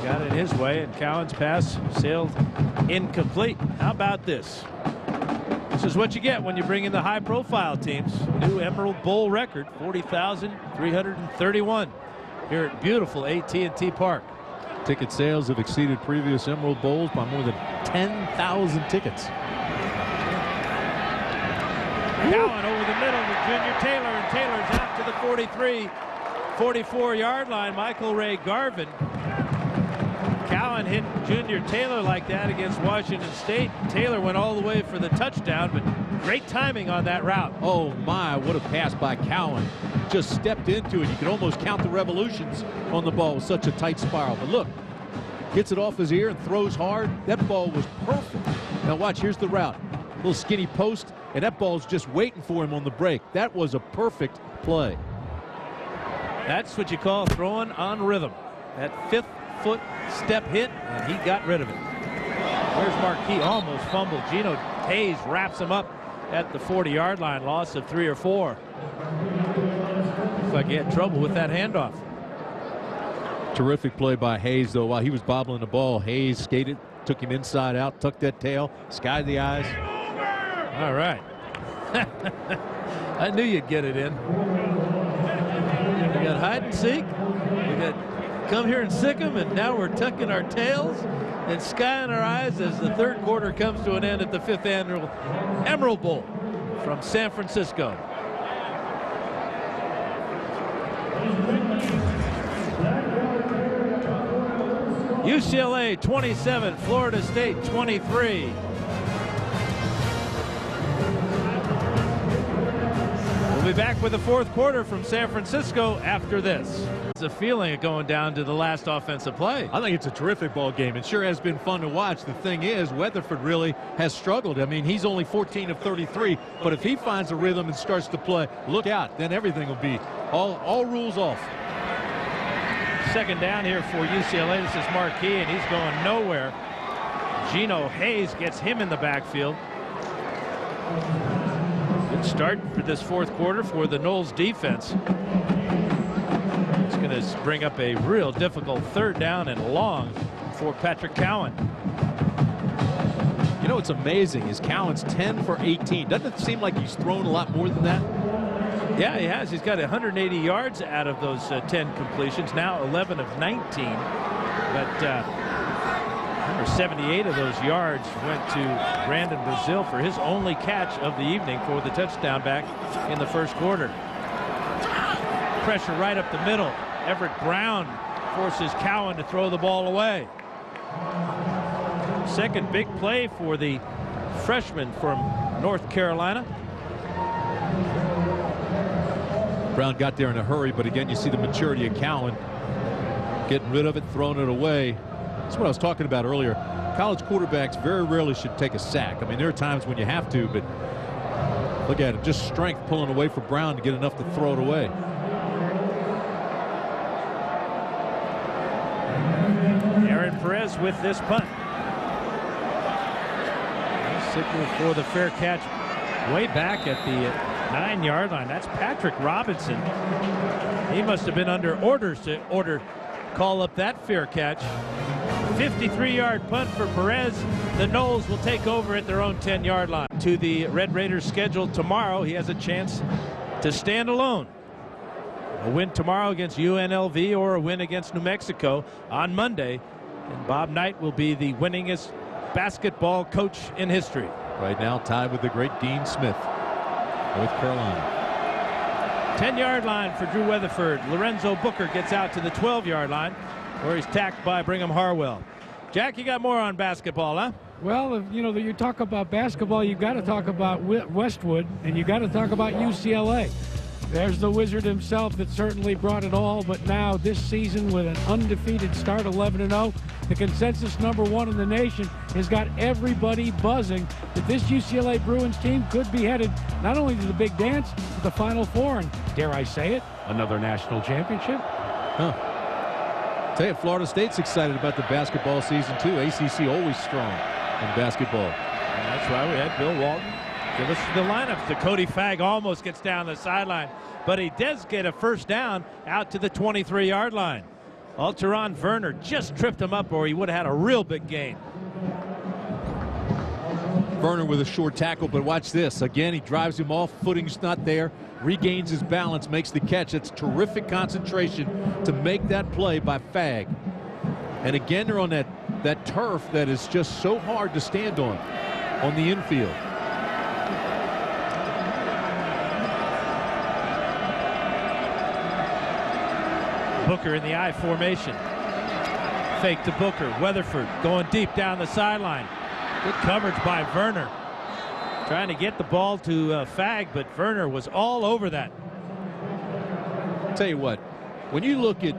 Got it his way, and Cowan's pass sailed incomplete. How about this? This is what you get when you bring in the high-profile teams. New Emerald Bowl record, 40,331 here at beautiful AT&T Park. Ticket sales have exceeded previous Emerald Bowls by more than 10,000 tickets. Cowan over the middle with Junior Taylor, and Taylor's out to the 43, 44-yard line. Michael Ray Garvin. Cowan hit Junior Taylor like that against Washington State. Taylor went all the way for the touchdown, but great timing on that route. Oh my, what a pass by Cowan. Just stepped into it. You could almost count the revolutions on the ball with such a tight spiral. But look, gets it off his ear and throws hard. That ball was perfect. Now watch, here's the route. Little skinny post, and that ball's just waiting for him on the break. That was a perfect play. That's what you call throwing on rhythm. That 5th foot step hit, and he got rid of it. Where's Marquis? Almost fumbled. Gino Hayes wraps him up at the 40-yard line. Loss of 3 or 4. Looks like he had trouble with that handoff. Terrific play by Hayes, though. While he was bobbling the ball, Hayes skated, took him inside out, tucked that tail, skied the eyes. All right. I knew you'd get it in. We got hide and seek. We got come here and sick 'em, and now we're tucking our tails and skying our eyes as the 3rd quarter comes to an end at the 5th annual Emerald Bowl from San Francisco. UCLA 27, Florida State 23. We'll be back with the 4th quarter from San Francisco after this. It's a feeling of going down to the last offensive play. I think it's a terrific ball game. It sure has been fun to watch. The thing is, Weatherford really has struggled. I mean, he's only 14 of 33, but if he finds a rhythm and starts to play, look out, then everything will be all rules off. 2nd down here for UCLA. This is Marquis, and he's going nowhere. Gino Hayes gets him in the backfield. Good start for this fourth quarter for the Noles defense. It's going to bring up a real difficult third down and long for Patrick Cowan. You know what's amazing is Cowan's 10 for 18. Doesn't it seem like he's thrown a lot more than that? Yeah, he has. He's got 180 yards out of those 10 completions. Now 11 of 19. But remember, 78 of those yards went to Brandon Brazil for his only catch of the evening for the touchdown back in the first quarter. Pressure right up the middle. Everett Brown forces Cowan to throw the ball away. Second big play for the freshman from North Carolina. Brown got there in a hurry, but again, you see the maturity of Cowan. Getting rid of it, throwing it away. That's what I was talking about earlier. College quarterbacks very rarely should take a sack. I mean, there are times when you have to, but look at it. Just strength pulling away for Brown to get enough to throw it away. Aaron Perez with this punt. Signal for the fair catch way back at the 9-yard line. That's Patrick Robinson. He must have been under orders to call up that fair catch. 53-yard punt for Perez. The Noles will take over at their own 10-yard line. To the Red Raiders schedule tomorrow, he has a chance to stand alone. A win tomorrow against UNLV or a win against New Mexico on Monday. And Bob Knight will be the winningest basketball coach in history. Right now tied with the great Dean Smith, North Carolina. 10-yard line for Drew Weatherford. Lorenzo Booker gets out to the 12-yard line where he's tacked by Brigham Harwell. Jack, you got more on basketball, huh? Well, you know, you talk about basketball, you've got to talk about Westwood, and you've got to talk about UCLA. There's the Wizard himself that certainly brought it all, but now this season with an undefeated start, 11-0, the consensus #1 in the nation has got everybody buzzing that this UCLA Bruins team could be headed not only to the big dance, but the Final Four, and dare I say it, another national championship. Tell you, Florida State's excited about the basketball season too. ACC always strong in basketball. And that's why we had Bill Walton give us the lineups. The Cody Fagg almost gets down the sideline, but he does get a first down out to the 23-yard line. Alteron Werner just tripped him up, or he would have had a real big gain. Werner with a short tackle, but watch this. Again, he drives him off. Footing's not there. Regains his balance, makes the catch. It's terrific concentration to make that play by Fagg. And again, they're on that turf that is just so hard to stand on the infield. Booker in the I formation. Fake to Booker. Weatherford going deep down the sideline. Good coverage by Werner. Trying to get the ball to Fagg, but Werner was all over that. Tell you what, when you look at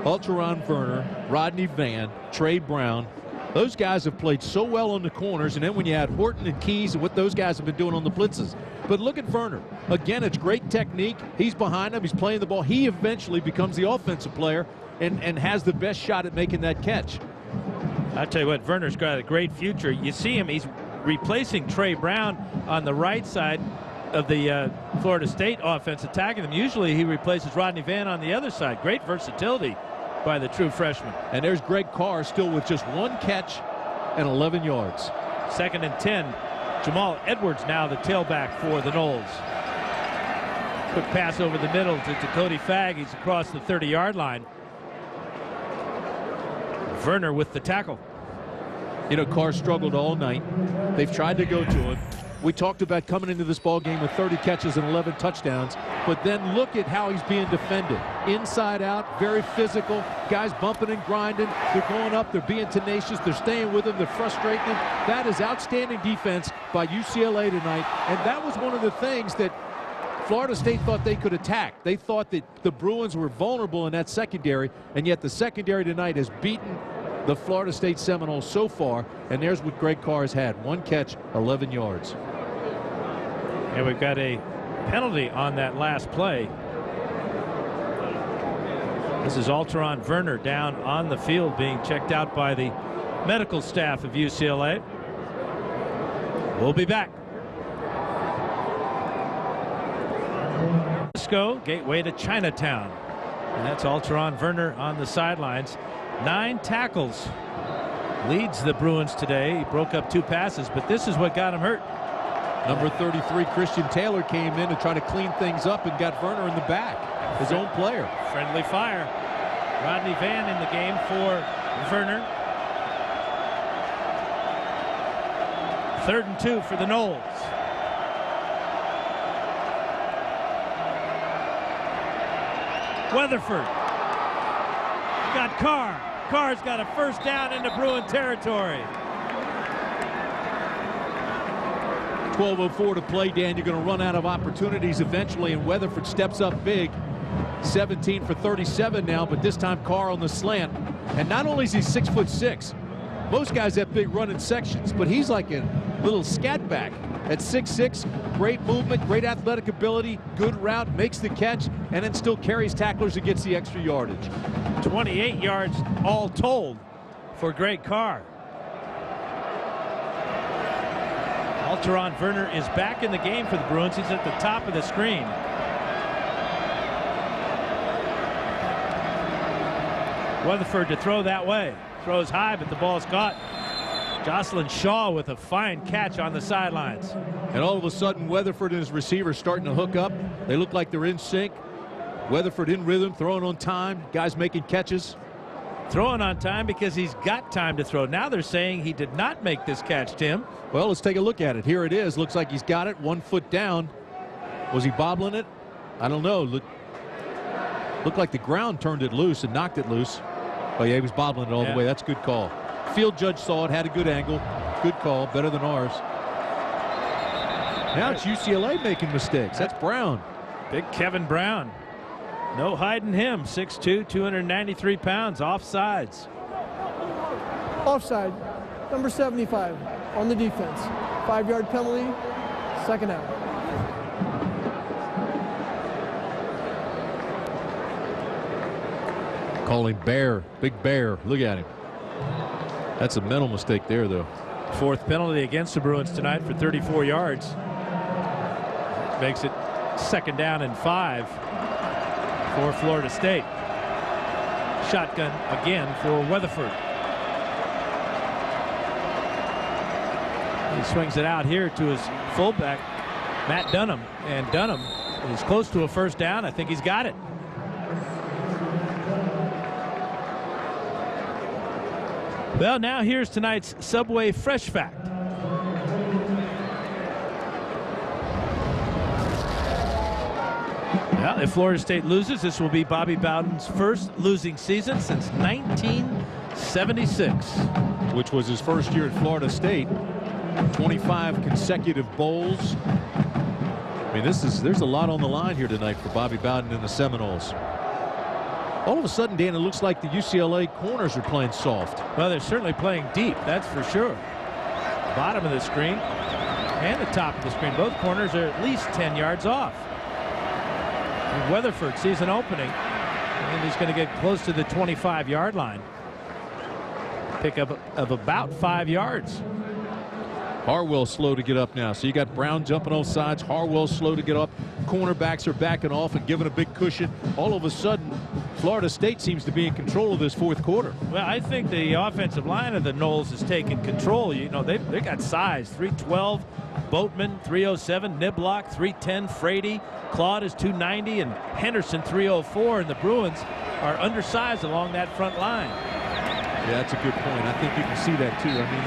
Alteron Werner, Rodney Vann, Trey Brown, those guys have played so well on the corners, and then when you add Horton and Keys and what those guys have been doing on the blitzes. But look at Werner. Again, it's great technique. He's behind him. He's playing the ball. He eventually becomes the offensive player and has the best shot at making that catch. I tell you what, Werner's got a great future. You see him, he's replacing Trey Brown on the right side of the Florida State offense, attacking them. Usually he replaces Rodney Vann on the other side. Great versatility by the true freshman. And there's Greg Carr still with just one catch and 11 yards. 2nd and 10. Jamal Edwards now the tailback for the Noles. Quick pass over the middle to Cody Fagg. He's across the 30-yard line. Werner with the tackle. You know, Carr struggled all night. They've tried to go to him. We talked about coming into this ball game with 30 catches and 11 touchdowns, but then look at how he's being defended. Inside out, very physical. Guys bumping and grinding. They're going up. They're being tenacious. They're staying with him. They're frustrating him. That is outstanding defense by UCLA tonight, and that was one of the things that Florida State thought they could attack. They thought that the Bruins were vulnerable in that secondary, and yet the secondary tonight has beaten the Florida State Seminoles so far, and there's what Greg Carr has had. One catch, 11 yards. And we've got a penalty on that last play. This is Alteron Werner down on the field being checked out by the medical staff of UCLA. We'll be back. Frisco, gateway to Chinatown. And that's Alteron Werner on the sidelines. 9 tackles. Leads the Bruins today. He broke up 2 passes, but this is what got him hurt. Number 33, Christian Taylor, came in to try to clean things up and got Werner in the back, his own player. Friendly fire. Rodney Van in the game for Werner. 3rd and 2 for the Noles. Weatherford got Carr. Carr's got a first down into Bruin territory. 12:04 to play, Dan. You're going to run out of opportunities eventually, and Weatherford steps up big. 17 for 37 now, but this time Carr on the slant. And not only is he 6'6", most guys have big running sections, but he's like a little scat back. At 6'6", great movement, great athletic ability, good route, makes the catch, and then still carries tacklers and gets the extra yardage. 28 yards all told for Greg Carr. Alteron Werner is back in the game for the Bruins. He's at the top of the screen. Weatherford to throw that way. Throws high, but the ball's caught. Jocelyn Shaw with a fine catch on the sidelines. And all of a sudden, Weatherford and his receiver starting to hook up. They look like they're in sync. Weatherford in rhythm, throwing on time. Guys making catches. Throwing on time because he's got time to throw. Now they're saying he did not make this catch, Tim. Well, let's take a look at it. Here it is. Looks like he's got it. 1 foot down. Was he bobbling it? I don't know. Looked like the ground turned it loose and knocked it loose. Oh, yeah, he was bobbling it all the way. That's a good call. Field judge saw it, had a good angle. Good call, better than ours. Now it's UCLA making mistakes. That's Brown. Big Kevin Brown. No hiding him. 6'2", 293 pounds. Offsides. Offside, number 75 on the defense. 5-yard penalty, 2nd out. Calling Bear, Big Bear. Look at him. That's a mental mistake there, though. 4th penalty against the Bruins tonight for 34 yards. Makes it 2nd down and 5 for Florida State. Shotgun again for Weatherford. He swings it out here to his fullback, Matt Dunham. And Dunham is close to a 1st down. I think he's got it. Well, now here's tonight's Subway Fresh Fact. Well, if Florida State loses, this will be Bobby Bowden's first losing season since 1976. Which was his first year at Florida State. 25 consecutive bowls. I mean, there's a lot on the line here tonight for Bobby Bowden and the Seminoles. All of a sudden, Dan, it looks like the UCLA corners are playing soft. Well, they're certainly playing deep, that's for sure. Bottom of the screen and the top of the screen. Both corners are at least 10 yards off. And Weatherford sees an opening, and he's going to get close to the 25-yard line. Pickup of about 5 yards. Harwell slow to get up now. So you got Brown jumping off sides. Harwell slow to get up. Cornerbacks are backing off and giving a big cushion. All of a sudden, Florida State seems to be in control of this 4th quarter. Well, I think the offensive line of the Noles has taken control. You know, they got size. 312, Boatman, 307, Niblock, 310, Frady. Claude is 290, and Henderson 304. And the Bruins are undersized along that front line. Yeah, that's a good point. I think you can see that, too. I mean,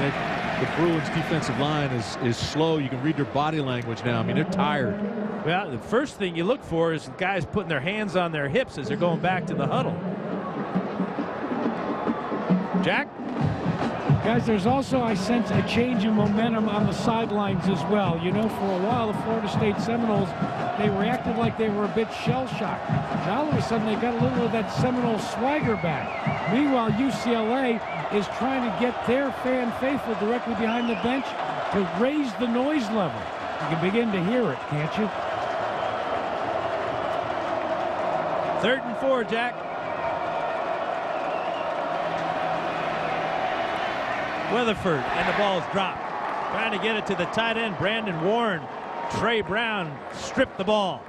the Bruins defensive line is slow. You can read their body language now. I mean, they're tired. Well, the first thing you look for is guys putting their hands on their hips as they're going back to the huddle. Jack? Guys, there's also, I sense, a change in momentum on the sidelines as well. You know, for a while, the Florida State Seminoles, they reacted like they were a bit shell-shocked. Now, all of a sudden, they got a little of that Seminole swagger back. Meanwhile, UCLA is trying to get their fan faithful directly behind the bench to raise the noise level. You can begin to hear it, can't you? 3rd and 4, Jack. Weatherford, and the ball's dropped. Trying to get it to the tight end, Brandon Warren. Trey Brown stripped the ball.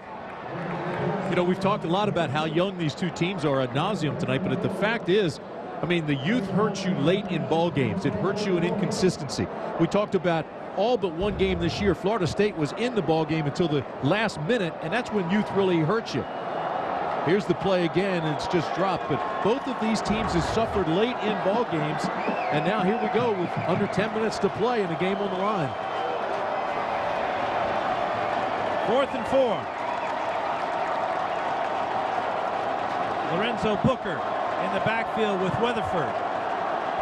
You know, we've talked a lot about how young these two teams are ad nauseum tonight, but the fact is, I mean, the youth hurts you late in ball games. It hurts you in inconsistency. We talked about all but one game this year. Florida State was in the ball game until the last minute, and that's when youth really hurts you. Here's the play again, and it's just dropped. But both of these teams have suffered late in ball games, and now here we go with under 10 minutes to play and a game on the line. 4th and 4. Lorenzo Booker in the backfield with Weatherford.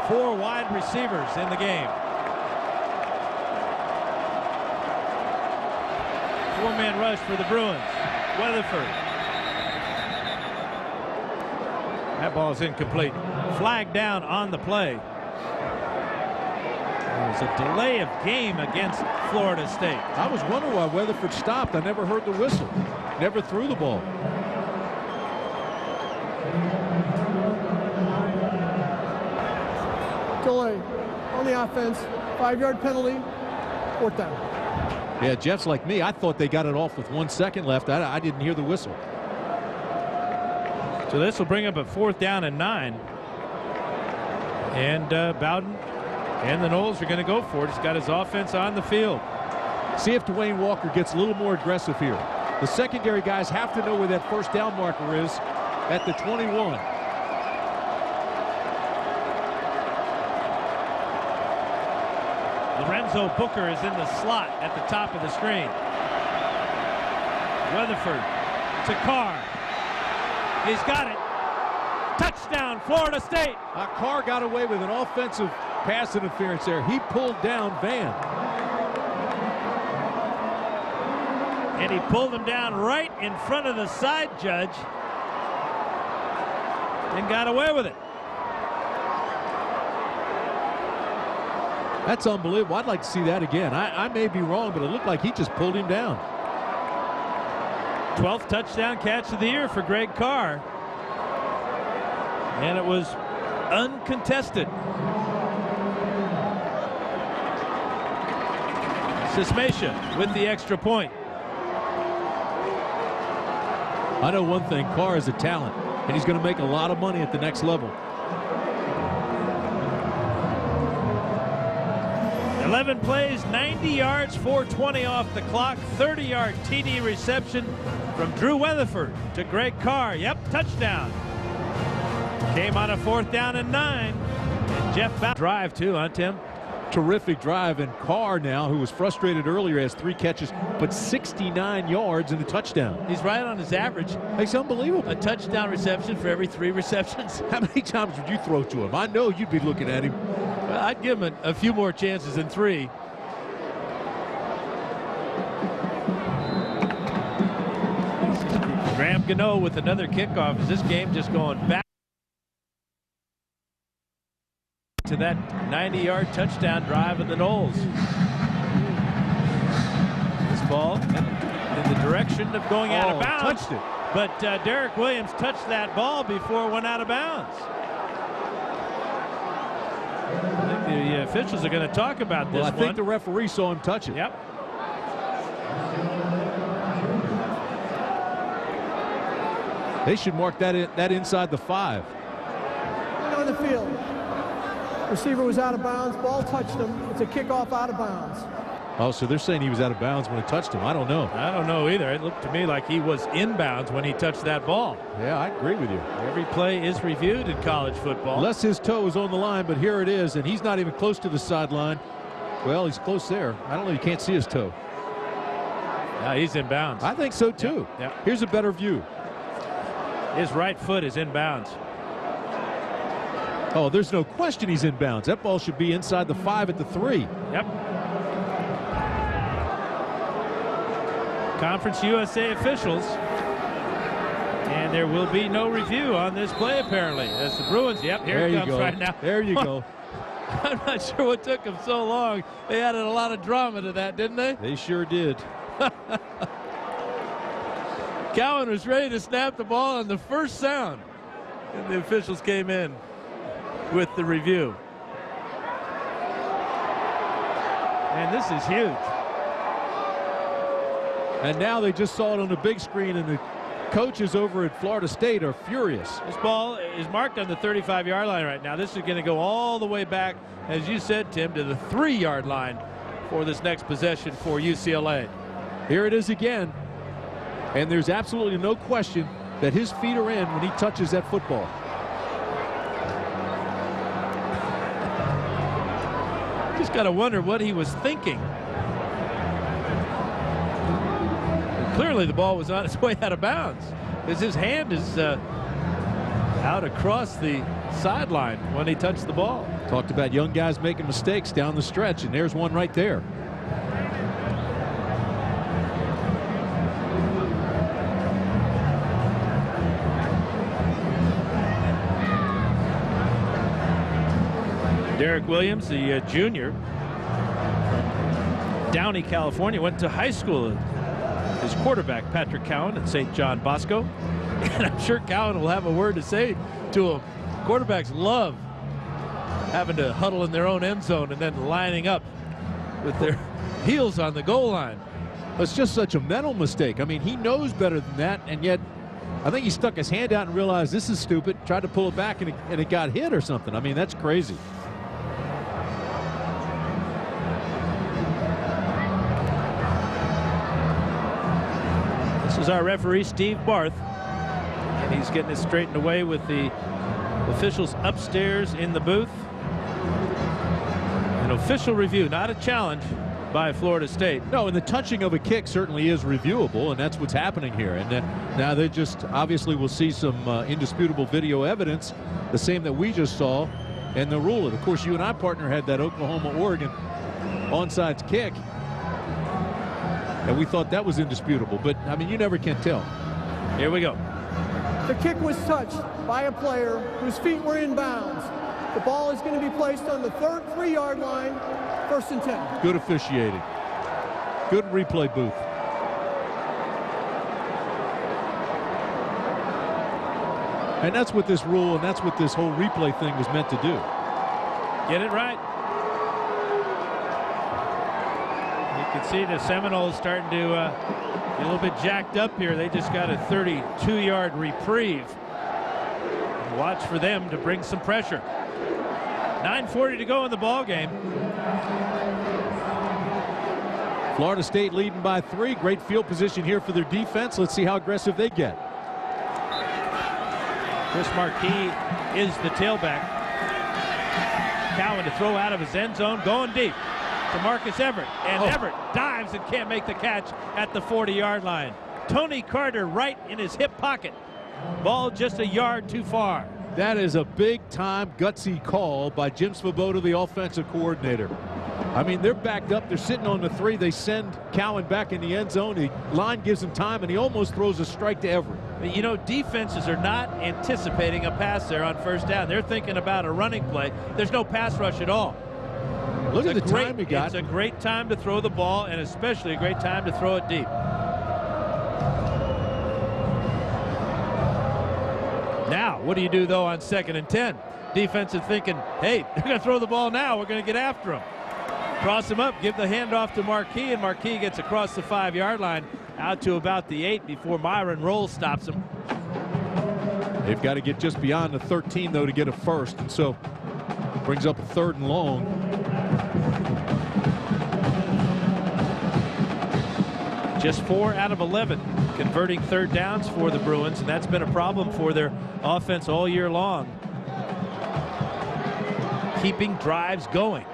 4 wide receivers in the game. 4-man rush for the Bruins. Weatherford. That ball is incomplete. Flag down on the play. There's a delay of game against Florida State. I was wondering why Weatherford stopped. I never heard the whistle. Never threw the ball. Delay on the offense. 5-yard penalty. 4th down. Yeah, Jeff's like me. I thought they got it off with 1 second left. I didn't hear the whistle. So this will bring up a 4th down and 9. And Bowden and the Noles are going to go for it. He's got his offense on the field. See if Dwayne Walker gets a little more aggressive here. The secondary guys have to know where that 1st down marker is at the 21. Lorenzo Booker is in the slot at the top of the screen. Weatherford to Carr. He's got it. Touchdown, Florida State. Carr got away with an offensive pass interference there. He pulled down Van. And he pulled him down right in front of the side judge and got away with it. That's unbelievable. I'd like to see that again. I may be wrong, but it looked like he just pulled him down. 12th touchdown catch of the year for Greg Carr. And it was uncontested. Sismacia with the extra point. I know one thing, Carr is a talent, and he's going to make a lot of money at the next level. 11 plays, 90 yards, 4:20 off the clock, 30-yard TD reception from Drew Weatherford to Greg Carr. Yep, touchdown. Came on a 4th down and 9. And Jeff Bowden drive too, huh, Tim? Terrific drive, and Carr now, who was frustrated earlier, has 3 catches, but 69 yards in the touchdown. He's right on his average. It's unbelievable. A touchdown reception for every 3 receptions. How many times would you throw to him? I know you'd be looking at him. Well, I'd give him a few more chances than 3. Graham Gano with another kickoff. Is this game just going back to that 90-yard touchdown drive of the Noles? This ball in the direction of going out of bounds. Touched it. But Derek Williams touched that ball before it went out of bounds. I think the officials are going to talk about this. Well, I think the referee saw him touch it. Yep. They should mark that inside the 5. On the field. Receiver was out of bounds. Ball touched him. It's a kickoff out of bounds. Oh, so they're saying he was out of bounds when it touched him. I don't know. I don't know either. It looked to me like he was inbounds when he touched that ball. Yeah, I agree with you. Every play is reviewed in college football. Unless his toe is on the line, but here it is, and he's not even close to the sideline. Well, he's close there. I don't know. You can't see his toe. No, he's inbounds. I think so, too. Yep. Here's a better view. His right foot is inbounds. Oh, there's no question he's inbounds. That ball should be inside the 5 at the 3. Yep. Conference USA officials. And there will be no review on this play, apparently. As the Bruins, yep, here it comes right now. There you go. I'm not sure what took them so long. They added a lot of drama to that, didn't they? They sure did. Cowan was ready to snap the ball on the first sound. And the officials came in with the review. And this is huge. And now they just saw it on the big screen, and coaches over at Florida State are furious. This ball is marked on the 35-yard line right now. This is going to go all the way back, as you said, Tim, to the 3-yard line for this next possession for UCLA. Here it is again. And there's absolutely no question that his feet are in when he touches that football. Just got to wonder what he was thinking. Clearly the ball was on its way out of bounds, as his hand is out across the sideline when he touched the ball. Talked about young guys making mistakes down the stretch, and there's one right there. Derek Williams, the junior from Downey, California, went to high school. His quarterback, Patrick Cowan, at St. John Bosco. And I'm sure Cowan will have a word to say to him. Quarterbacks love having to huddle in their own end zone and then lining up with their heels on the goal line. It's just such a mental mistake. I mean, he knows better than that, and yet I think he stuck his hand out and realized this is stupid, tried to pull it back, and it got hit or something. I mean, that's crazy. This is our referee, Steve Barth, and he's getting it straightened away with the officials upstairs in the booth. An official review, not a challenge by Florida State. No, and the touching of a kick certainly is reviewable, and that's what's happening here. And now they just obviously will see some indisputable video evidence, the same that we just saw, and they'll rule it. Of course, you and I, partner, had that Oklahoma-Oregon onside kick, and we thought that was indisputable. But, I mean, you never can tell. Here we go. The kick was touched by a player whose feet were in bounds. The ball is going to be placed on the 3-yard line, 1st and 10. Good officiating. Good replay booth. And that's what this rule and that's what this whole replay thing was meant to do. Get it right. You can see the Seminoles starting to get a little bit jacked up here. They just got a 32-yard reprieve. Watch for them to bring some pressure. 9:40 to go in the ball game. Florida State leading by 3. Great field position here for their defense. Let's see how aggressive they get. Chris Marquis is the tailback. Cowan to throw out of his end zone, going deep to Marcus Everett. And Everett dives and can't make the catch at the 40-yard line. Tony Carter right in his hip pocket. Ball just a yard too far. That is a big-time, gutsy call by Jim Svoboda, the offensive coordinator. I mean, they're backed up. They're sitting on the 3. They send Cowan back in the end zone. The line gives him time, and he almost throws a strike to Everett. You know, defenses are not anticipating a pass there on 1st down. They're thinking about a running play. There's no pass rush at all. Look at the time he got. It's a great time to throw the ball, and especially a great time to throw it deep. Now, what do you do, though, on 2nd and 10? Defensive thinking, hey, they're going to throw the ball now. We're going to get after them. Cross him up, give the handoff to Marquis, and Marquis gets across the 5-yard line out to about the 8 before Myron Rolls stops him. They've got to get just beyond the 13, though, to get a first, and so brings up a 3rd and long. Just 4 out of 11 converting 3rd downs for the Bruins, and that's been a problem for their offense all year long. Keeping drives going.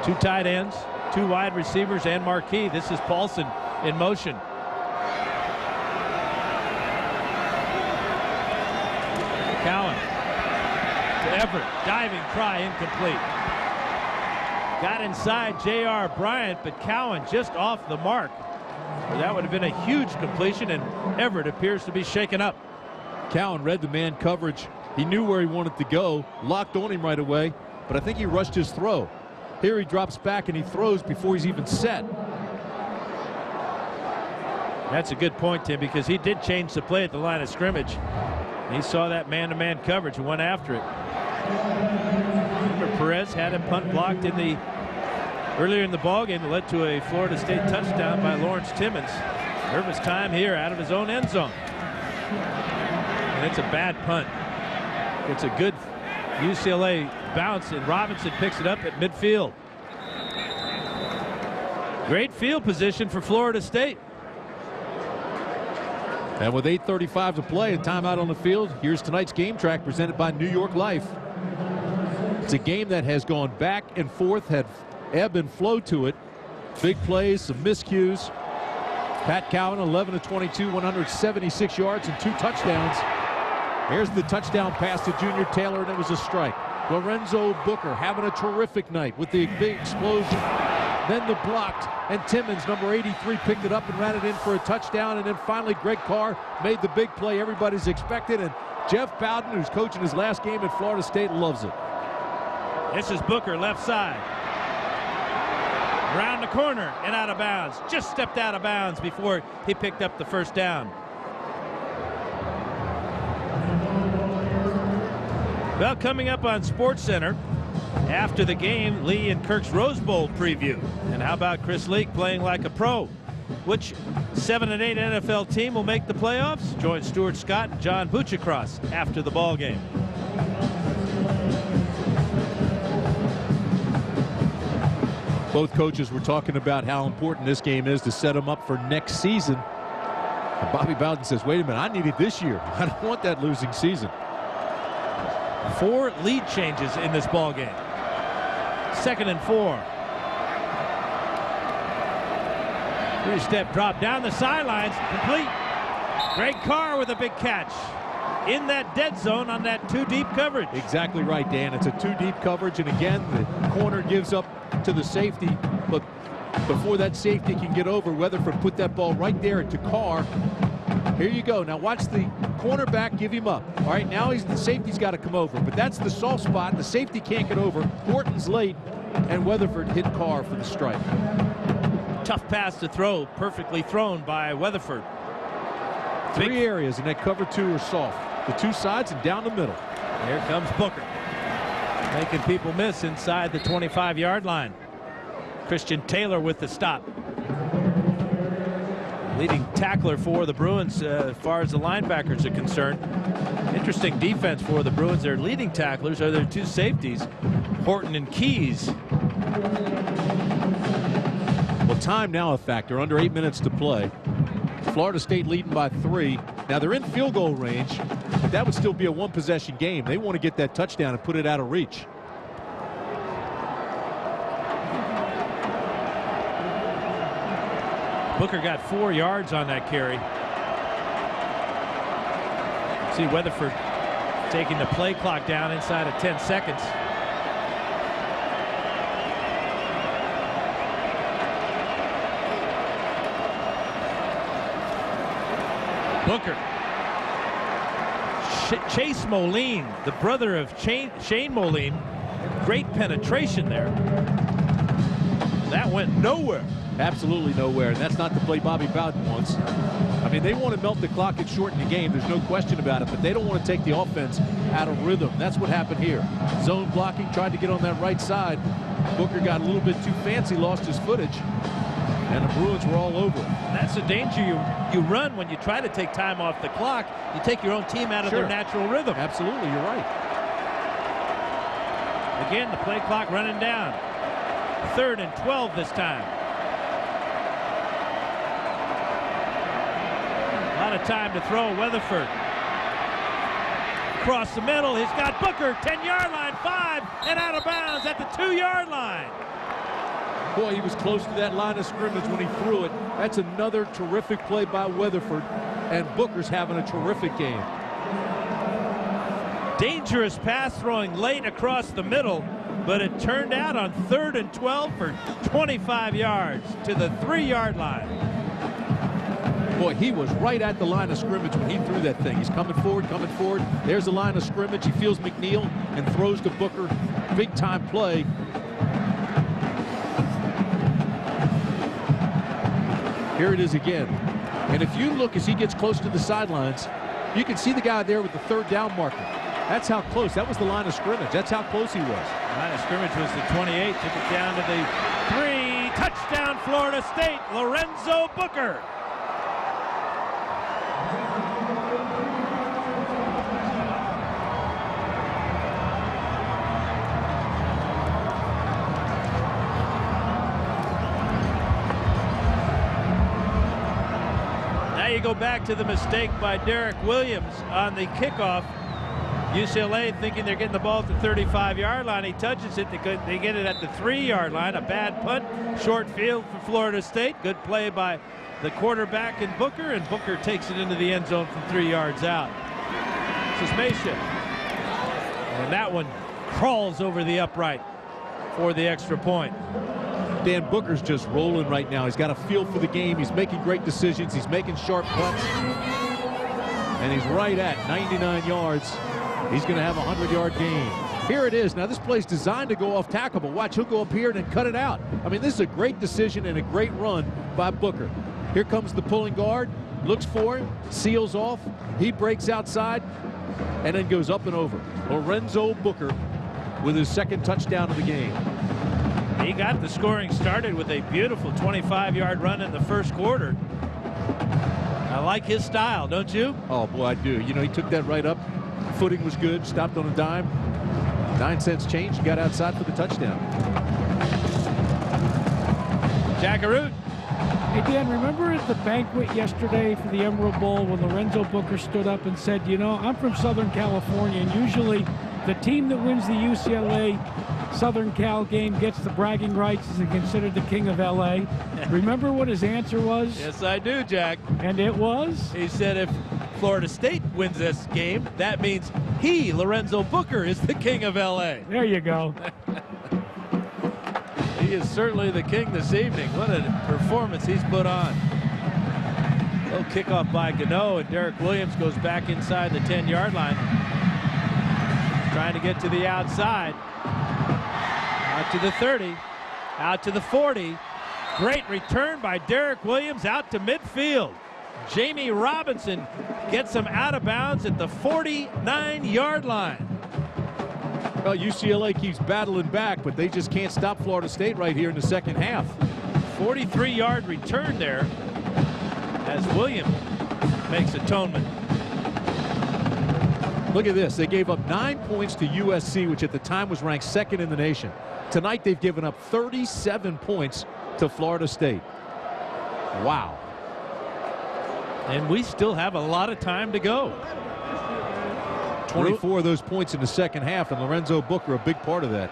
2 tight ends, 2 wide receivers, and Marquis. This is Paulson in motion. Cowan to Everett. Diving try, incomplete. Got inside J.R. Bryant, but Cowan just off the mark. That would have been a huge completion, and Everett appears to be shaken up. Cowan read the man coverage. He knew where he wanted to go, locked on him right away, but I think he rushed his throw. Here he drops back and he throws before he's even set. That's a good point, Tim, because he did change the play at the line of scrimmage. He saw that man-to-man coverage and went after it. Remember, Perez had him punt blocked in the Earlier in the ballgame, it led to a Florida State touchdown by Lawrence Timmons. Nervous time here out of his own end zone. And it's a bad punt. It's a good UCLA bounce, and Robinson picks it up at midfield. Great field position for Florida State. And with 8:35 to play and timeout on the field, here's tonight's game track presented by New York Life. It's a game that has gone back and forth, had ebb and flow to it. Big plays, some miscues. Pat Cowan, 11 of 22, 176 yards and 2 touchdowns. Here's the touchdown pass to Junior Taylor, and it was a strike. Lorenzo Booker having a terrific night with the big explosion. Then the blocked, and Timmons, number 83, picked it up and ran it in for a touchdown. And then finally Greg Carr made the big play everybody's expected, and Jeff Bowden, who's coaching his last game at Florida State, loves it. This is Booker, left side. Around the corner and out of bounds. Just stepped out of bounds before he picked up the first down. Well, coming up on SportsCenter after the game, Lee and Kirk's Rose Bowl preview. And how about Chris Leak playing like a pro? Which 7 and 8 NFL team will make the playoffs? Join Stuart Scott and John Buchacross after the ball game. Both coaches were talking about how important this game is to set them up for next season. And Bobby Bowden says, wait a minute, I need it this year. I don't want that losing season. 4 lead changes in this ball game. 2nd and 4. 3-step drop down the sidelines, complete. Greg Carr with a big catch in that dead zone on that 2-deep coverage. Exactly right, Dan. It's a 2-deep coverage, and again, the corner gives up to the safety, but before that safety can get over, Weatherford put that ball right there to Carr. Here you go. Now watch the cornerback give him up. All right, now the safety's got to come over, but that's the soft spot. The safety can't get over. Horton's late, and Weatherford hit Carr for the strike. Tough pass to throw, perfectly thrown by Weatherford. 3 areas in that cover 2 are soft. The 2 sides and down the middle. Here comes Booker, making people miss inside the 25-yard line. Christian Taylor with the stop. Leading tackler for the Bruins as far as the linebackers are concerned. Interesting defense for the Bruins. Their leading tacklers are their 2 safeties, Horton and Keys. Well, time now a factor. Under 8 minutes to play. Florida State leading by 3. Now they're in field goal range, but that would still be a 1-possession game. They want to get that touchdown and put it out of reach. Booker got 4 yards on that carry. See Weatherford taking the play clock down inside of 10 seconds. Booker. Chase Moline, the brother of Shane Moline. Great penetration there. That went nowhere. Absolutely nowhere, and that's not the play Bobby Bowden wants. I mean, they want to melt the clock and shorten the game. There's no question about it, but they don't want to take the offense out of rhythm. That's what happened here. Zone blocking, tried to get on that right side. Booker got a little bit too fancy, lost his footage, and the Bruins were all over. That's the danger you run when you try to take time off the clock. You take your own team out of their natural rhythm. Absolutely, you're right. Again, the play clock running down. 3rd and 12 this time. A lot of time to throw. Weatherford across the middle. He's got Booker, 10-yard line, 5, and out of bounds at the 2-yard line. Boy, he was close to that line of scrimmage when he threw it. That's another terrific play by Weatherford, and Booker's having a terrific game. Dangerous pass throwing late across the middle, but it turned out on 3rd and 12 for 25 yards to the 3-yard line. Boy, he was right at the line of scrimmage when he threw that thing. He's coming forward, coming forward. There's the line of scrimmage. He feels McNeil and throws to Booker. Big time play. Here it is again. And if you look as he gets close to the sidelines, you can see the guy there with the 3rd down marker. That's how close. That was the line of scrimmage. That's how close he was. The line of scrimmage was the 28. Took it down to the 3, touchdown Florida State, Lorenzo Booker. Now you go back to the mistake by Derek Williams on the kickoff. UCLA thinking they're getting the ball at the 35-yard line. He touches it. They get it at the 3-yard line. A bad punt. Short field for Florida State. Good play by the quarterback and Booker takes it into the end zone from 3 yards out. This is Mesha. And that one crawls over the upright for the extra point. Dan Booker's just rolling right now. He's got a feel for the game. He's making great decisions. He's making sharp cuts. And he's right at 99 yards. He's going to have a 100-yard gain. Here it is. Now, this play's designed to go off tackle, but watch, he'll go up here and then cut it out. I mean, this is a great decision and a great run by Booker. Here comes the pulling guard, looks for him, seals off. He breaks outside and then goes up and over. Lorenzo Booker with his second touchdown of the game. He got the scoring started with a beautiful 25-yard run in the first quarter. I like his style, don't you? Oh, boy, I do. You know, he took that right up. Footing was good, stopped on a dime. 9 cents change, got outside for the touchdown. Jackaroo. Hey, Dan, remember at the banquet yesterday for the Emerald Bowl when Lorenzo Booker stood up and said, you know, I'm from Southern California, and usually the team that wins the UCLA Southern Cal game gets the bragging rights and is considered the king of LA. Remember what his answer was? Yes, I do, Jack. And it was? He said if Florida State wins this game, that means he, Lorenzo Booker, is the king of LA. There you go. He is certainly the king this evening. What a performance he's put on. Little kickoff by Gano, and Derek Williams goes back inside the 10-yard line. Trying to get to the outside. Out to the 30. Out to the 40. Great return by Derek Williams out to midfield. Jamie Robinson gets him out of bounds at the 49-yard line. Well, UCLA keeps battling back, but they just can't stop Florida State right here in the second half. 43-yard return there as Williams makes atonement. Look at this. They gave up 9 points to USC, which at the time was ranked second in the nation. Tonight, they've given up 37 points to Florida State. Wow. And we still have a lot of time to go. 24 of those points in the second half, and Lorenzo Booker a big part of that.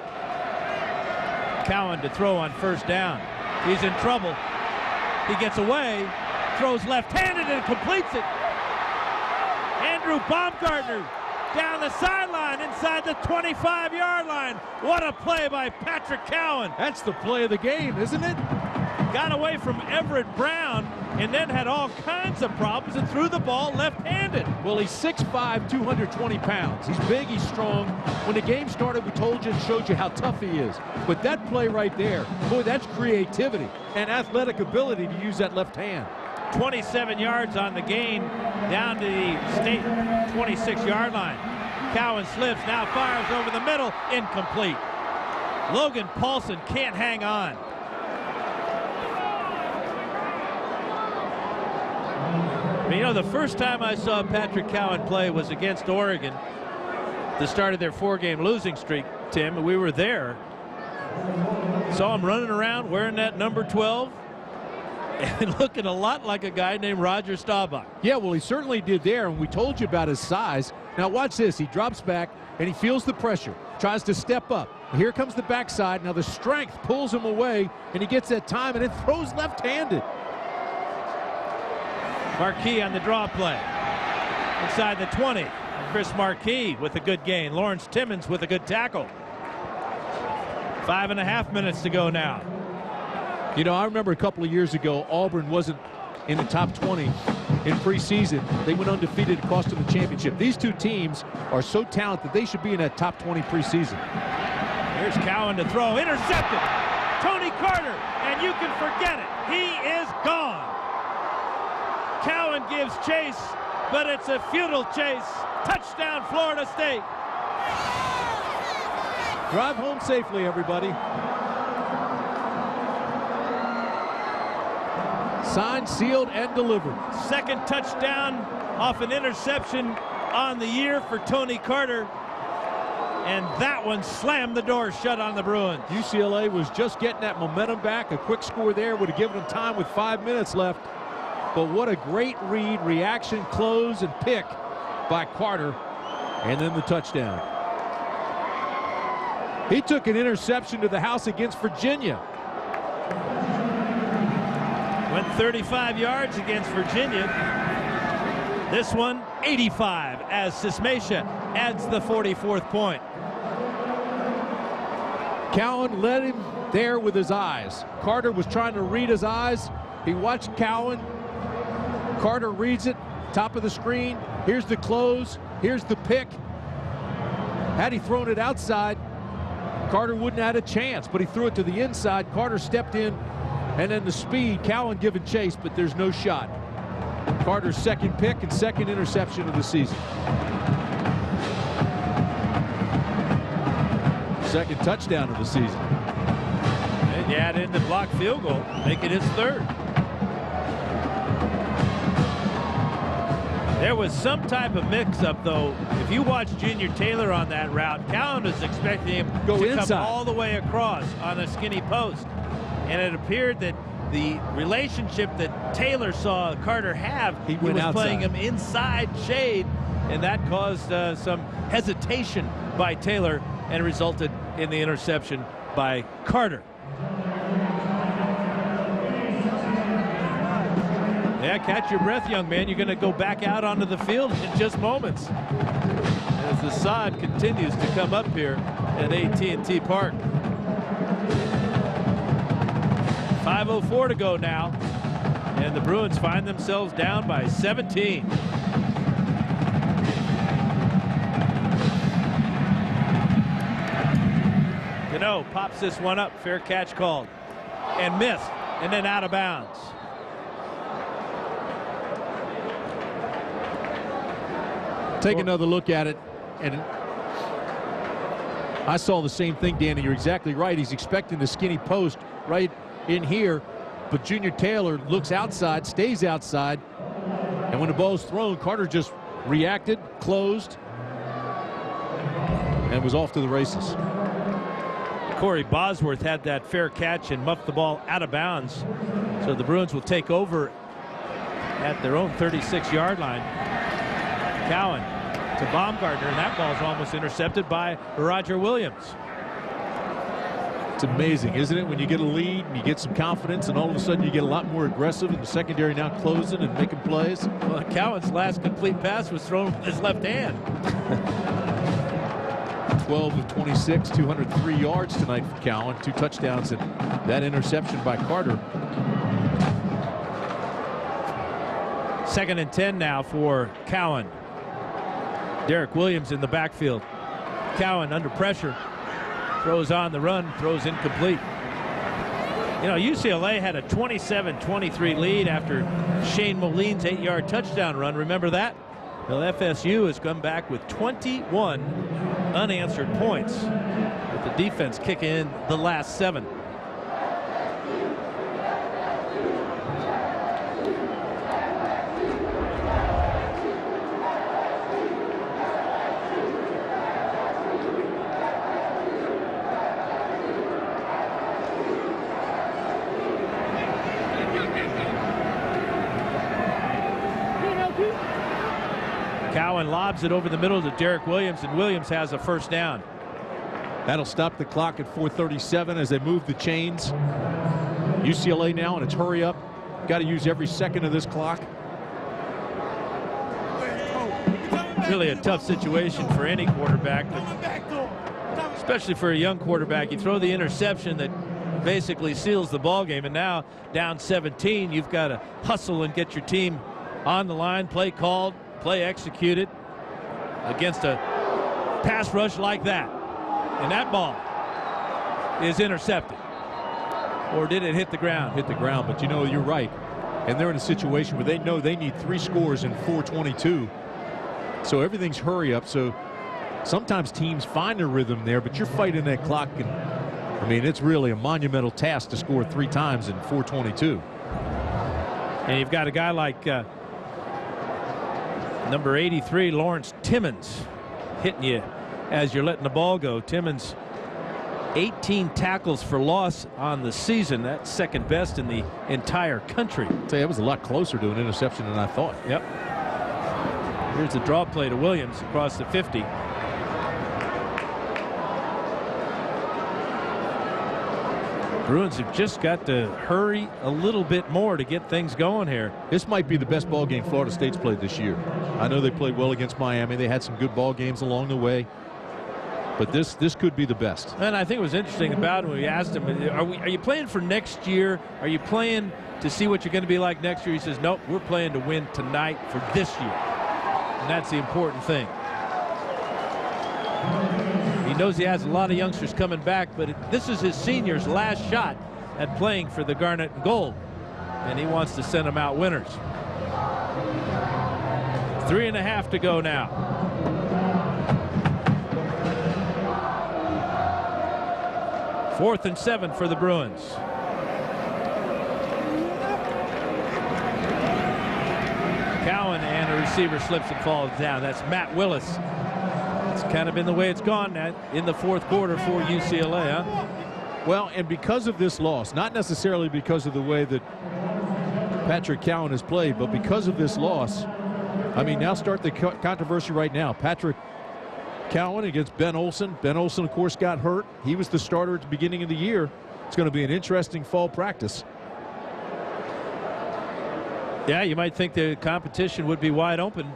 Cowan to throw on first down. He's in trouble. He gets away, throws left-handed and completes it. Andrew Baumgartner down the sideline inside the 25-yard line. What a play by Patrick Cowan. That's the play of the game, isn't it? Got away from Everett Brown and then had all kinds of problems and threw the ball left-handed. Well, he's 6'5", 220 pounds. He's big, he's strong. When the game started, we told you and showed you how tough he is. But that play right there, boy, that's creativity and athletic ability to use that left hand. 27 yards on the gain down to the state 26-yard line. Cowan slips, now fires over the middle, incomplete. Logan Paulson can't hang on. You know, the first time I saw Patrick Cowan play was against Oregon, the start of their 4-game losing streak, Tim, and we were there. Saw him running around wearing that number 12 and looking a lot like a guy named Roger Staubach. Yeah, well, he certainly did there, and we told you about his size. Now watch this. He drops back, and he feels the pressure, tries to step up. Here comes the backside. Now the strength pulls him away, and he gets that time, and then throws left-handed. Marquis on the draw play. Inside the 20. Chris Marquis with a good gain. Lawrence Timmons with a good tackle. 5.5 minutes to go now. You know, I remember a couple of years ago, Auburn wasn't in the top 20 in preseason. They went undefeated and cost them the championship. These two teams are so talented, they should be in that top 20 preseason. Here's Cowan to throw. Intercepted. Tony Carter, and you can forget it. He is gone. Cowan gives chase, but it's a futile chase. Touchdown, Florida State. Drive home safely, everybody. Signed, sealed, and delivered. Second touchdown off an interception on the year for Tony Carter. And that one slammed the door shut on the Bruins. UCLA was just getting that momentum back. A quick score there would have given them time with 5 minutes left. But what a great read, reaction, close, and pick by Carter. And then the touchdown. He took an interception to the house against Virginia. Went 35 yards against Virginia. This one, 85, as Sismesha adds the 44th point. Cowan led him there with his eyes. Carter was trying to read his eyes. He watched Cowan. Carter reads it, top of the screen. Here's the close. Here's the pick. Had he thrown it outside, Carter wouldn't have had a chance, but he threw it to the inside. Carter stepped in, and then the speed. Cowan giving chase, but there's no shot. Carter's second pick and second interception of the season. Second touchdown of the season. And you add in the blocked field goal, make it his third. There was some type of mix-up, though. If you watch Junior Taylor on that route, Cowan was expecting him to come all the way across on a skinny post. And it appeared that the relationship that Taylor saw Carter have, he was outside. Playing him inside shade, and that caused some hesitation by Taylor and resulted in the interception by Carter. Yeah, catch your breath, young man. You're going to go back out onto the field in just moments as the sod continues to come up here at AT&T Park. 5:04 to go now, and the Bruins find themselves down by 17. Gano pops this one up, fair catch called, and missed, and then out of bounds. Take another look at it, and I saw the same thing, Danny. You're exactly right. He's expecting the skinny post right in here, but Junior Taylor looks outside, stays outside, and when the ball's thrown, Carter just reacted, closed, and was off to the races. Corey Bosworth had that fair catch and muffed the ball out of bounds, so the Bruins will take over at their own 36-yard line. Cowan to Baumgartner, and that ball's almost intercepted by Roger Williams. It's amazing, isn't it, when you get a lead and you get some confidence and all of a sudden you get a lot more aggressive and the secondary now closing and making plays. Well, Cowan's last complete pass was thrown with his left hand. 12 of 26, 203 yards tonight for Cowan, 2 touchdowns, and that interception by Carter. 2nd and 10 now for Cowan. Derek Williams in the backfield. Cowan under pressure. Throws on the run, throws incomplete. You know, UCLA had a 27-23 lead after Shane Moline's 8-yard touchdown run. Remember that? Well, FSU has come back with 21 unanswered points, with the defense kicking in the last 7. Cowan lobs it over the middle to Derek Williams, and Williams has a first down. That'll stop the clock at 4:37 as they move the chains. UCLA now in its hurry up. Got to use every second of this clock. Really a tough situation for any quarterback, but especially for a young quarterback. You throw the interception that basically seals the ball game, and now down 17, you've got to hustle and get your team on the line, play called, play executed against a pass rush like that. And that ball is intercepted. Or did it hit the ground? Hit the ground, but you know, you're right. And they're in a situation where they know they need 3 scores in 4:22. So everything's hurry up. So sometimes teams find a rhythm there, but you're fighting that clock. And I mean, it's really a monumental task to score 3 times in 4:22. And you've got a guy like number 83, Lawrence Timmons, hitting you as you're letting the ball go. Timmons, 18 tackles for loss on the season. That's second best in the entire country. I'd say it was a lot closer to an interception than I thought. Yep. Here's the draw play to Williams across the 50. Bruins have just got to hurry a little bit more to get things going here. This might be the best ball game Florida State's played this year. I know they played well against Miami. They had some good ball games along the way. But this could be the best. And I think it was interesting about when we asked him, are you playing for next year? Are you playing to see what you're going to be like next year? He says, nope, we're playing to win tonight for this year. And that's the important thing. He knows he has a lot of youngsters coming back, but this is his senior's last shot at playing for the Garnet and Gold. And he wants to send them out winners. 3.5 to go now. Fourth and 7 for the Bruins. Cowan, and a receiver slips and falls down. That's Matt Willis. It's kind of been the way it's gone in the fourth quarter for UCLA, huh? Well, and because of this loss, not necessarily because of the way that Patrick Cowan has played, but because of this loss, I mean, now start the controversy right now. Patrick Cowan against Ben Olsen. Ben Olsen, of course, got hurt. He was the starter at the beginning of the year. It's going to be an interesting fall practice. Yeah, you might think the competition would be wide open,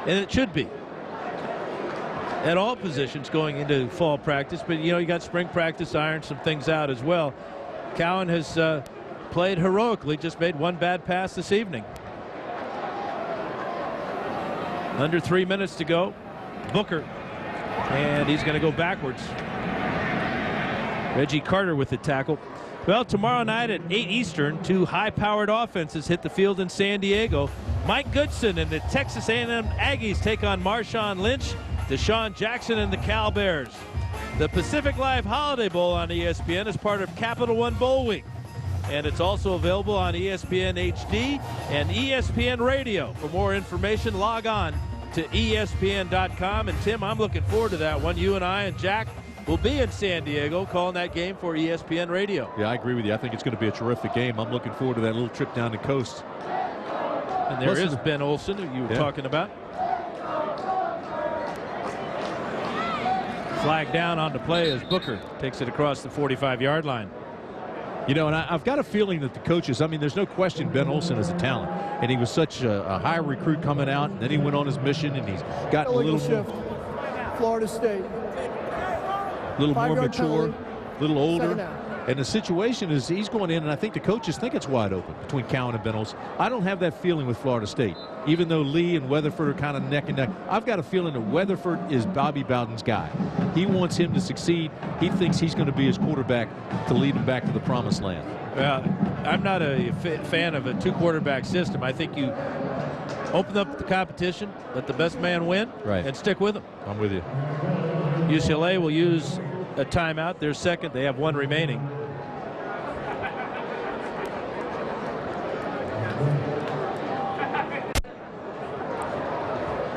and it should be at all positions going into fall practice. But you know, you got spring practice, iron some things out as well. Cowan has played heroically, just made one bad pass this evening. Under 3 minutes to go. Booker, and he's going to go backwards. Reggie Carter with the tackle. Well, tomorrow night at 8 Eastern, two high-powered offenses hit the field in San Diego. Mike Goodson and the Texas A&M Aggies take on Marshawn Lynch, Deshaun Jackson, and the Cal Bears. The Pacific Live Holiday Bowl on ESPN is part of Capital One Bowl Week, and it's also available on ESPN HD and ESPN Radio. For more information, log on to ESPN.com. And Tim, I'm looking forward to that one. You and I and Jack will be in San Diego calling that game for ESPN Radio. Yeah, I agree with you. I think it's going to be a terrific game. I'm looking forward to that little trip down the coast. And there is Ben Olsen, who you were talking about. Flag down on the play as Booker takes it across the 45-yard line. You know, and I've got a feeling that the coaches, I mean, there's no question Ben Olsen is a talent. And he was such a high recruit coming out, and then he went on his mission, and he's gotten a little shift. Florida State. A little more mature, a little older. And the situation is he's going in, and I think the coaches think it's wide open between Cowan and Ben Olsen. I don't have that feeling with Florida State. Even though Lee and Weatherford are kind of neck and neck, I've got a feeling that Weatherford is Bobby Bowden's guy. He wants him to succeed. He thinks he's going to be his quarterback to lead him back to the promised land. Well, I'm not a fan of a two-quarterback system. I think you open up the competition, let the best man win, and stick with him. I'm with you. UCLA will use a timeout. They're second. They have one remaining.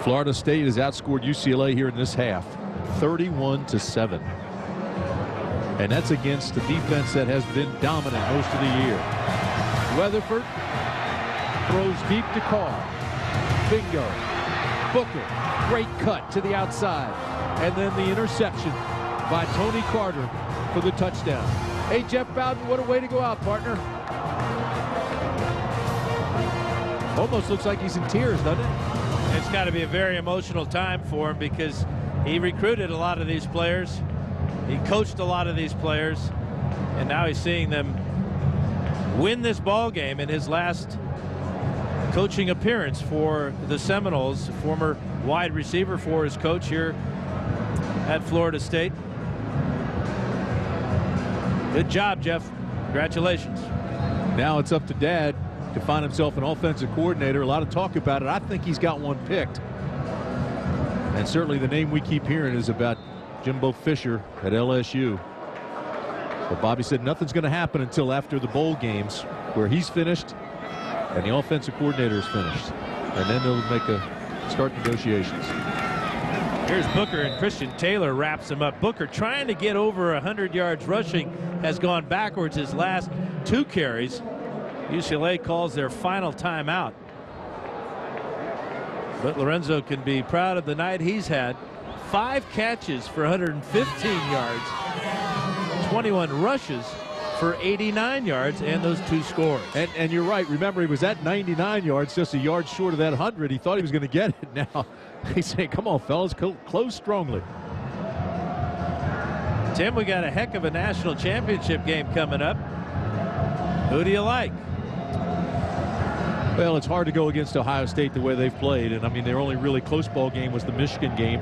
Florida State has outscored UCLA here in this half, 31-7. And that's against the defense that has been dominant most of the year. Weatherford throws deep to Carr. Bingo. Booker, great cut to the outside. And then the interception by Tony Carter for the touchdown. Hey, Jeff Bowden, what a way to go out, partner. Almost looks like he's in tears, doesn't it? It's got to be a very emotional time for him because he recruited a lot of these players. He coached a lot of these players, and now he's seeing them win this ball game in his last coaching appearance for the Seminoles. Former wide receiver for his coach here at Florida State. Good job, Jeff. Congratulations. Now it's up to Dad to find himself an offensive coordinator. A lot of talk about it. I think he's got one picked. And certainly the name we keep hearing is about Jimbo Fisher at LSU. But Bobby said nothing's going to happen until after the bowl games, where he's finished and the offensive coordinator is finished. And then they'll start negotiations. Here's Booker, and Christian Taylor wraps him up. Booker, trying to get over 100 yards rushing, has gone backwards his last 2 carries. UCLA calls their final timeout. But Lorenzo can be proud of the night he's had. 5 catches for 115 yards, 21 rushes for 89 yards, and those 2 scores. And you're right. Remember, he was at 99 yards, just a yard short of that 100. He thought he was going to get it. Now he's saying, come on, fellas, close strongly. Tim, we got a heck of a national championship game coming up. Who do you like? Well, it's hard to go against Ohio State the way they've played. And, I mean, their only really close ball game was the Michigan game.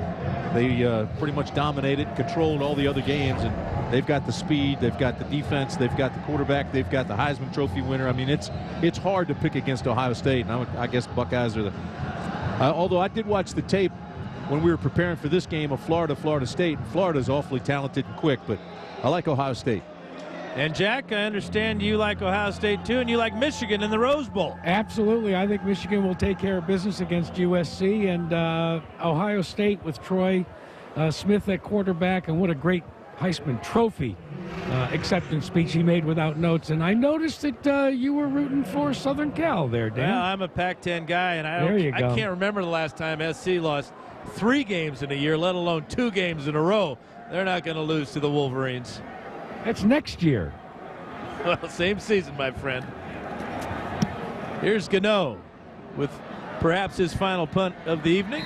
They pretty much dominated, controlled all the other games, and they've got the speed, they've got the defense, they've got the quarterback, they've got the Heisman Trophy winner. I mean, it's hard to pick against Ohio State, and I guess Buckeyes are the although I did watch the tape when we were preparing for this game of Florida State, and Florida's awfully talented and quick, but I like Ohio State. And Jack, I understand you like Ohio State too, and you like Michigan in the Rose Bowl. Absolutely. I think Michigan will take care of business against USC, and Ohio State with Troy Smith at quarterback, and what a great Heisman Trophy acceptance speech he made without notes. And I noticed that you were rooting for Southern Cal there, Dan. Well, I'm a Pac-10 guy, and I can't remember the last time SC lost 3 games in a year, let alone 2 games in a row. They're not going to lose to the Wolverines. That's next year. Well, same season, my friend. Here's Gano with perhaps his final punt of the evening.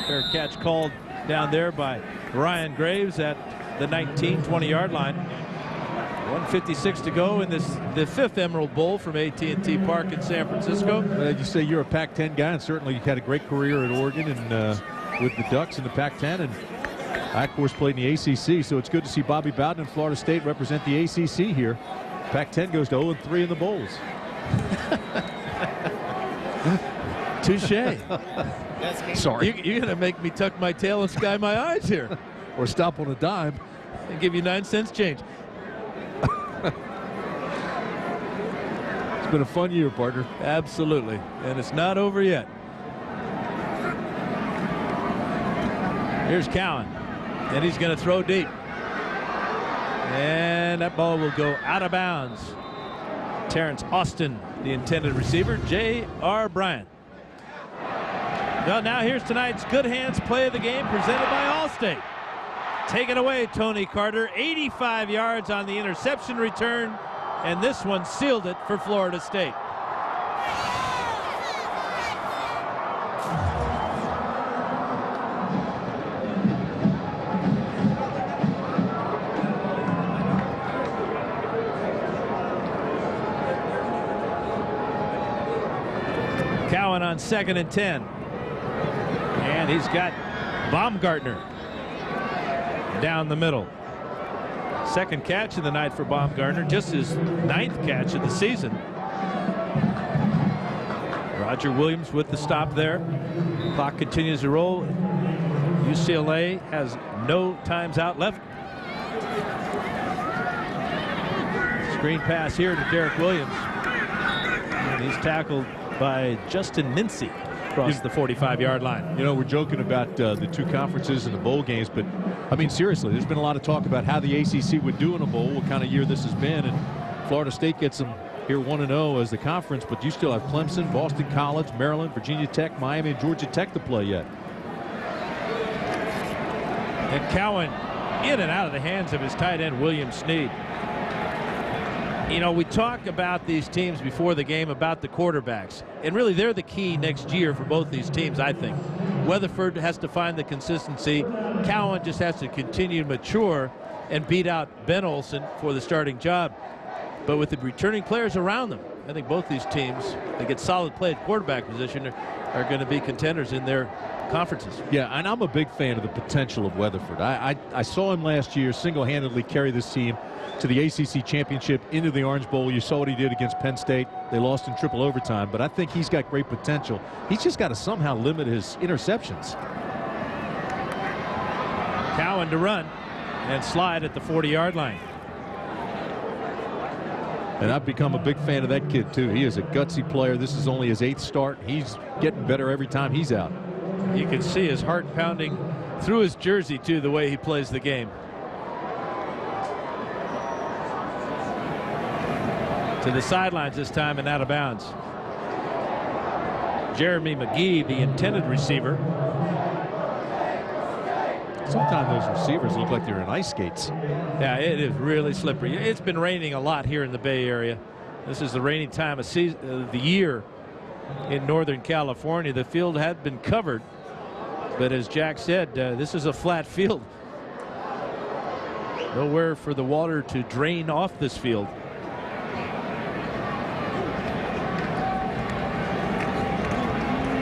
Fair catch called down there by Ryan Graves at the 19-20-yard line. 1:56 to go in the 5th Emerald Bowl from AT&T Park in San Francisco. You say you're a Pac-10 guy, and certainly you've had a great career at Oregon and with the Ducks in the Pac-10, and I, of course, played in the ACC, so it's good to see Bobby Bowden and Florida State represent the ACC here. Pac-10 goes to 0-3 in the bowls. Touche. Sorry. You're going to make me tuck my tail and sky my eyes here. Or stop on a dime. And give you 9 cents change. It's been a fun year, partner. Absolutely. And it's not over yet. Here's Cowan. And he's going to throw deep. And that ball will go out of bounds. Terrence Austin, the intended receiver. J.R. Bryant. Well, now here's tonight's Good Hands play of the game presented by Allstate. Take it away, Tony Carter. 85 yards on the interception return. And this one sealed it for Florida State. Cowan on 2nd and 10. And he's got Baumgartner down the middle. 2nd catch of the night for Baumgartner, just his 9th catch of the season. Roger Williams with the stop there. Clock continues to roll. UCLA has no times out left. Screen pass here to Derek Williams. And he's tackled by Justin Mincy across the 45-yard line. You know, we're joking about the 2 conferences and the bowl games, but I mean, seriously, there's been a lot of talk about how the ACC would do in a bowl, what kind of year this has been, and Florida State gets them here 1-0 as the conference, but you still have Clemson, Boston College, Maryland, Virginia Tech, Miami, and Georgia Tech to play yet. And Cowan in and out of the hands of his tight end, William Snead. You know, we talk about these teams before the game about the quarterbacks, and really they're the key next year for both these teams, I think. Weatherford has to find the consistency. Cowan just has to continue to mature and beat out Ben Olsen for the starting job. But with the returning players around them, I think both these teams, they get solid play at quarterback position, are going to be contenders in their conferences. Yeah, and I'm a big fan of the potential of Weatherford. I saw him last year single-handedly carry this team to the ACC championship, into the Orange Bowl. You saw what he did against Penn State. They lost in triple overtime, but I think he's got great potential. He's just got to somehow limit his interceptions. Cowan to run and slide at the 40-yard line. And I've become a big fan of that kid, too. He is a gutsy player. This is only his 8th start. He's getting better every time he's out. You can see his heart pounding through his jersey, too, the way he plays the game. To the sidelines this time and out of bounds. Jeremy McGee, the intended receiver. Sometimes those receivers look like they're in ice skates. Yeah, it is really slippery. It's been raining a lot here in the Bay Area. This is the rainy time of the year in Northern California. The field had been covered, but as Jack said, this is a flat field. Nowhere for the water to drain off this field.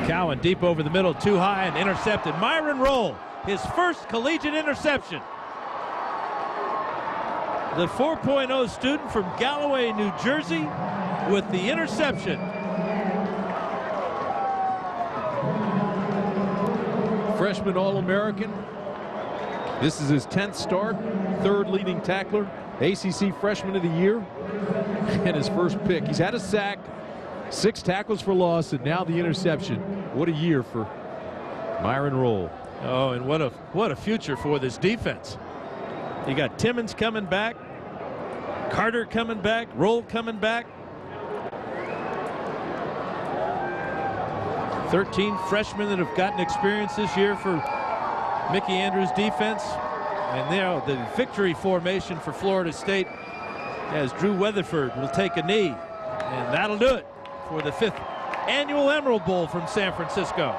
Cowan deep over the middle, too high and intercepted. Myron Rolle, his first collegiate interception. The 4.0 student from Galloway, New Jersey, with the interception. Freshman All-American. This is his 10th start, 3rd leading tackler, ACC Freshman of the Year, and his first pick. He's had a sack, 6 tackles for loss, and now the interception. What a year for Myron Rolle. Oh, and what a future for this defense. You got Timmons coming back, Carter coming back, Rolle coming back. 13 freshmen that have gotten experience this year for Mickey Andrews' defense. And now the victory formation for Florida State as Drew Weatherford will take a knee. And that'll do it for the 5th annual Emerald Bowl from San Francisco.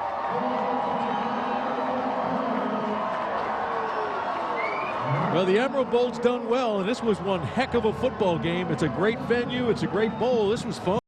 Well, the Emerald Bowl's done well, and this was one heck of a football game. It's a great venue. It's a great bowl. This was fun.